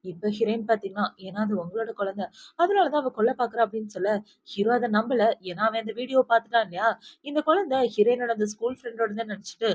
இப்ப ஹீரோயின் பார்த்தீங்கன்னா, ஏன்னா அது உங்களோட குழந்தை. அதனால தான் அவ கொல்ல பார்க்குறா அப்படின்னு சொல்ல, ஹீரோ அத நம்பல. ஏன்னா அவன் இந்த வீடியோவ பார்த்துட்டான் இல்லையா? இந்த குழந்தை ஹீரோயினோட அந்த ஸ்கூல் ஃப்ரெண்டோடதுன்னு நெனச்சுட்டு,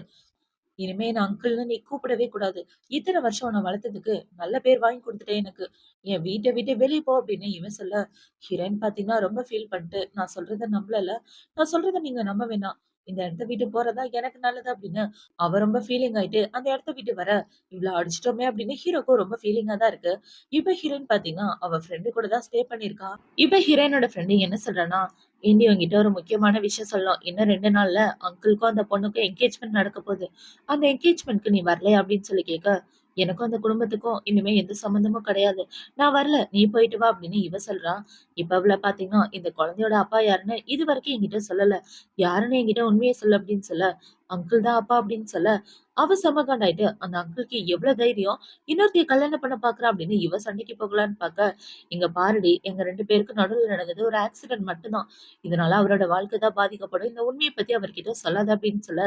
இனிமே என்ன அங்கிள்ன்னு நீ கூப்பிடவே கூடாது. இத்தன வருஷம் உன்ன வளர்த்ததுக்கு நல்ல பேர் வாங்கி குடுத்துட்ட எனக்கு. என் வீட்ட விட்டு வெளிய போ அப்படின்னு இவன் சொல்ல, ஹீரோயின் பார்த்தீங்கன்னா ரொம்ப ஃபீல் பண்ணிட்டு, நான் சொல்றத நம்பலல்ல. நான் சொல்றத நீங்க நம்ப வேணாம். இந்த இடத்த விட்டு போறது எனக்கு நல்லது அப்படின்னு அவ ரொம்ப ஃபீலிங் ஆயிட்டு அந்த இடத்த விட்டு வர, இவ்ள அடிச்சுட்டோமே அப்படின்னு ஹீரோக்கும் ரொம்ப ஃபீலிங்கா தான் இருக்கு. இப்ப ஹீரோயின் பார்த்தீங்கன்னா, அவ ஃப்ரெண்டு கூட தான் ஸ்டே பண்ணியிருக்கா. இப்ப ஹீரோயினோட ஃப்ரெண்டு என்ன சொல்றான்னா, "ஏன்டி உன்கிட்ட ஒரு முக்கியமான விஷயம் சொல்லணும். இன்னும் 2 நாள்ல அங்கிள்க்கும் அந்த பொண்ணுக்கும் என்கேஜ்மென்ட் நடக்க போகுது. அந்த என்கேஜ்மென்ட்க்கு நீ வரலையா?" அப்படின்னு சொல்லி கேட்க, "எனக்கும் அந்த குடும்பத்துக்கும் இனிமே எந்த சம்மந்தமும் கிடையாது. நான் வரல. நீ போயிட்டு வா" அப்படின்னு இவ சொல்றா. இப்ப அவள பார்த்தீங்கன்னா, இந்த குழந்தையோட அப்பா யாருன்னு இதுவரைக்கும் என்கிட்ட சொல்லல. யாருன்னு என்கிட்ட உண்மைய சொல்லு அப்படின்னு சொல்ல, "அங்கிள் தான் அப்பா" அப்படின்னு சொல்ல, அவ செம காண்டாயிட்டு, அந்த அங்கிள்க்கு எவ்ளோ தைரியம்? இன்னொருத்திய கல்யாணம் பண்ண பார்க்குறா அப்படின்னு இவ சண்டைக்கு போகலான்னு பார்க்க, "இங்க பாருடி, எங்க 2 பேருக்கு நடுவுல நடந்தது ஒரு ஆக்சிடென்ட் மட்டும் தான். இதனால அவரோட வாழ்க்கை தான் பாதிக்கப்படும். இந்த உண்மைய பத்தி அவர்கிட்ட சொல்லாத" அப்படின்னு சொல்ல,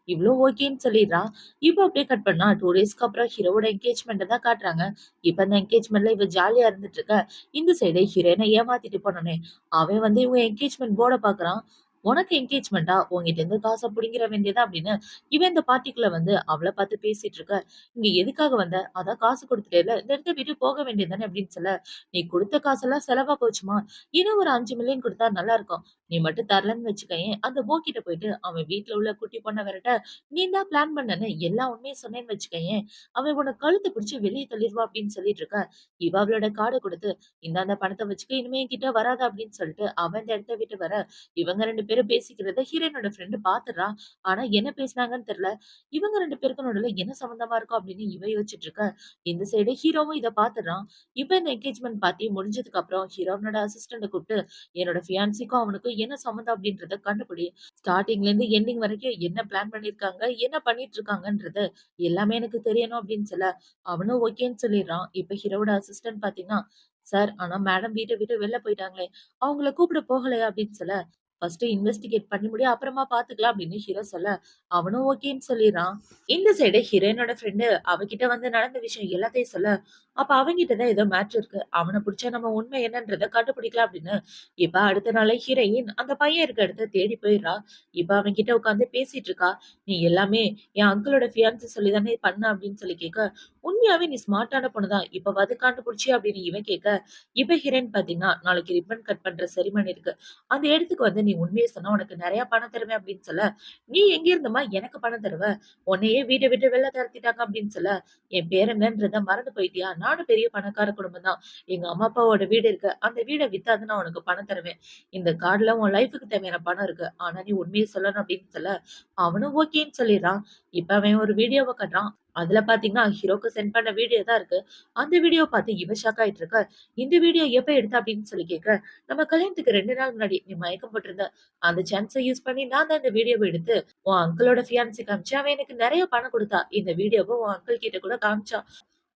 இவளும் ஓகேன்னு சொல்லிடுறா. இப்ப அப்படியே கட் பண்ணா 2 டேஸ்க்கு அப்புறம் ஹீரோவோட என்கேஜ்மெண்ட்ட தான் காட்டுறாங்க. இப்ப அந்த என்கேஜ்மெண்ட்ல இவ ஜாலியா இருந்துட்டு இருக்க. இந்த சைடு ஹீரோயின ஏமாத்திட்டு போனோனே, அவன் வந்து இவங்க என்கேஜ்மெண்ட் போர்ட பார்க்குறான். "உனக்கு என்கேஜ்மெண்ட்டா? உன்கிட்ட இருந்து காச புடுங்கிற வேண்டியதா" அப்படின்னு இவன் இந்த பார்ட்டிக்குள்ள வந்து அவள பார்த்து பேசிட்டு இருக்க. "இங்க எதுக்காக வந்த? அதான் காசு குடுத்துட்டேல்ல, இந்த இடத்த விட்டு போக வேண்டியது தானே" அப்படின்னு சொல்ல, "நீ குடுத்த காசெல்லாம் செலவா போச்சும்மா. இன்னும் ஒரு 5,000,000 குடுத்தா நல்லா இருக்கும். நீ மட்டும் தரலன்னு வச்சுக்கயேன், அந்த போ கிட்ட போயிட்டு அவன் வீட்ல உள்ள குட்டி பொண்ண விரட்ட, நீ தான் பிளான் பண்ணன்னு எல்லா உண்மையும் சொன்னேன்னு வச்சுக்கயேன், அவன் உன்ன கழுத்த பிடிச்சு வெளிய தள்ளிருவான்" அப்படின்னு சொல்லிட்டு இருக்க. இவ அவளோட கார்ட குடுத்து, "இந்தா இந்த பணத்த வச்சுக்க. இனிமே என்கிட்ட வராத" அப்படின்னு சொல்லிட்டு அவன் இந்த இடத்த விட்டு வர, இவங்க 2 பேரும் பேசிக்கிறத ஹீரோயினோட ஃப்ரெண்ட் பார்த்துடுறா. ஆனா என்ன பேசுனாங்கன்னு தெரியல. இவங்க 2 பேருக்கும் நடுவுல என்ன சம்மந்தமா இருக்கும் அப்படின்னு இவ யோசிச்சுட்டு இருக்க. இந்த சைடு ஹீரோவும் இத பார்த்துடுறான். இப்ப இந்த என்கேஜ்மென்ட் பார்ட்டி முடிஞ்சதுக்கு அப்புறம் ஹீரோவோட அசிஸ்டன்ட்ட கூப்பிட்டு, "என்னோட ஃபியான்சிக்கும் அவனுக்கும் என்ன சம்மந்தம் அப்படின்றத கண்டுபிடி. ஸ்டார்ட்டிங்ல இருந்து எண்டிங் வரைக்கும் என்ன பிளான் பண்ணியிருக்காங்க, என்ன பண்ணிட்டு இருக்காங்கன்றது எல்லாமே எனக்கு தெரியணும்" அப்படின்னு சொல்ல, அவனும் ஓகேன்னு சொல்லிடுறான். இப்ப ஹீரோவோட அசிஸ்டன்ட் பார்த்தீங்கன்னா, "சார் ஆனா மேடம் வீட்ட விட்டு வெளில போயிட்டாங்களே, அவங்கள கூப்பிட போகலையா?" அப்படின்னு சொல்ல, "ஃபர்ஸ்ட் இன்வெஸ்டிகேட் பண்ணி முடி. அப்புறமா பார்த்துக்கலாம்" அப்படின்னு ஹீரோ சொல்ல, அவனும் ஓகேன்னு சொல்லிர்றான். இந்த சைடு ஹீரோயினோட ஃப்ரெண்டு அவகிட்ட வந்து நடந்த விஷயம் எல்லாத்தையும் சொல்ல, அப்ப அவன்கிட்ட தான் ஏதோ மேட்டர் இருக்கு. அவன புடிச்சா நம்ம உண்மை என்னன்றத கண்டுபிடிக்கலாம் அப்படின்னு, இப்ப அடுத்த நாளே ஹீரோயின் அந்த பையன் இருக்க இடத்த தேடி போயிர்றா. இப்ப அவன்கிட்ட உட்கார்ந்து பேசிட்டு இருக்கா. "நீ எல்லாமே என் அங்கிளோட ஃபியான்சி சொல்லி தானே பண்ண" அப்படின்னு சொல்லி கேட்க, "உண்மையாவே நீ ஸ்மார்ட்டான பொண்ணு தான். இப்பவாது கண்டுபிடிச்சியா?" அப்படின்னு இவன் கேட்க, இப்ப ஹீரோயின் பார்த்தீங்கன்னா, "நாளைக்கு ரிப்பன் கட் பண்ற செரிமனி இருக்கு. அந்த இடத்துக்கு வந்து நீ உண்மைய சொன்னா உனக்கு நெறைய பணம் தருவேன்" அப்படின்னு சொல்ல, "நீ எங்க இருந்தும்மா எனக்கு பணம் தருவ? உன்னையே வீட்ட விட்டு வெளில துரத்திட்டாங்க" அப்படின்னு சொல்ல, "என் பேர் என்னன்றத மறந்து போயிட்டியா? நானும் பெரிய பணக்கார குடும்பம் தான். எங்க அம்மா, அப்பாவோட வீடு இருக்கு. அந்த வீட வித்தாவது நான் உனக்கு பணம் தருவேன். இந்த கார்ட்ல உன் லைஃப்க்கு தேவையான பணம் இருக்கு. ஆனா நீ உண்மைய சொல்லணும்" அப்படின்னு சொல்ல, அவனும் ஓகேன்னு சொல்லிர்றான். இப்ப அவன் ஒரு வீடியோவ காட்டுறான். அதுல பார்த்தீங்கன்னா, ஹீரோக்கு சென்ட் பண்ண வீடியோ தான் இருக்கு. அந்த வீடியோ பார்த்து இவ ஷாக் ஆயிட்டு இருக்க. "இந்த வீடியோ எப்ப எடுத்த?" அப்படின்னு சொல்லி கேட்க, "நம்ம கல்யாணத்துக்கு 2 நாள் முன்னாடி நீ மயக்கம் போட்டிருந்த. அந்த சான்ஸ யூஸ் பண்ணி நான் தான் இந்த வீடியோவ எடுத்து உன் அங்கிளோட ஃபியான்சிக்கு அனுப்பிச்சேன். அவ எனக்கு நெறைய பணம் குடுத்தா. இந்த வீடியோவ உன் அங்கிள் கிட்ட கூட காமிச்சா.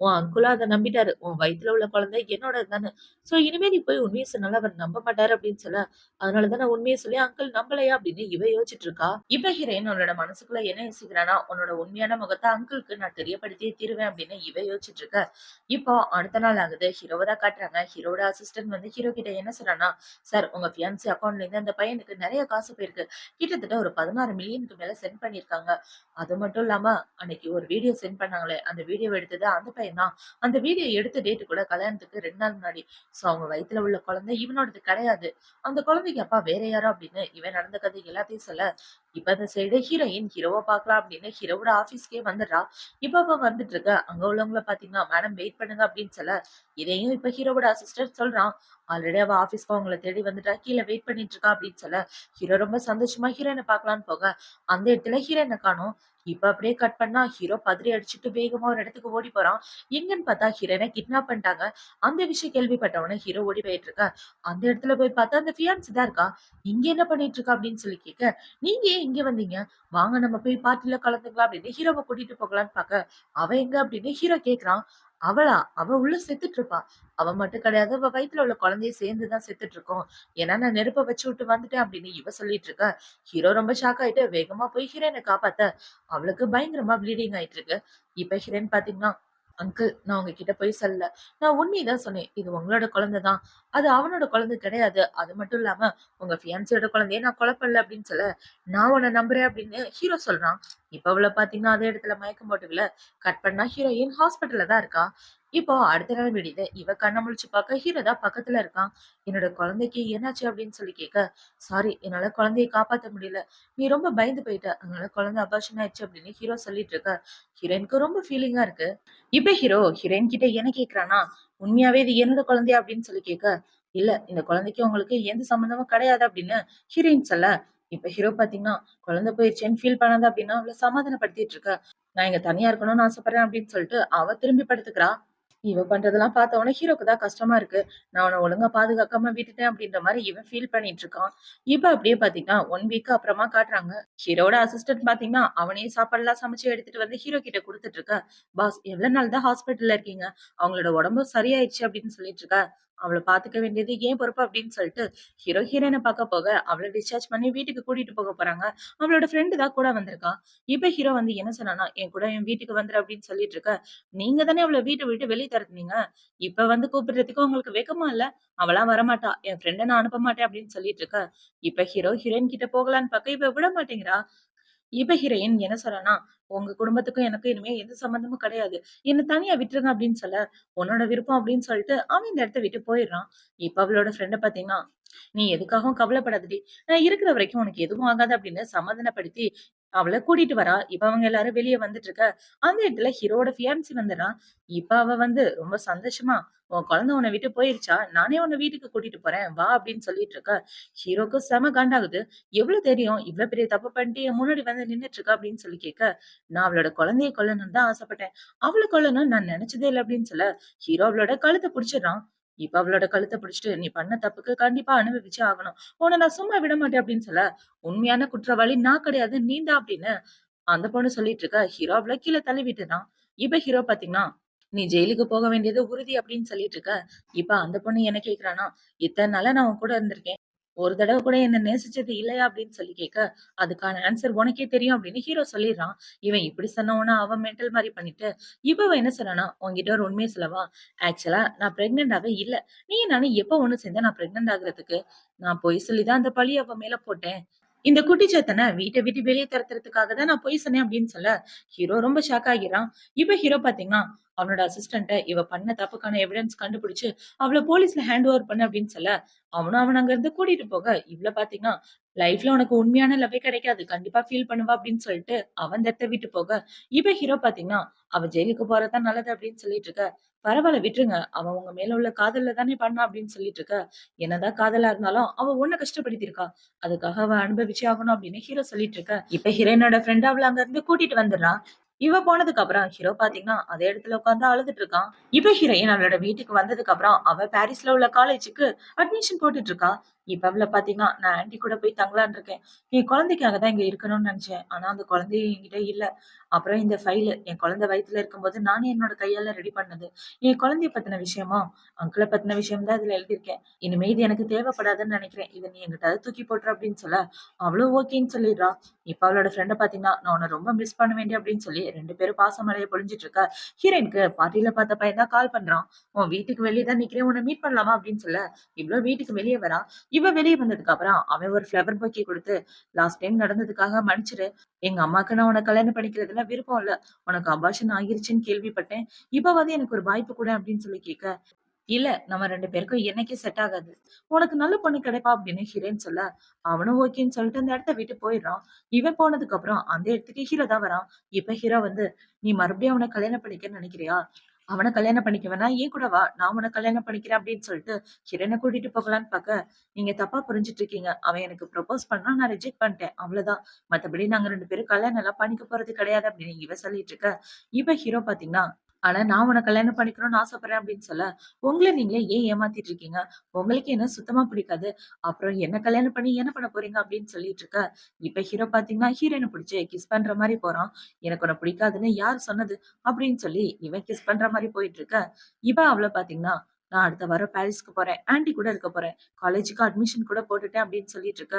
உன் அங்கிளும் அத நம்பிட்டாரு. உன் வயித்துல உள்ள குழந்தை என்னோடது தான்னு. சோ இனிமே நீ போய் உண்மைய சொன்னாலும் அவர் நம்ப மாட்டாரு" அப்படின்னு சொல்ல, "அதனால தான் நான் உண்மைய சொல்லி அங்கிள் நம்பலையா?" அப்படின்னு இவ யோசிச்சுட்டு இருக்கா. இப்ப ஹீரோயின் அவளோட மனசுக்குள்ள என்ன யோசிக்கிறான்னா, உன்னோட உண்மையான முகத்த அங்கிள்க்கு நான் தெரியப்படுத்தியே தீருவேன் அப்படின்னு இவ யோசிச்சுட்டு இருக்க. இப்போ அடுத்த நாள் ஆகுது. ஹீரோவ தான் காட்டுறாங்க. ஹீரோவோட அசிஸ்டன்ட் வந்து ஹீரோ கிட்ட என்ன சொல்றான்னா, "சார் உங்க ஃபியான்சி அக்கவுண்ட்ல இருந்து அந்த பையனுக்கு நெறைய காசு போயிருக்கு. கிட்டத்தட்ட ஒரு 16,000,000க்கு மேல சென்ட் பண்ணியிருக்காங்க. அது மட்டும் இல்லாம அன்னைக்கு ஒரு வீடியோ சென்ட் பண்ணாங்களே, அந்த வீடியோ எடுத்தது அந்த பையன் தான். அந்த வீடியோ எடுத்த டேட் கூட கல்யாணத்துக்கு 2 நாள் முன்னாடி. சோ அவங்க வயித்துல உள்ள குழந்தை இவனோடது கிடையாது. அந்த குழந்தைக்கு அப்பா வேற யாரோ" அப்படின்னு இவன் நடந்த கதை எல்லாத்தையும் சொல்ல, இப்ப அந்த சைடு ஹீரோயின் ஹீரோவ பார்க்கலாம் அப்படின்னு ஹீரோவோட ஆபீஸ்க்கே வந்துடுறா. இப்ப அவ வந்துட்டு இருக்க. அங்க உள்ளவங்கள பார்த்தீங்கன்னா, மேடம் வெயிட் பண்ணுங்க அப்படின்னு சொல்ல, இதையும் இப்ப ஹீரோவோட அசிஸ்டன்ட் சொல்றான். ஆல்ரெடி அவ ஆபீஸ்க்கு அவங்கள தேடி வந்துட்டா. கீழ வெயிட் பண்ணிட்டு இருக்கா அப்படின்னு சொல்ல, ஹீரோ ரொம்ப சந்தோஷமா ஹீரோயின பார்க்கலான்னு போக, அந்த இடத்துல ஹீரோயின காணோம். இப்ப அப்படியே கட் பண்ணா ஹீரோ பதறி அடிச்சுட்டு வேகமா ஒரு இடத்துக்கு ஓடி போறான். எங்கன்னு பார்த்தா ஹீரோயின கிட்னாப் பண்ணிட்டாங்க. அந்த விஷயம் கேள்விப்பட்ட உடனே ஹீரோ ஓடி போயிட்டு இருக்க. அந்த இடத்துல போய் பார்த்தா அந்த ஃபியான்சி தான் இருக்கா. இங்க என்ன பண்ணிட்டு இருக்கா அப்படின்னு சொல்லி கேட்க, நீங்க ஏன் இங்க வந்தீங்க? வாங்க நம்ம போய் பார்ட்டில கலந்துக்கலாம் அப்படின்னு ஹீரோவ கூட்டிட்டு போகலான்னு பாக்க, அவ எங்க அப்படின்னு ஹீரோ கேக்குறான். அவளா? அவ உள்ள செத்துட்டு இருப்பா. அவ மட்டும் கிடையாது. அவ வயித்துல உள்ள குழந்தையும் சேர்ந்து தான் செத்துட்டு இருக்கும். ஏன்னா நான் நெருப்ப வச்சு விட்டு வந்துட்டேன் அப்படின்னு இவ சொல்லிட்டு இருக்க. ஹீரோ ரொம்ப ஷாக் ஆயிட்டு வேகமா போய் ஹீரோயின காப்பாத்த, அவளுக்கு பயங்கரமா ப்ளீடிங் ஆயிட்டு இருக்கு. இப்ப ஹீரோயின் பாத்தீங்கன்னா, அங்கிள் நான் உங்ககிட்ட பொய் சொல்லல. நான் உண்மையதான் சொன்னேன். இது உங்களோட குழந்தை தான். அது அவனோட குழந்தை கிடையாது. அது மட்டும் இல்லாம உங்க ஃபியான்சியோட குழந்தைய நான் கொலை பண்ணல அப்படின்னு சொல்ல, நான் உன்னை நம்புறேன் அப்படின்னு ஹீரோ சொல்றான். இப்ப அவள பாத்தீங்கன்னா அதே இடத்துல மயக்கம் போட்டு விழ, கட் பண்ணா ஹீரோயின் ஹாஸ்பிட்டல்ல தான் இருக்கா. இப்போ அடுத்த நாள் விடியுது. இவ கண்ண முழிச்சு பார்க்க ஹீரோ தான் பக்கத்துல இருக்கான். என்னோட குழந்தைக்கு என்னாச்சு அப்படின்னு சொல்லி கேட்க, சாரி என்னால குழந்தைய காப்பாத்த முடியல. நீ ரொம்ப பயந்து போயிட்ட. அதனால குழந்தை அபார்ஷன் ஆயிடுச்சு அப்படின்னு ஹீரோ சொல்லிட்டு இருக்க. ஹீரோயினுக்கு ரொம்ப ஃபீலிங்கா இருக்கு. இப்ப ஹீரோ ஹீரோயின் கிட்ட என்ன கேக்குறானா, உண்மையாவே இது என்னோட குழந்தையா அப்படின்னு சொல்லி கேட்க, இல்ல இந்த குழந்தைக்கு உங்களுக்கு எந்த சம்மந்தமும் கிடையாது அப்படின்னு ஹீரோயின் சொல்ல, இப்ப ஹீரோ பாத்தீங்கன்னா குழந்தை போயிடுச்சேன்னு ஃபீல் பண்ணாத அப்படின்னா அவளை சமாதானப்படுத்திட்டு இருக்க. நான் இங்க தனியா இருக்கணும்னு ஆசைப்படுறேன் அப்படின்னு சொல்லிட்டு அவ திரும்பி படுத்துக்கிறா. இவ பண்றதெல்லாம் பார்த்த உடனே ஹீரோக்கு தான் கஷ்டமா இருக்கு. நான் அவன ஒழுங்கா பாதுகாக்காம விட்டுட்டேன் அப்படின்ற மாரி இவன் ஃபீல் பண்ணிட்டு இருக்கான். இப்ப அப்படியே பாத்தீங்கன்னா 1 வீக் அப்புறமா காட்டுறாங்க. ஹீரோட அசிஸ்டன்ட் பாத்தீங்கன்னா அவனே சாப்பாடுலாம் சமைச்சு எடுத்துட்டு வந்து ஹீரோ கிட்ட குடுத்துட்டு இருக்கா. பாஸ் எவ்வளவு நாள் தான் ஹாஸ்பிட்டல்ல இருக்கீங்க? அவங்களோட உடம்பு சரியாயிடுச்சு அப்படின்னு சொல்லிட்டு இருக்கா. அவள பாத்துக்க வேண்டியது ஏன் பொறுப்பு அப்படின்னு சொல்லிட்டு ஹீரோ ஹீரோயின பார்க்க போக அவள டிஸ்சார்ஜ் பண்ணி வீட்டுக்கு கூட்டிட்டு போக போறாங்க. அவளோட ஃப்ரெண்டு தான் கூட வந்திருக்கா. இப்ப ஹீரோ வந்து என்ன சொன்னானா, என் கூட என் வீட்டுக்கு வந்துரு அப்படின்னு சொல்லிட்டு இருக்க. நீங்க தானே அவள வீட்ட விட்டு வெளிய தொரத்துனீங்க. இப்ப வந்து கூப்பிடுறதுக்கு உங்களுக்கு வெட்கமா இல்ல? அவளாம் வரமாட்டா. என் ஃப்ரெண்ட நான் அனுப்ப மாட்டேன் அப்படின்னு சொல்லிட்டு இருக்க. இப்ப ஹீரோ ஹீரோயின் கிட்ட போகலான்னு பாக்க இவ விட மாட்டேங்கிறா. இப்ப ஹீரோயின் என்ன சொல்றான்னா, உங்க குடும்பத்துக்கும் எனக்கும் இனிமே எந்த சம்மந்தமும் கிடையாது. என்ன தனியா விட்டுருங்க அப்படின்னு சொல்ல, உன்னோட விருப்பம் அப்படின்னு சொல்லிட்டு அவன் இந்த இடத்த விட்டு போயிடுறான். இப்ப அவளோட ஃப்ரெண்ட பாத்தீங்கன்னா, நீ எதுக்காகவும் கவலைப்படாதடி. நான் இருக்கிற வரைக்கும் உனக்கு எதுவும் ஆகாது அப்படின்னு சமாதானப்படுத்தி அவள கூட்டிட்டு வரா. இப்ப அவங்க எல்லாரும் வெளிய வந்துட்டு இருக்க. அந்த இடத்துல ஹீரோவோட ஃபியான்சி வந்துடுறா. இப்ப அவ வந்து ரொம்ப சந்தோஷமா, உன் குழந்தை உன்னை விட்டு போயிருச்சா? நானே உன்னை வீட்டுக்கு கூட்டிட்டு போறேன். வா அப்படின்னு சொல்லிட்டு இருக்க. ஹீரோக்கு செம காண்டாகுது. எவ்வளவு தெரியும்? இவ்வளவு பெரிய தப்பு பண்ணிட்டு என் முன்னாடி வந்து நின்னுட்டு இருக்கா அப்படின்னு சொல்லி கேட்க, நான் அவளோட குழந்தைய கொல்லணும்னு தான் ஆசைப்பட்டேன். அவள கொல்லணும்னு நான் நினைச்சதே இல்ல அப்படின்னு சொல்ல, ஹீரோ அவளோட கழுத்த புடிச்சிடுறான். இப்ப அவளோட கழுத்த புடிச்சிட்டு, நீ பண்ண தப்புக்கு கண்டிப்பா அனுபவிச்சே ஆகணும். உன்னை நான் சும்மா விட மாட்டேன் அப்படின்னு சொல்ல, உண்மையான குற்றவாளி நான் கிடையாது நீதான் அப்படின்னு அந்த பொண்ணு சொல்லிட்டு இருக்க. ஹீரோ அவள கீழ தள்ளி விட்டுறான். இப்ப ஹீரோ பாத்தீங்கன்னா, நீ ஜெயிலுக்கு போக வேண்டியது உறுதி அப்படின்னு சொல்லிட்டு இருக்க. இப்ப அந்த பொண்ணு என்ன கேக்குறானா, இத்தன நாளா நான் உன் கூட இருந்திருக்கேன். ஒரு தடவ கூட என்ன நேசிச்சது இல்லையா அப்படின்னு சொல்லி கேட்க, அதுக்கான ஆன்சர் உனக்கே தெரியும் அப்படின்னு ஹீரோ சொல்லிடுறான். இவன் இப்படி சொன்ன உடனே அவன் மென்டல் மாதிரி பண்ணிட்டு, இப்ப என்ன சொன்னானா, உன்கிட்ட ஒரு உண்மையை சொல்லவா? ஆக்சுவலா நான் பிரெக்னென்டாவே இல்ல. நீ நானும் எப்ப ஒண்ணு சேர்ந்தா நான் பிரெக்னென்ட் ஆகுறதுக்கு? நான் பொய் சொல்லிதான் அந்த பழிய அவ மேல போட்டேன். இந்த குட்டிச்சாத்தன வீட்ட விட்டு வெளிய துரத்துறதுக்காக தான் நான் பொய் சொன்னேன் அப்படின்னு சொல்ல, ஹீரோ ரொம்ப ஷாக் ஆகிறான். இப்ப ஹீரோ பாத்தீங்கன்னா, அவனோட அசிஸ்டன்ட்ட இவ பண்ண தப்புக்கான எவிடன்ஸ் கண்டுபிடிச்சு, அவள போலீஸ்ல ஹேண்ட் ஓவர் பண்ணு அப்படின்னு சொல்ல, அவனும் அவன அங்க இருந்து கூட்டிட்டு போக, இவள பாத்தீங்கன்னா, லைஃப்ல உனக்கு உண்மையான லவ்வே கிடைக்காது. கண்டிப்பா ஃபீல் பண்ணுவா அப்படின்னு சொல்லிட்டு, அவன் இந்த இடத்த விட்டு போக, இப்ப ஹீரோ பாத்தீங்கன்னா, அவ ஜெயிலுக்கு போறதுதான் நல்லது அப்படின்னு சொல்லிட்டு இருக்க. பரவால்ல விட்டுருங்க. அவ உங்க மேல உள்ள காதல்ல தானே பண்ணா அப்படின்னு சொல்லிட்டு இருக்க. என்னதான் காதலா இருந்தாலும் அவ உன்ன கஷ்டப்படுத்தியிருக்கா. அதுக்காக அவ அனுபவிச்சே ஆகணும் அப்படின்னு ஹீரோ சொல்லிட்டு இருக்க. இப்ப ஹீரோயினோட ஃப்ரெண்ட் அவள அங்க இருந்து கூட்டிட்டு வந்துடுறா. இவ போனதுக்கு அப்புறம் ஹீரோ பாத்தீங்கன்னா அதே இடத்துல உட்கார்ந்து அழுதுட்டு இருக்கான். இப்ப ஹீரோயின் அவளோட வீட்டுக்கு வந்ததுக்கு அப்புறம் அவ பாரிஸ்ல உள்ள காலேஜுக்கு அட்மிஷன் போட்டுட்டு இருக்கா. இப்ப அவள பாத்தீங்கன்னா நான் ஆன்டி கூட போய் தங்கலான்னு இருக்கேன். என் குழந்தைக்காக தான் இங்க இருக்கணும்னு நினைச்சேன். ஆனா அந்த குழந்தை என்கிட்ட இல்ல. அப்புறம் இந்த ஃபைல் என் குழந்தை வயித்துல இருக்கும்போது நானே என்னோட கையால ரெடி பண்ணது. என் குழந்தைய பத்தின விஷயமா அங்கிள பத்தின விஷயம் தான் இதுல எழுதியிருக்கேன். இனிமே இது எனக்கு தேவைப்படாதுன்னு நினைக்கிறேன். இத நீ எங்கிட்டாவது தூக்கி போட்டுரு அப்படின்னு சொல்ல, அவளும் ஓகேன்னு சொல்லிடுறா. இப்ப அவளோட ஃப்ரெண்ட பாத்தீங்கன்னா, நான் உன்ன ரொம்ப மிஸ் பண்ண வேண்டிய அப்படின்னு சொல்லி 2 பேரும் பாசமழைய பொழிஞ்சிட்டு இருக்க. ஹீரோயினுக்கு பார்ட்டில பார்த்த பையன் தான் கால் பண்றான். உன் வீட்டுக்கு வெளிய தான் நிக்கிறேன். உன்ன மீட் பண்ணலாமா அப்படின்னு சொல்ல, இவ்ளோ வீட்டுக்கு வெளிய வரா. இவ வெளிய வந்ததுக்கு அப்புறம் அவன் ஒரு ஃப்ளவர் பொக்கே குடுத்து, லாஸ்ட் டைம் நடந்ததுக்காக மன்னிச்சிரு. எங்க அம்மாக்கு நான் உன்ன கல்யாணம் பண்ணிக்கிறதுல விருப்பம் இல்ல. உனக்கு அபார்ஷன் ஆகிருச்சுன்னு கேள்விப்பட்டேன். இப்ப வந்து எனக்கு ஒரு வாய்ப்பு குடு அப்படின்னு சொல்லி கேட்க, இல்ல நம்ம 2 பேருக்கும் என்னைக்கும் செட் ஆகாது. உனக்கு நல்ல பொண்ணு கிடைப்பா அப்படின்னு ஹீரோயின் சொல்ல, அவனும் ஓகேன்னு சொல்லிட்டு அந்த இடத்த விட்டு போயிடுறான். இவன் போனதுக்கு அப்புறம் அந்த இடத்துக்கு ஹீரோ தான் வரான். இப்ப ஹீரோ வந்து, "நீ மறுபடியும் அவன கல்யாணம் பண்ணிக்கன்னு நினைக்கிறியா? அவன கல்யாணம் பண்ணிக்க வேணா, என் கூட வா. நான் உன்ன கல்யாணம் பண்ணிக்கிறேன்" அப்படின்னு சொல்லிட்டு ஹீரோயின கூட்டிட்டு போகலான்னு பாக்க, "நீங்க தப்பா புரிஞ்சுட்டு இருக்கீங்க. அவன் எனக்கு ப்ரொபோஸ் பண்ணா நான் ரிஜெக்ட் பண்ணிட்டேன். அவ்வளவுதான். மத்தபடி நாங்க 2 பேரும் கல்யாணம் எல்லாம் பண்ணிக்க போறது கிடையாது" அப்படின்னு இவ சொல்லிட்டு இருக்க, இப்ப ஹீரோ பாத்தீங்கன்னா, "ஆனா நான் உன்ன கல்யாணம் பண்ணிக்கணும்னு ஆசைப்படுறேன்" அப்படின்னு சொல்ல, உங்கள நீங்களே ஏன் ஏமாத்திட்டு இருக்கீங்க? உங்களுக்கு என்ன சுத்தமா பிடிக்காது. அப்புறம் என்ன கல்யாணம் பண்ணி என்ன பண்ண போறீங்க? அப்படின்னு சொல்லிட்டு இருக்க. இப்ப ஹீரோ பார்த்தீங்கன்னா, ஹீரோயின புடிச்சு கிஸ் பண்ற மாரி போறான். எனக்கு உன்ன பிடிக்காதுன்னு யார் சொன்னது? அப்படின்னு சொல்லி இவன் கிஸ் பண்ற மாரி போயிட்டு இருக்க. இவ அவள பார்த்தீங்கன்னா, நான் அடுத்த வாரம் பாரிஸ்க்கு போறேன். ஆன்டி கூட இருக்க போறேன். காலேஜுக்கு அட்மிஷன் கூட போட்டுட்டேன் அப்படின்னு சொல்லிட்டு இருக்க.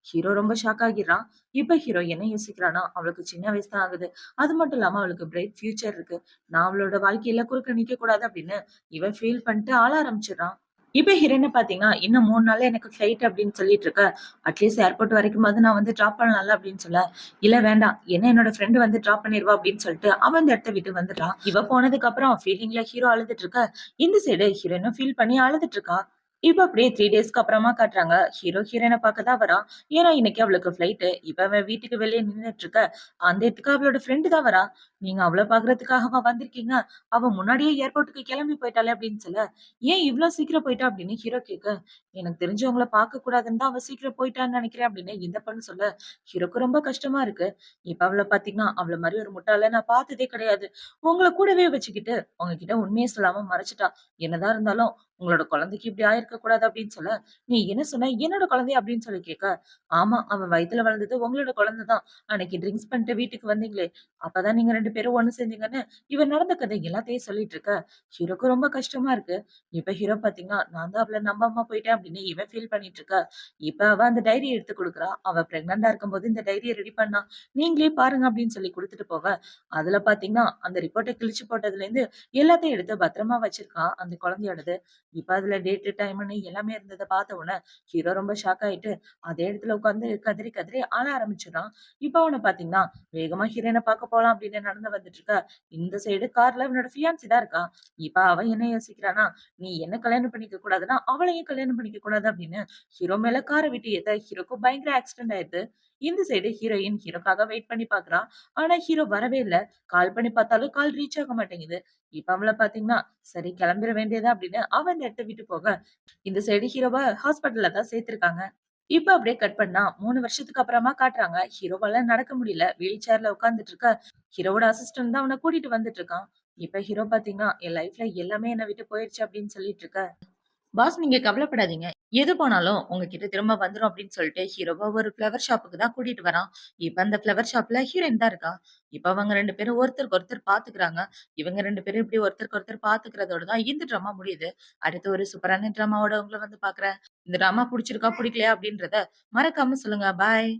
ஹீரோ ரொம்ப ஷாக் ஆகிறான். இப்ப ஹீரோ என்ன யோசிக்கிறான்னா, அவளுக்கு சின்ன வயசு தான் ஆகுது. அது மட்டும் இல்லாம அவளுக்கு பிரைட் ஃபியூச்சர் இருக்கு. நான் அவளோட வாழ்க்கையில குறுக்க நிக்கக்கூடாது அப்படின்னு இவன் ஃபீல் பண்ணிட்டு அழ ஆரம்பிச்சுடுறான். இப்ப ஹீரோயின பார்த்தீங்கன்னா, "இன்னும் 3 நாள்ல எனக்கு ஃப்ளைட்" அப்படின்னு சொல்லிட்டு இருக்க. "அட்லீஸ்ட் ஏர்போர்ட் வரைக்குமாவது நான் வந்து டிராப் பண்ணலாம்ல" அப்படின்னு சொல்ல, "இல்ல வேண்டாம். என்ன என்னோட ஃப்ரெண்ட் வந்து டிராப் பண்ணிருவா" அப்படின்னு சொல்லிட்டு அவன் அந்த இடத்த விட்டு வந்துடுறான். இவ போனதுக்கு அப்புறம் ஃபீலிங்ல ஹீரோ அழுதுட்டு இருக்க. இந்த சைடு ஹீரோயினும் ஃபீல் பண்ணி அழுதுட்டு இருக்கா. இப்ப அப்படியே 3 டேஸ்க்கு அப்புறமா காட்டுறாங்க. ஹீரோ ஹீரோயின பார்க்க தான் வரான். ஏன்னா இன்னைக்கு அவளுக்கு ஃப்ளைட். இப்ப அவன் வீட்டுக்கு வெளிய நின்னுட்டு இருக்க. அந்த இடத்துக்கு அவளோட ஃப்ரெண்ட் தான் வரா. "நீங்க அவள பார்க்கறதுக்காகவா வந்திருக்கீங்க? அவ முன்னாடியே ஏர்போர்ட்க்கு கிளம்பி போயிட்டாளே" அப்படின்னு சொல்ல, "ஏன் இவ்ளோ சீக்கிரம் போயிட்டா?" அப்படின்னு ஹீரோ கேட்க, "எனக்கு தெரிஞ்சு உங்கள பார்க்க கூடாதுன்னு தான் அவ சீக்கிரம் போயிட்டான்னு நினைக்கிறேன்" அப்படின்னு இந்த பொண்ணு சொல்ல, ஹீரோக்கு ரொம்ப கஷ்டமா இருக்கு. இப்ப அவள பார்த்தீங்கன்னா, அவள மாரி ஒரு முட்டாள நான் பார்த்ததே கிடையாது. உங்கள கூடவே வச்சுக்கிட்டு, உங்ககிட்ட உண்மைய சொல்லாம மறைச்சுட்டா. என்னதான் இருந்தாலும் உங்களோட குழந்தைக்கு இப்படி ஆயிருக்க கூடாது அப்படின்னு சொல்ல, "நீ என்ன சொன்ன? என்னோட குழந்தையா?" அப்படின்னு சொல்லி கேட்க, "ஆமா, அவ வயித்துல வளர்ந்தது உங்களோட குழந்தை தான். அன்னைக்கு ட்ரிங்க்ஸ் பண்ணிட்டு வீட்டுக்கு வந்தீங்களே, அப்பதான் நீங்க 2 பேரும் ஒண்ணு சேர்ந்தீங்கன்னு" இவ நடந்த கதை எல்லாத்தையும் சொல்லிட்டு இருக்க. ஹீரோக்கு ரொம்ப கஷ்டமா இருக்கு. இப்ப ஹீரோ பாத்தீங்கன்னா, நான் தான் அவள நம்பாம போயிட்டேன் அப்படின்னு இவன் ஃபீல் பண்ணிட்டு இருக்கா. இப்ப அவ அந்த டைரி எடுத்து குடுக்குறா. அவ பிரெக்னன்ட்டா இருக்கும்போது இந்த டைரிய ரெடி பண்ணா. நீங்களே பாருங்க அப்படின்னு சொல்லி குடுத்துட்டு போக, அதுல பாத்தீங்கன்னா, அந்த ரிப்போர்ட்ட கிழிச்சு போட்டதுலேருந்து எல்லாத்தையும் எடுத்து பத்திரமா வச்சிருக்கா அந்த குழந்தையோடது. இப்ப அதுல டேட்டு, டைம்ன்னு எல்லாமே இருந்தத பார்த்த உடனே ஹீரோ ரொம்ப ஷாக் ஆயிட்டு, அதே இடத்துல உட்கார்ந்து கதறி கதறி அழ ஆரம்பிச்சுடுறான். இப்ப அவன பாத்தீங்கன்னா, வேகமா ஹீரோயின பார்க்க போலாம் அப்படின்னு நடந்து வந்துட்டு இருக்க. இந்த சைடு கார்ல அவனோட ஃபியான்சி தான் இருக்கா. இப்ப அவன் என்ன யோசிக்கிறான்னா, "நீ என்ன கல்யாணம் பண்ணிக்க கூடாதுன்னா, அவளையும் கல்யாணம் பண்ணிக்க கூடாது" அப்படின்னு ஹீரோ மேல கார விட்டு ஏத்த ஹீரோக்கு பயங்கர ஆக்சிடென்ட் ஆயிடுது. இந்த சைடு ஹீரோயின் ஹீரோக்காக வெயிட் பண்ணி பார்க்குறா. ஆனா ஹீரோ வரவே இல்ல. கால் பண்ணி பார்த்தாலும் கால் ரீச் ஆக மாட்டேங்குது. இப்ப அவள பார்த்தீங்கன்னா, சரி கிளம்பிற வேண்டியது தான் அப்படின்னு அவ அந்த இடத்த விட்டு போக, இந்த சைடு ஹீரோவ ஹாஸ்பிட்டல்ல தான் சேர்த்திருக்காங்க. இப்ப அப்படியே கட் பண்ணா 3 வருஷத்துக்கு அப்புறமா காட்டுறாங்க. ஹீரோவால நடக்க முடியல. வீல் சேர்ல உட்கார்ந்துட்டு இருக்க. ஹீரோவோட அசிஸ்டன்ட் தான் அவன கூட்டிட்டு வந்துட்டு இருக்கான். இப்ப ஹீரோ பார்த்தீங்கன்னா, "என் லைஃப்ல எல்லாமே என்ன விட்டு போயிருச்சு" அப்படின்னு சொல்லிட்டு இருக்க. பாஸ் நீங்க கவலைப்படாதீங்க. எது போனாலும் உங்ககிட்ட திரும்ப வந்துரும் அப்படின்னு சொல்லிட்டு ஹீரோவ ஒரு ஃப்ளவர் ஷாப்புக்கு தான் கூட்டிட்டு வரான். இப்ப அந்த ஃப்ளவர் ஷாப்ல ஹீரோயின் தான் இருக்கா. இப்ப அவங்க 2 பேரும் ஒருத்தருக்கு ஒருத்தர் பாத்துக்கிறாங்க. இவங்க 2 பேரும் இப்படி ஒருத்தருக்கு ஒருத்தர் பாத்துக்கிறதோட தான் இந்த ட்ராமா முடியுது. அடுத்து ஒரு சூப்பரான ட்ராமாவோட உங்கள வந்து பாக்குறேன். இந்த ட்ராமா புடிச்சிருக்கா, புடிக்கலையா அப்படின்றத மறக்காம சொல்லுங்க. பாய்.